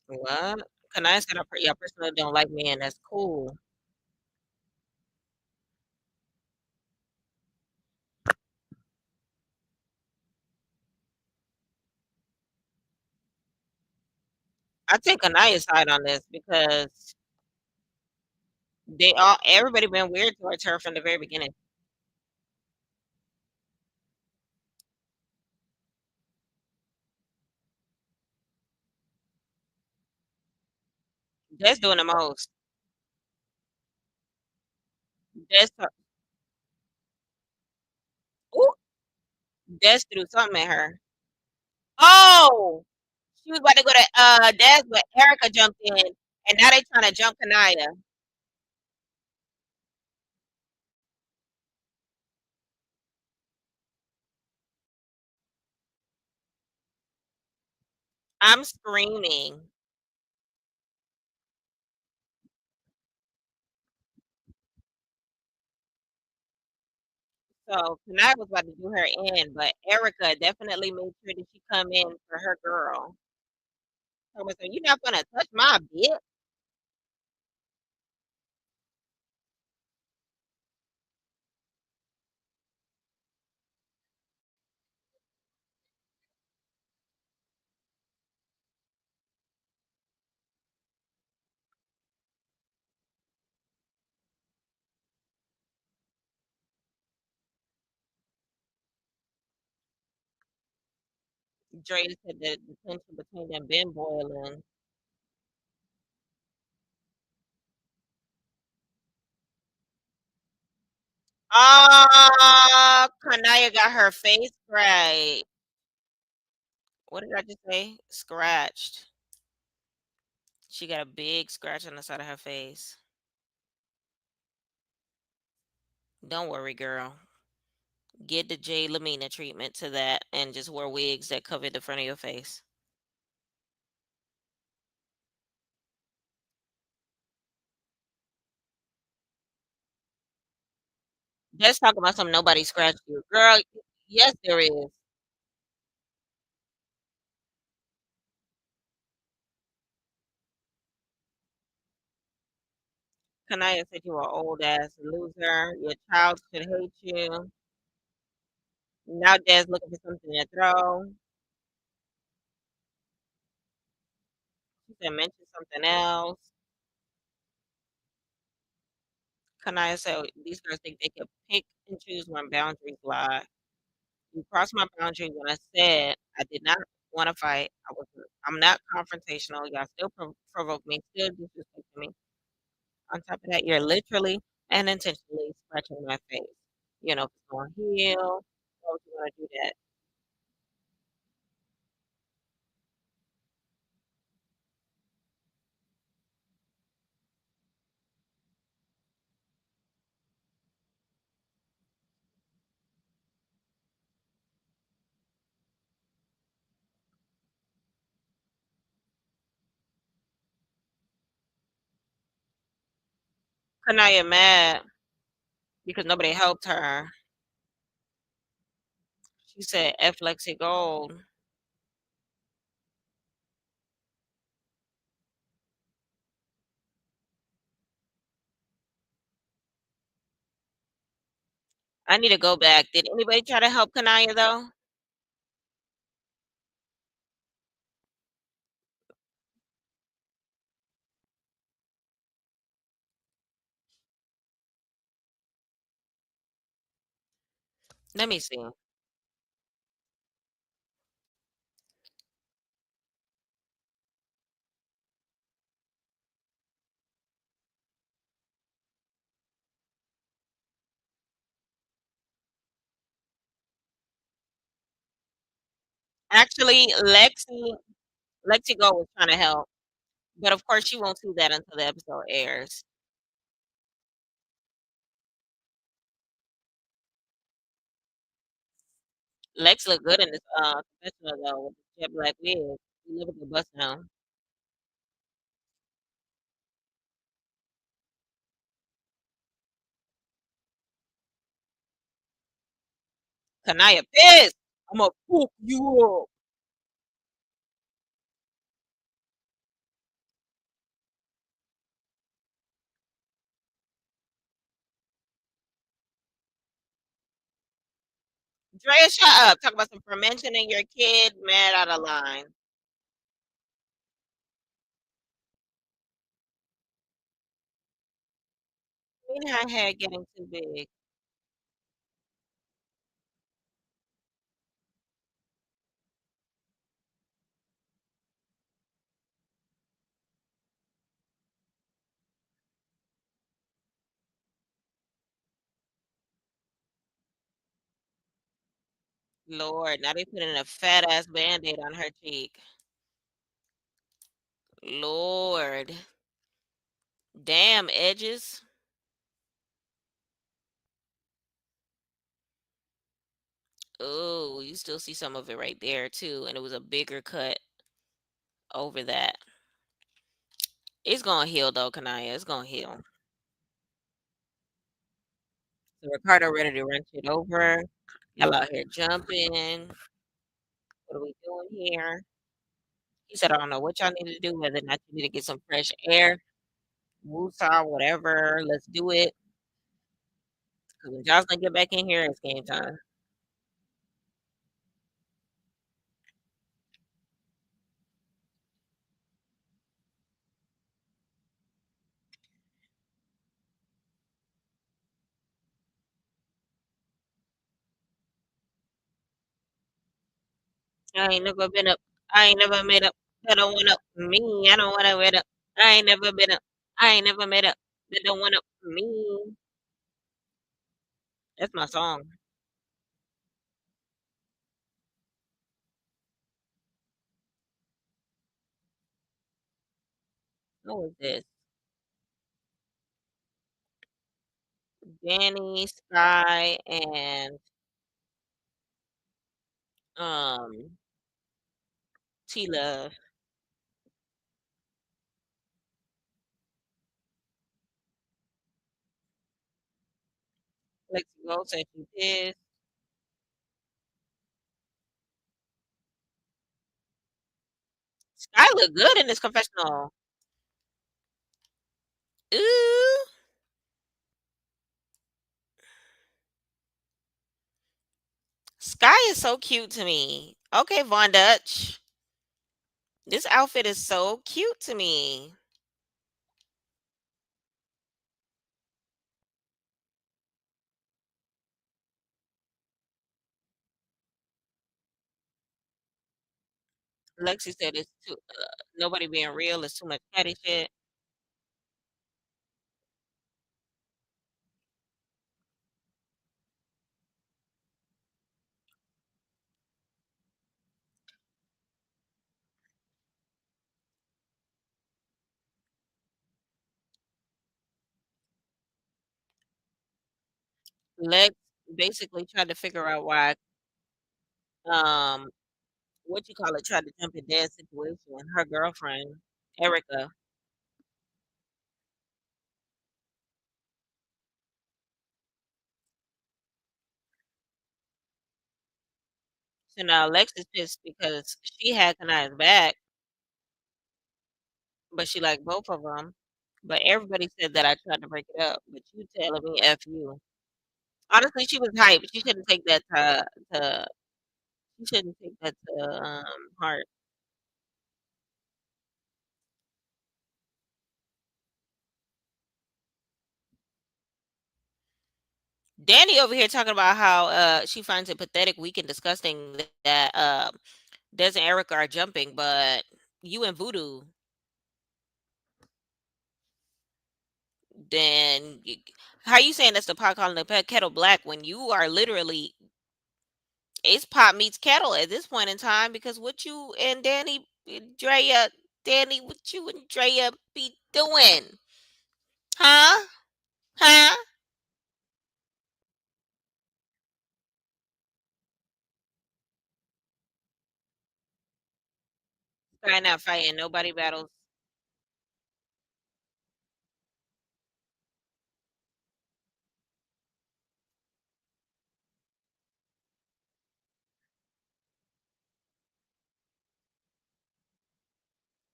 [SPEAKER 2] What? Kanaya said, "I personally don't like me, and that's cool." I take Kanaya's side on this because everybody been weird towards her from the very beginning. Des doing the most. Des, ooh, Des threw something at her. Oh, she was about to go to Des, but Erica jumped in, and now they trying to jump Kanaya. I'm screaming. So Kanaya was about to do her in, but Erica definitely made sure that she come in for her girl. So you're not gonna touch my bitch. Dre said that the tension between them been boiling. Oh, Kanaya got her face right. What did I just say? Scratched. She got a big scratch on the side of her face. Don't worry, girl. Get the J Lamina treatment to that and just wear wigs that cover the front of your face. Let's talk about something nobody scratched you. Girl, yes, there is. Kanaya said you are old ass loser. Your child should hate you. Now dad's looking for something to throw. She said mention something else. Kanaya said these girls think they can pick and choose when boundaries lie. You crossed my boundary when I said I did not want to fight. I'm not confrontational. Y'all still provoke me, still disrespect me. On top of that, you're literally and intentionally scratching my face. You know, if it's going to heal. Why would you want to do that? Kanaya mad because nobody helped her. She said, F Lexi Gold. I need to go back. Did anybody try to help Kanaya though? Let me see. Actually, Lexi Gold was trying to help. But of course she won't see that until the episode airs. Lex look good in this confessional though with the jet black wig. He look a good bust now. Kanaya pissed. I'ma poop you up. Drea, shut up. Talk about some fermenting in your kid, mad out of line. Mean her head getting too big. Lord, now they putting a fat ass band-aid on her cheek. Lord. Damn edges. Oh, you still see some of it right there too. And it was a bigger cut over that. It's gonna heal though, Kanaya. It's gonna heal. So Ricardo ready to run shit over. Y'all out here jumping. What are we doing here? He said, I don't know what y'all need to do, whether or not you need to get some fresh air, woosah, whatever. Let's do it. Because when Jocelyn get back in here, it's game time. I ain't never been up. I ain't never made up. That don't want up me. I don't wanna wait up. I ain't never been up. I ain't never made up. That don't want up me. That's my song. What was this? Danny, Sky, and um T Love. Lexi Gold said she pissed. Sky look good in this confessional. Ooh. Sky is so cute to me. Okay, Von Dutch. This outfit is so cute to me. Lexi said it's too nobody being real. It's too much catty shit. Lex basically tried to figure out why um what you call it tried to jump in Dad's situation. Her girlfriend, Erica. So now Lex is pissed because she had Kania's back, but she liked both of them. But everybody said that I tried to break it up. But you telling me F you. Honestly, she was hyped. She shouldn't take that to she shouldn't take that to heart. Danny over here talking about how she finds it pathetic, weak, and disgusting that Des and Erica are jumping, but you and Voodoo, then how you saying that's the pot calling the kettle black when you are literally it's pot meets kettle at this point in time because what you and Drea, Danny, what you and Drea be doing? Huh? Huh? Sky not fighting nobody battles.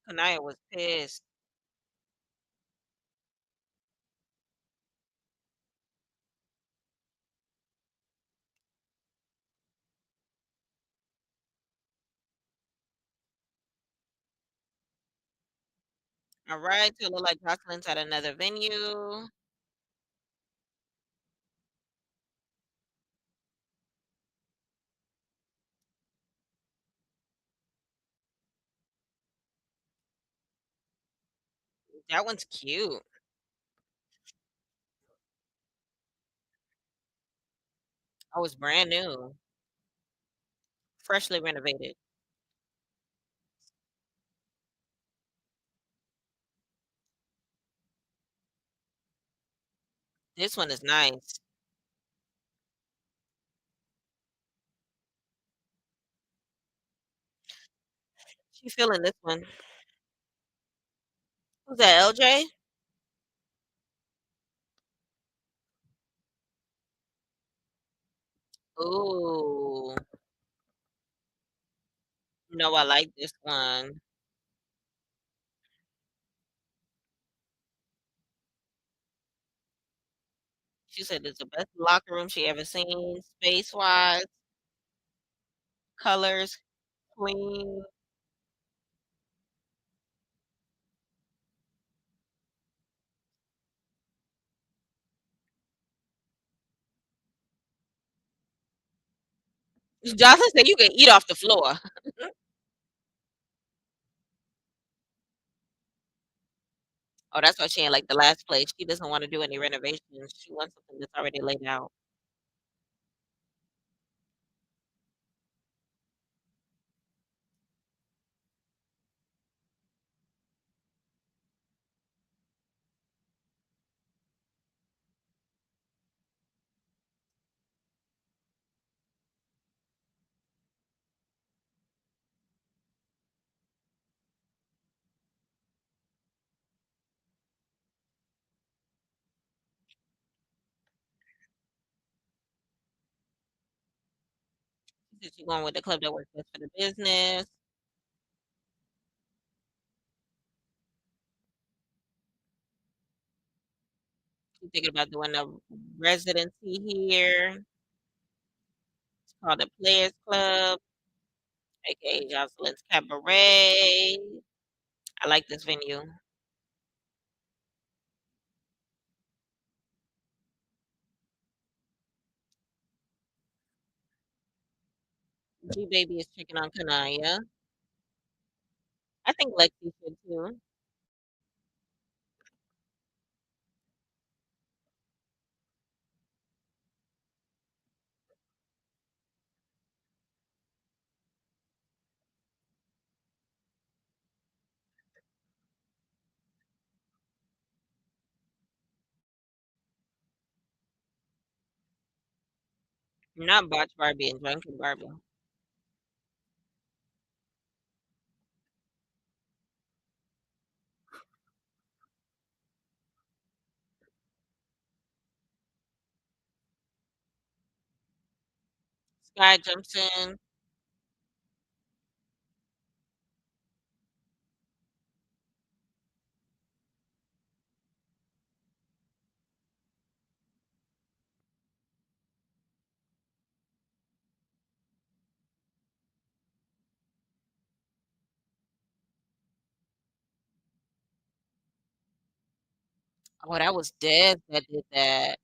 [SPEAKER 2] Kanaya was pissed. All right, so it look like Joseline's at another venue. That one's cute. Oh, it's brand new, freshly renovated. This one is nice. She feeling this one. Who's that, LJ? Ooh, no, I like this one. She said it's the best locker room she ever seen, space-wise, colors, clean. Jocelyn said you can eat off the floor. Oh, that's why she ain't like the last place. She doesn't wanna do any renovations. She wants something that's already laid out. She said she going with the club that works best for the business. She's thinking about doing a residency here. It's called the Players Club, aka Joseline's Cabaret. I like this venue. G Baby is checking on Kanaya. I think Lexi should too. Not Botch Barbie and Drunken Barbie. Sky jumps in. Oh, that was Des that did that.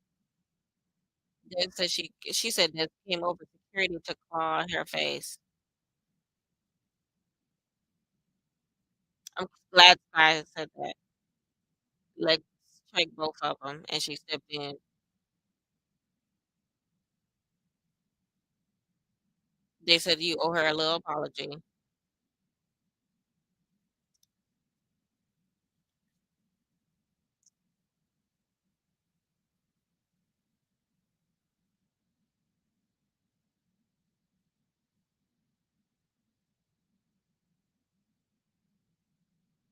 [SPEAKER 2] Des said she said Des came over security to claw her face. I'm glad Sky said that. Let's check both of them, and she stepped in. They said you owe her a little apology.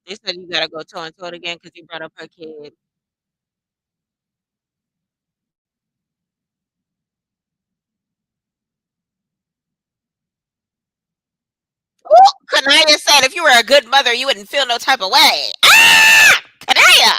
[SPEAKER 2] They said you gotta go toe and toe again because you brought up her kid. Ooh, Kanaya said if you were a good mother, you wouldn't feel no type of way. Ah! Kanaya!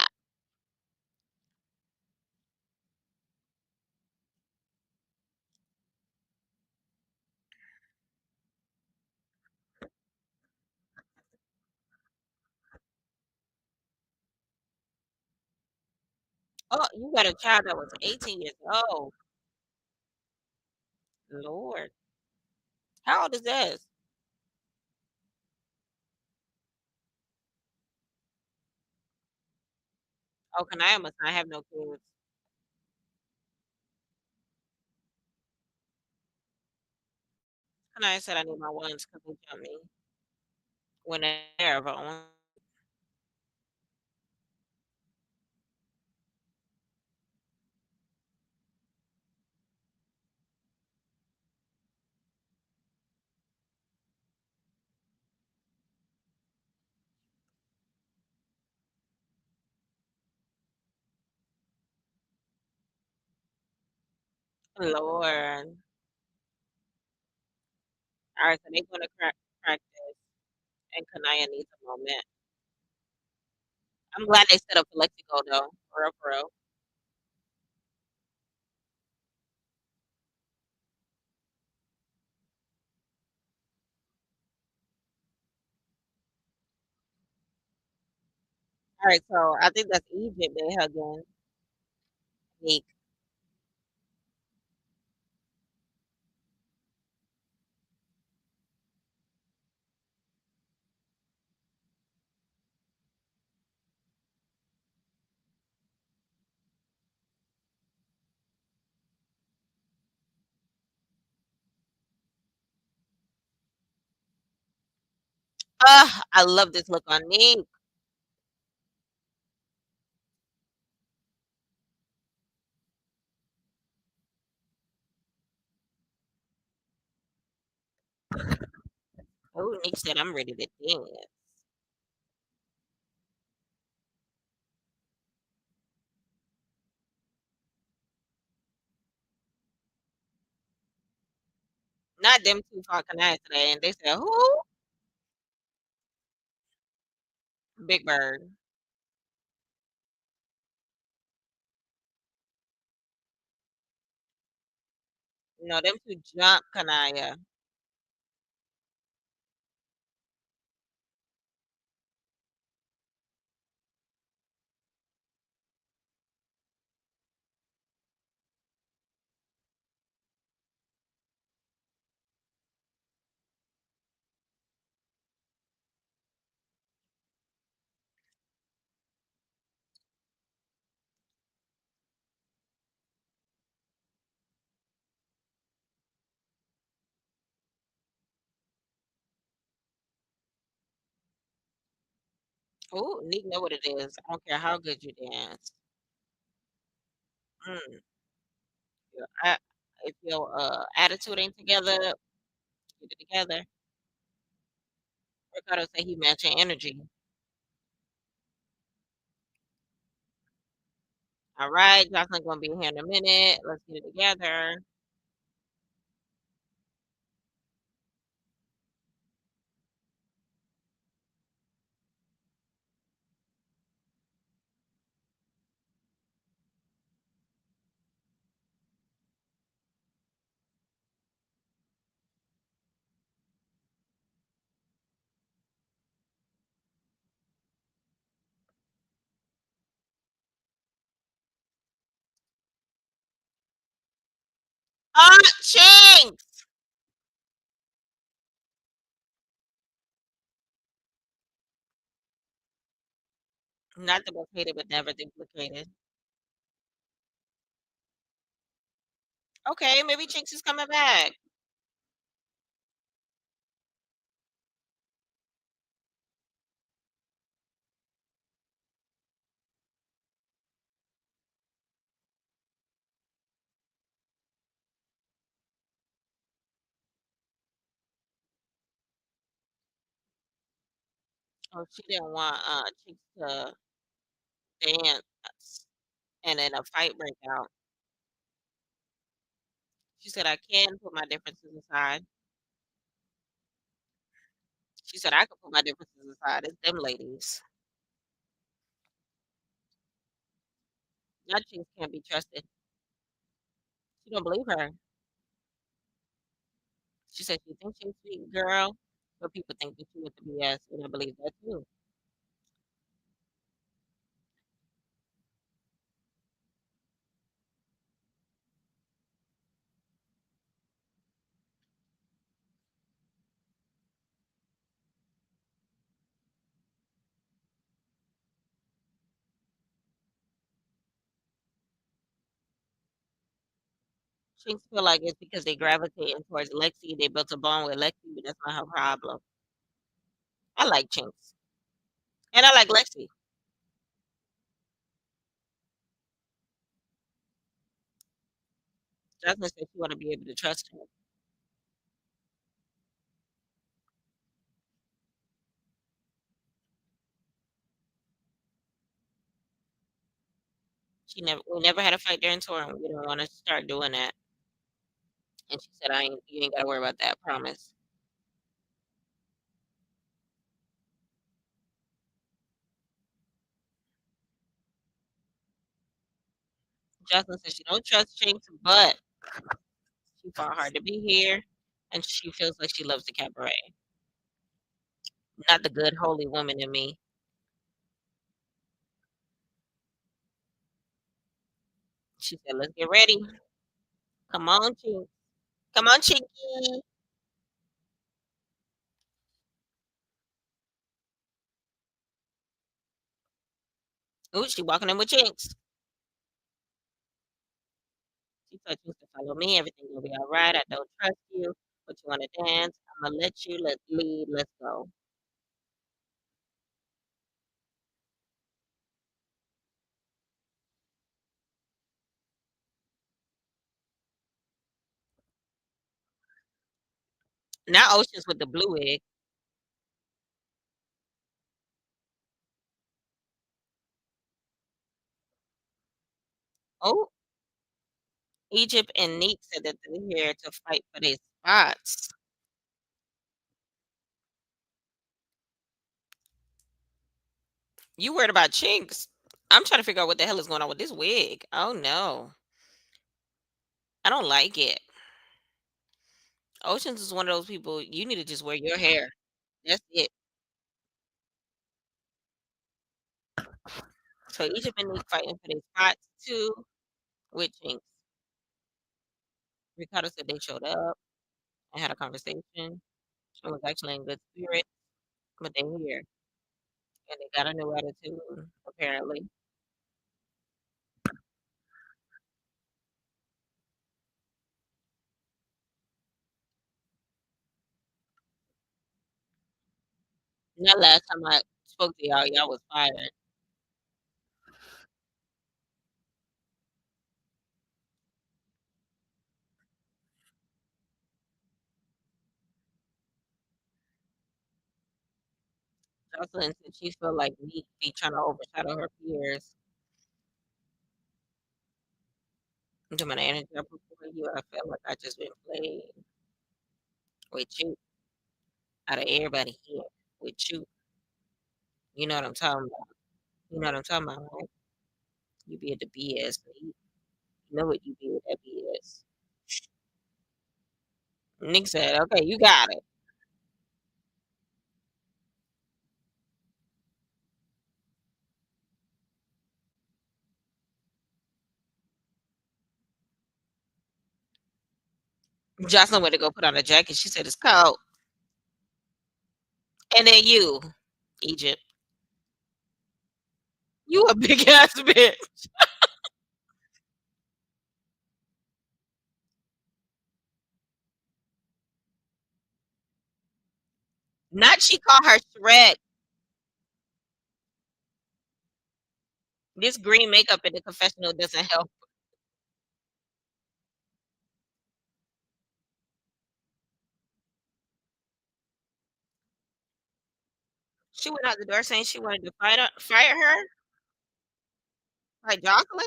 [SPEAKER 2] Oh, you got a child that was 18 years old. Lord. How old is this? Oh, Kanaya must not have no kids. Kanaya said I need my ones because they jumped me when they're of her own. Lord. All right, so they're going to practice, and Kanaya needs a moment. I'm glad they set up for Lexico, though. For real, for real. All right, so I think that's Egypt they hugging. Neek. I love this look on me. Oh, Nick said, "I'm ready to dance." Not them 2 fucking eyes today, and they said, "Who?" Big Bird. No, them 2 jump Kanaya. Ooh, Nick know what it is. I don't care how good you dance. Mm, yeah, if your, attitude ain't together, get it together. Ricardo say he matching energy. Alright, Jocelyn gonna be here in a minute. Let's get it together. Ah, Chinks! Not duplicated, but never duplicated. Okay, maybe Chinks is coming back. Oh, she didn't want, Chinks to dance, and then a fight break out. She said, "I can put my differences aside." She said, "I can put my differences aside. It's them ladies." That Chinks can't be trusted. She don't believe her. She said she thinks she's a sweet girl, but people think that she with the BS, and I believe that too. Chinks feel like it's because they gravitating towards Lexi. They built a bond with Lexi, but that's not her problem. I like Chinks, and I like Lexi. Jasmine said she want to be able to trust her. We never had a fight during touring. We don't want to start doing that. And she said, you ain't got to worry about that. Promise. Jocelyn said she don't trust Chinks, but she fought hard to be here, and she feels like she loves the cabaret. Not the good, holy woman in me. She said, let's get ready. Come on, Chinks. Come on, Chinky. Ooh, she walking in with Chinks. She told Chinks to follow me. Everything will be all right. I don't trust you, but you want to dance. I'm going to let you. Let's lead. Let's go. Not Oceans with the blue wig. Oh, Egypt and Neek said that they're here to fight for their spots. You worried about chinks? I'm trying to figure out what the hell is going on with this wig. Oh no, I don't like it. Oceans is one of those people you need to just wear your hair. That's it. So Egypt and Nick fighting for their spots too with Jinx. Ricardo said they showed up and had a conversation and was actually in good spirit, but they're here and they got a new attitude apparently. And that last time I spoke to y'all, y'all was fired. Jocelyn said she felt like Nick be trying to overshadow her peers. To my energy I put for you, I felt like I just been played with you out of everybody here with you. You know what I'm talking about. You know what I'm talking about, right? You be at the BS. You know what you be with that BS. Nick said, okay, you got it. Jocelyn went to go put on a jacket. She said, it's cold. And then you, Egypt, you a big ass bitch. Not she called her Shrek. This green makeup in the confessional doesn't help. She went out the door saying she wanted to fire her. Like Jocelyn.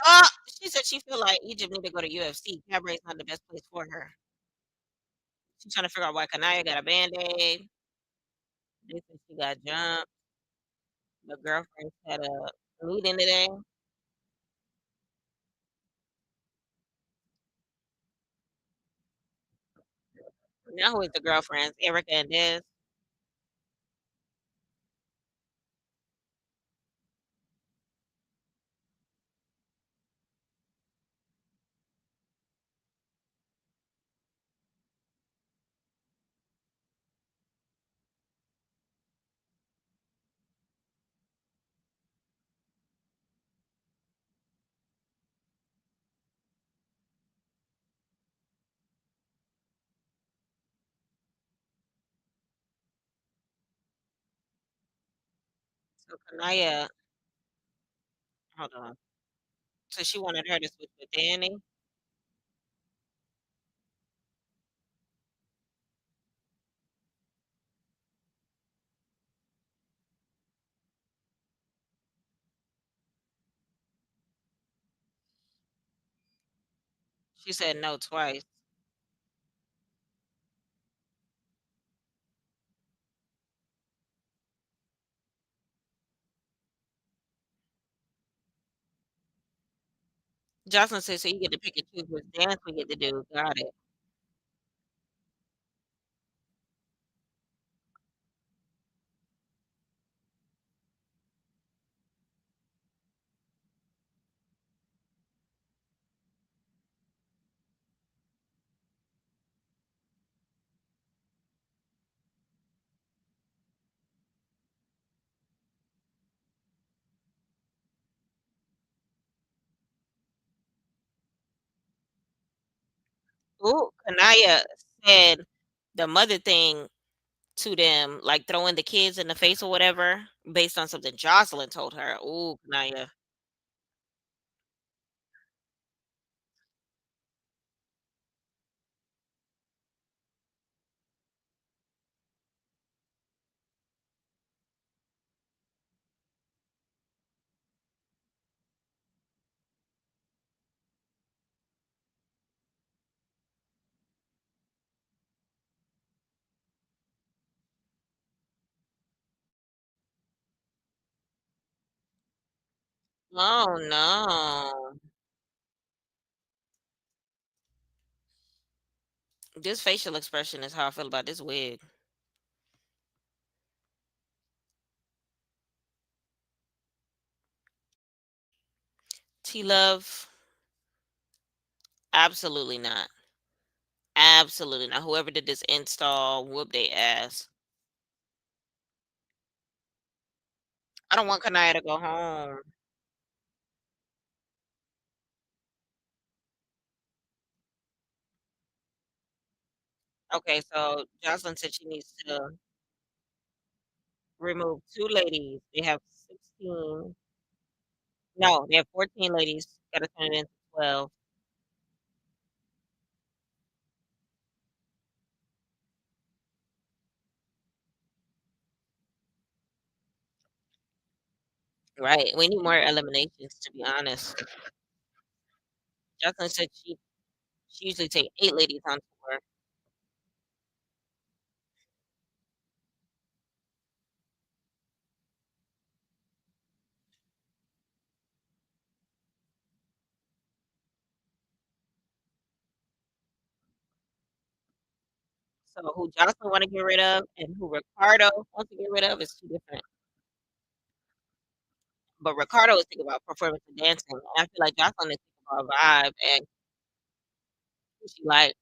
[SPEAKER 2] Oh, she said she feel like Egypt need to go to UFC. Cabaret's not the best place for her. She's trying to figure out why Kanaya got a band-aid. They said she got jumped. The girlfriend had a meeting today. Now who is the girlfriends? Erica and Des. So Kanaya, hold on. So she wanted her to switch with Danny. She said no twice. Jocelyn said, so you get to pick and choose which dance we get to do. Got it. Ooh, Kanaya said the mother thing to them, like throwing the kids in the face or whatever, based on something Jocelyn told her. Ooh, Kanaya. Oh no. This facial expression is how I feel about this wig. T Love, absolutely not. Absolutely not. Whoever did this install, whoop they ass. I don't want Kanaya to go home. Okay, so Jocelyn said she needs to remove 2 ladies. They have 16. No, they have 14 ladies. Gotta turn it into 12. Right. We need more eliminations, to be honest. Jocelyn said she usually take 8 ladies on tour. So who Jocelyn wanna get rid of and who Ricardo wants to get rid of is 2 different. But Ricardo is thinking about performance and dancing, and I feel like Jocelyn is thinking about vibe and who she like.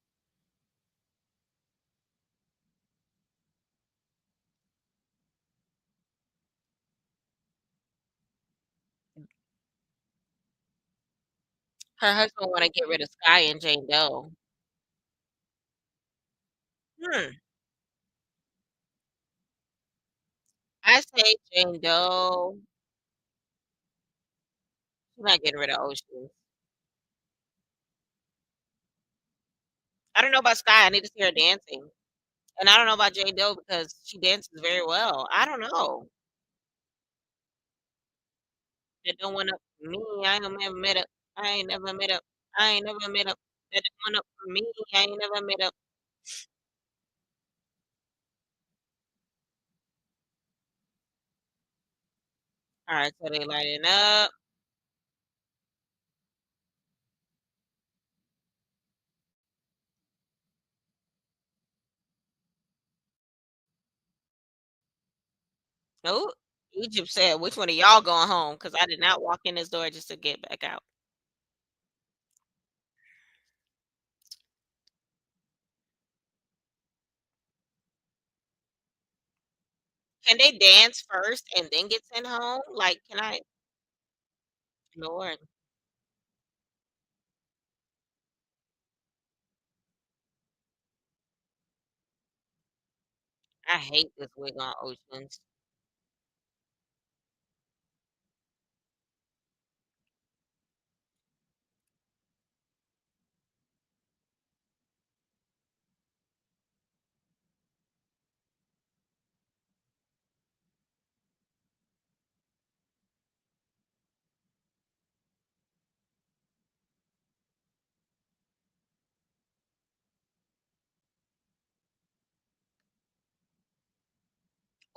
[SPEAKER 2] Her husband wanna get rid of Sky and Jane Doe. Hmm. I say Jane Doe. She's not getting rid of Ocean. I don't know about Sky, I need to see her dancing. And I don't know about Jane Doe because she dances very well. I don't know. That don't want up for me. I ain't never met up. I ain't never met up. I ain't never met up. That don't want up for me. I ain't never met up. Alright, so they lighting up. Oh, Egypt said, "Which one of y'all going home? Because I did not walk in this door just to get back out." Can they dance first and then get sent home? Like, can I Lord, I hate this wig on Oceans.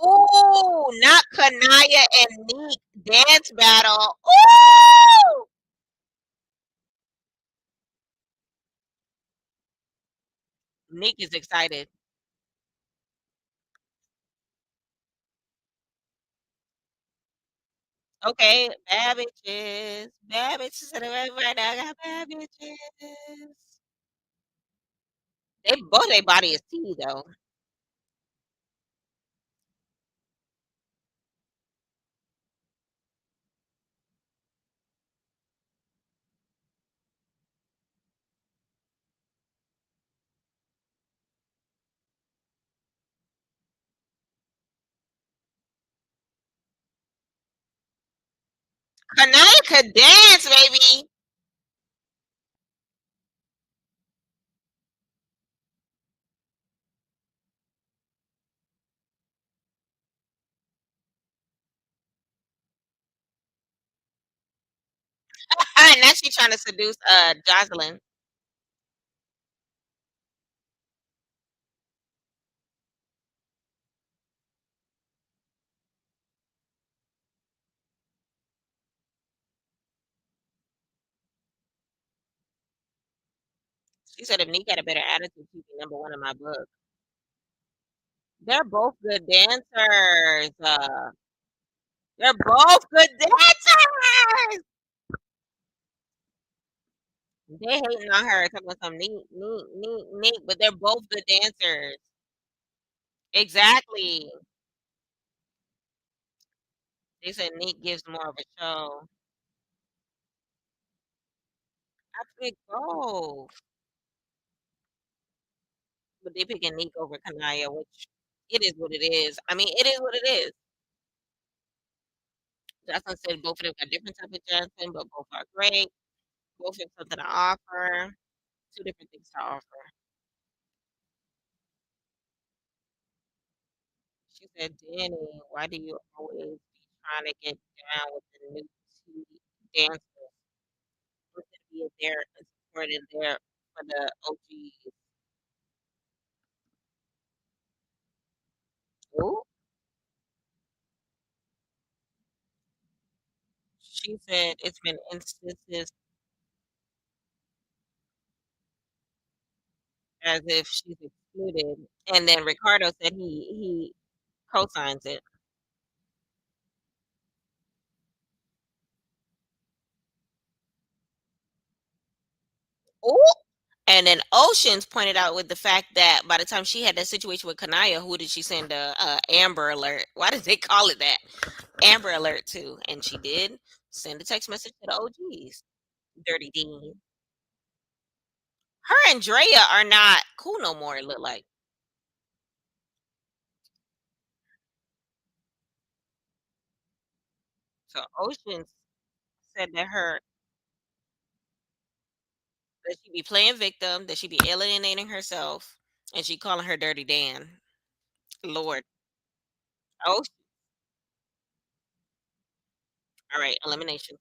[SPEAKER 2] Ooh, not Kanaya and Neek dance battle. Ooh! Neek is excited. Okay, bad bitches in the red right now. I got bad bitches. They both their body is tea though. Kanaya could dance, baby. Now she trying to seduce Joseline. She said if Nick had a better attitude, she'd be number one in my book. They're both good dancers. They're both good dancers. They hating on her, talking about some neat, neat, neat, neat, but they're both good dancers. Exactly. They said Neat gives more of a show. I pick both, but they picking Neat over Kanaya, which it is what it is. I mean, it is what it is. Justin said both of them got different type of dancing, but both are great. Both have something to offer. Two different things to offer. She said, Danny, why do you always be trying to get down with the new dancers instead of being there and supporting there for the OGs? Ooh. She said it's been instances as if she's excluded, and then Ricardo said he co-signs it. Ooh. And then Oceans pointed out with the fact that by the time she had that situation with Kanaya, who did she send a Amber Alert? Why did they call it that? Amber Alert to, and she did send a text message to the OGs. Dirty Dean. Her and Drea are not cool no more. It looked like. So Oceans said that she be playing victim, that she be alienating herself, and she calling her Dirty Dan. Lord. Oh, all right. Eliminations.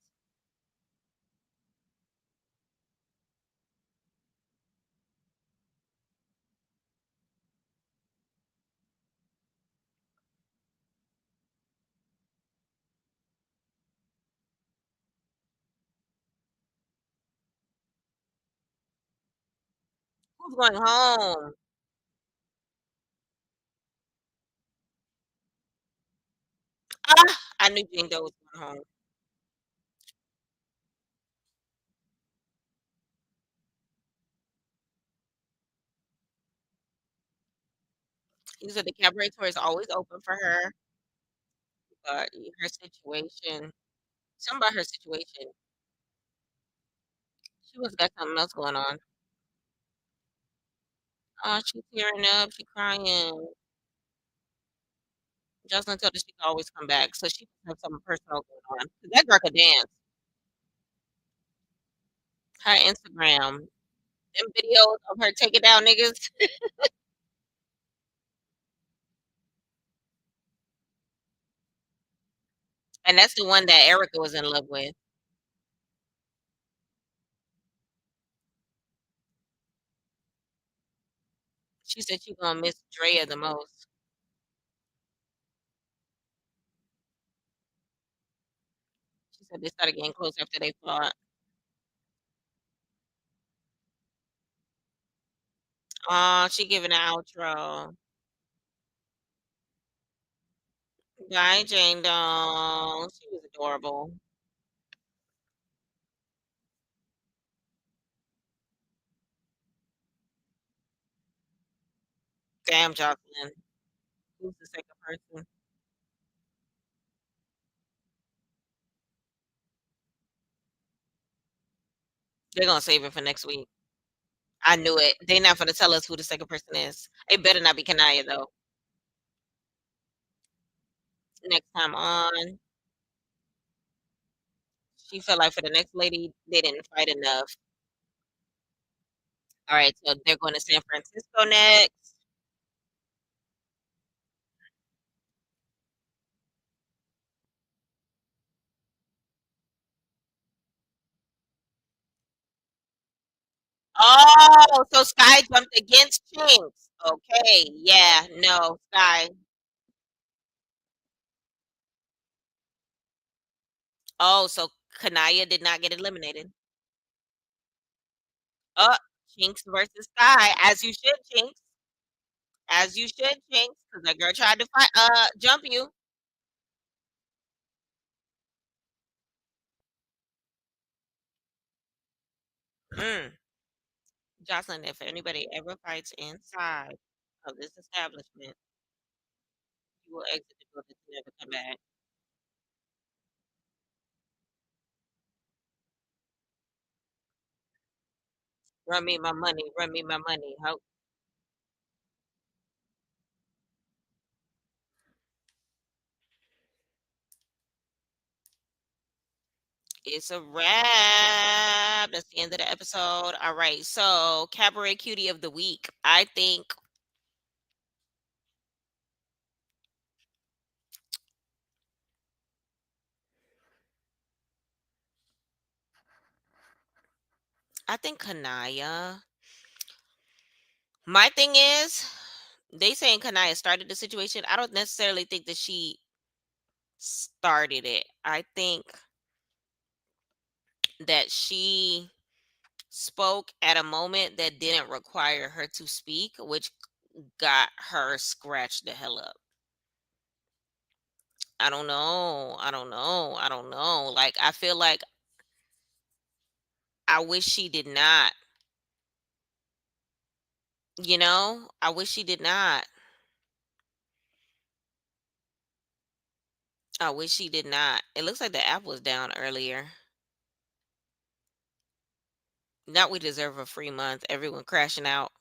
[SPEAKER 2] Who's going home? Ah, I knew Jane Doe was going home. He said the cabaret tour is always open for her, but her situation, something about her situation, she must got something else going on. Oh, she's tearing up, she crying. Jocelyn told her she can always come back, so she must have something personal going on. 'Cause that girl could dance. Her Instagram, them videos of her taking down niggas, and that's the one that Erica was in love with. She said she gonna miss Drea the most. She said they started getting close after they fought. Oh, she giving an outro. Bye, Jane Doe. She was adorable. Damn, Jocelyn. Who's the second person? They're gonna save it for next week. I knew it. They not gonna tell us who the second person is. It better not be Kanaya though. Next time on. She felt like for the next lady, they didn't fight enough. All right, so they're going to San Francisco next. Oh, so Sky jumped against Chinks. Okay, yeah, no, Sky. Oh, so Kanaya did not get eliminated. Oh, Chinks versus Sky, as you should, Chinks. As you should, Chinks, because that girl tried to fight, jump you. Mm. Jocelyn, if anybody ever fights inside of this establishment, you will exit the building to never come back. Run me my money, run me my money. How it's a wrap. That's the end of the episode. All right. So, Cabaret Cutie of the Week. I think Kanaya. My thing is, they saying Kanaya started the situation. I don't necessarily think that she started it. I think that she spoke at a moment that didn't require her to speak, which got her scratched the hell up. I don't know. I don't know. I don't know. Like, I feel like I wish she did not, I wish she did not. I wish she did not. It looks like the app was down earlier. Not we deserve a free month. Everyone crashing out.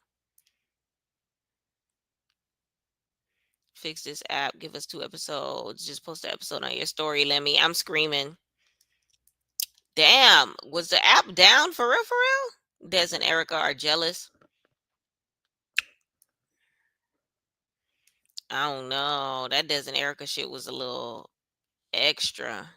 [SPEAKER 2] Fix this app. Give us 2 episodes. Just post the episode on your story, Lemmy. I'm screaming. Damn. Was the app down for real? For real? Des and Erica are jealous. I don't know. That Des and Erica shit was a little extra.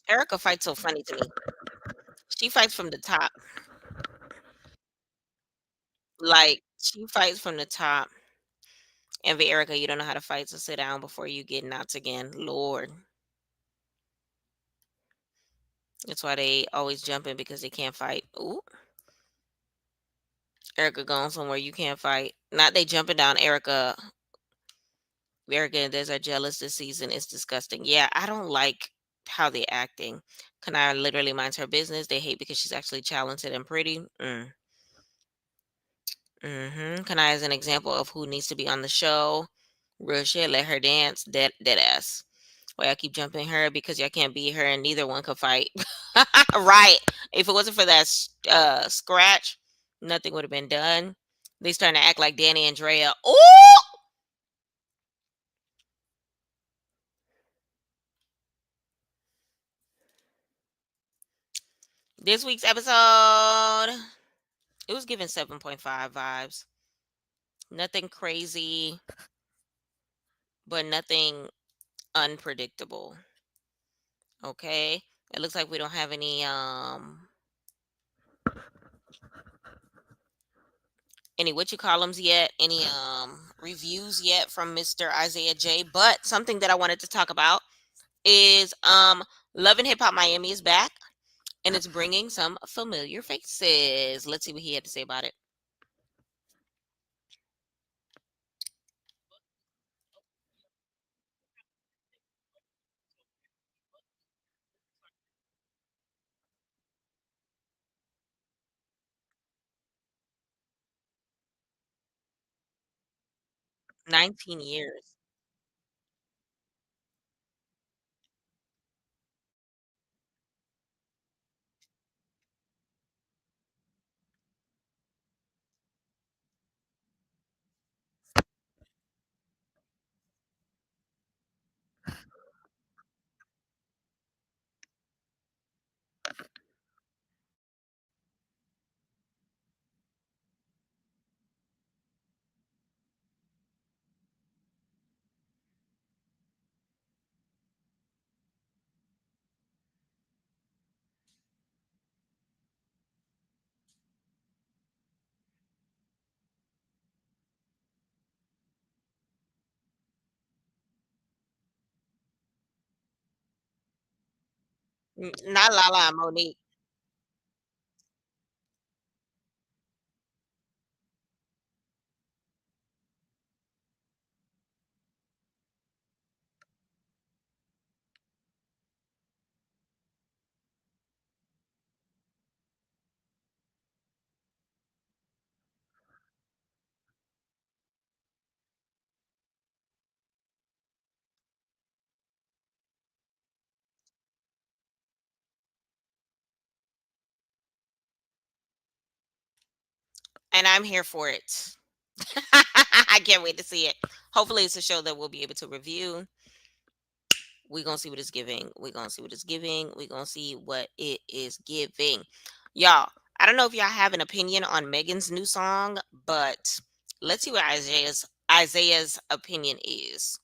[SPEAKER 2] Erica fights so funny to me. She fights from the top. Like, she fights from the top. Envy Erica, you don't know how to fight, so sit down before you get knocked again. Lord. That's why they always jumping because they can't fight. Ooh. Erica going somewhere you can't fight. Not they jumping down Erica. Erica and Des are jealous this season. It's disgusting. Yeah, I don't like how they acting. Kanaya literally minds her business. They hate because she's actually talented and pretty. Kanaya is an example of who needs to be on the show. Real shit. Let her dance. Dead ass. Why I keep jumping her because y'all can't beat her and neither one could fight. Right. If it wasn't for that scratch, nothing would have been done. They starting to act like Danny and Drea. Oh, this week's episode. It was given 7.5 vibes. Nothing crazy, but nothing unpredictable. Okay. It looks like we don't have any what you columns yet, any reviews yet from Mr. Isaiah J. But something that I wanted to talk about is Love and Hip Hop Miami is back, and it's bringing some familiar faces. Let's see what he had to say about it. 19 years. Not Lala, Monique. And I'm here for it. I can't wait to see it. Hopefully, it's a show that we'll be able to review. We're gonna see what it's giving. We're gonna see what it's giving. We're gonna see what it is giving. Y'all, I don't know if y'all have an opinion on Megan's new song, but let's see what Isaiah's opinion is.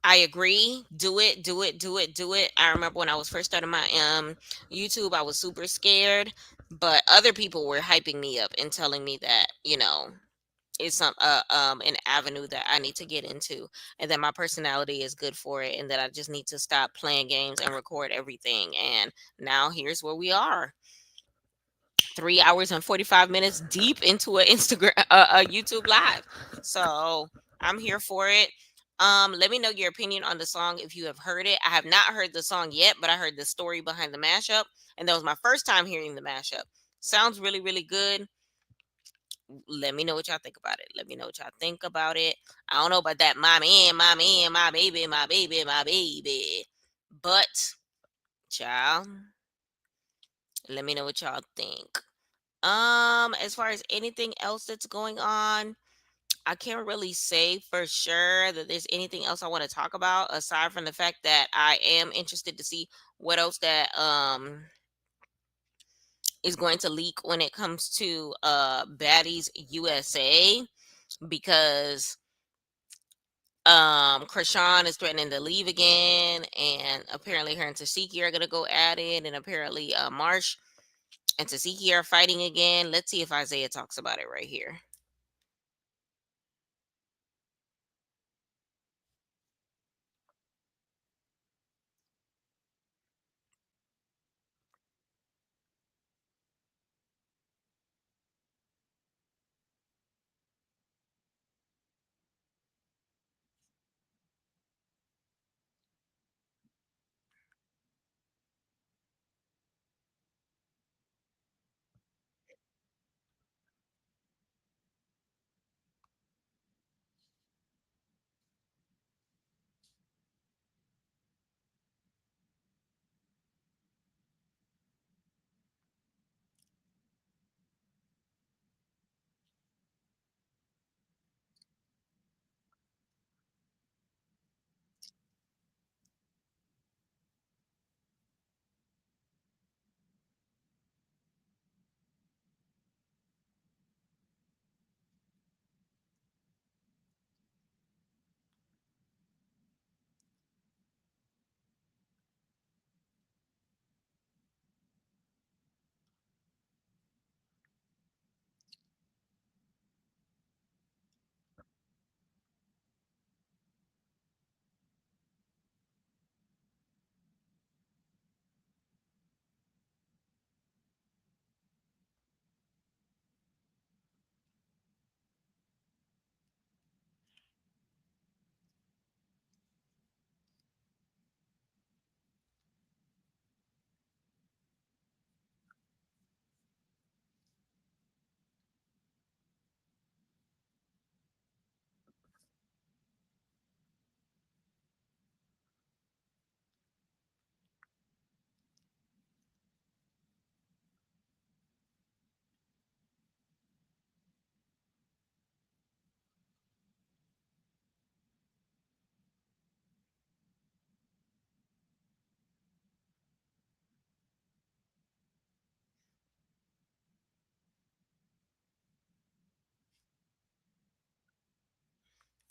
[SPEAKER 2] I agree. Do it, do it, do it, do it. I remember when I was first starting my YouTube, I was super scared, but other people were hyping me up and telling me that, it's an avenue that I need to get into, and that my personality is good for it, and that I just need to stop playing games and record everything. And now here's where we are. 3 hours and 45 minutes deep into a Instagram, a YouTube live. So I'm here for it. Let me know your opinion on the song if you have heard it. I have not heard the song yet, but I heard the story behind the mashup, and that was my first time hearing the mashup. Sounds really, really good. Let me know what y'all think about it. Let me know what y'all think about it. I don't know about that my man, my man, my baby, my baby, my baby. But child, let me know what y'all think. As far as anything else that's going on, I can't really say for sure that there's anything else I want to talk about aside from the fact that I am interested to see what else that is going to leak when it comes to Baddies USA, because Krishan is threatening to leave again, and apparently her and Tasiki are gonna go at it, and apparently Marsh and Tasiki are fighting again. Let's see if Isaiah talks about it right here.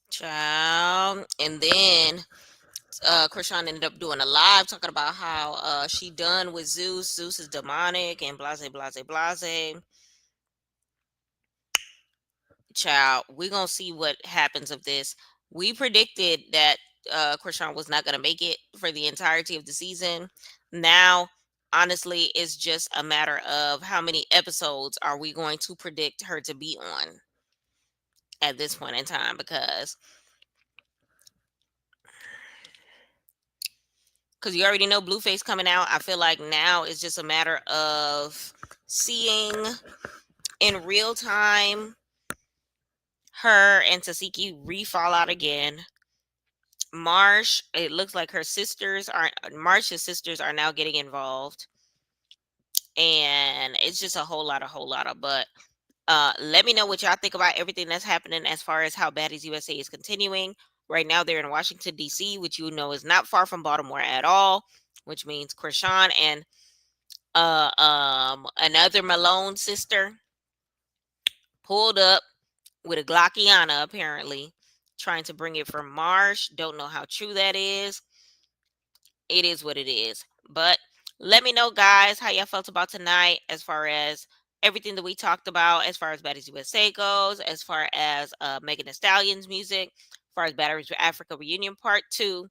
[SPEAKER 2] Child. And then Krishan ended up doing a live talking about how she done with Zeus. Zeus is demonic and blase blase blase. Child, we're gonna see what happens of this. We predicted that Krishan was not gonna make it for the entirety of the season. Now, honestly, it's just a matter of how many episodes are we going to predict her to be on at this point in time, because you already know Blueface coming out. I feel like now it's just a matter of seeing in real time her and Tasiki re-fall out again. Marsh, it looks like her sisters are Marsh's sisters are now getting involved, and it's just a whole lot of. But let me know what y'all think about everything that's happening as far as how Baddies USA is continuing. Right now, they're in Washington D.C., which you know is not far from Baltimore at all, which means Krishan and another Malone sister pulled up with a Glockiana, apparently trying to bring it from Marsh. Don't know how true that is. It is what it is. But let me know, guys, how y'all felt about tonight as far as everything that we talked about, as far as Baddies USA goes, as far as Megan Thee Stallion's music, as far as Batteries for Africa Reunion Part 2,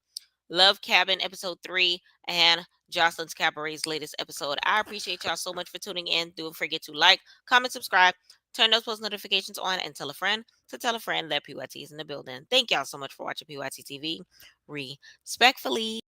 [SPEAKER 2] Love Cabin Episode 3, and Joseline's Cabaret's latest episode. I appreciate y'all so much for tuning in. Don't forget to like, comment, subscribe, turn those post notifications on, and tell a friend to tell a friend that PYT is in the building. Thank y'all so much for watching PYT TV. Respectfully.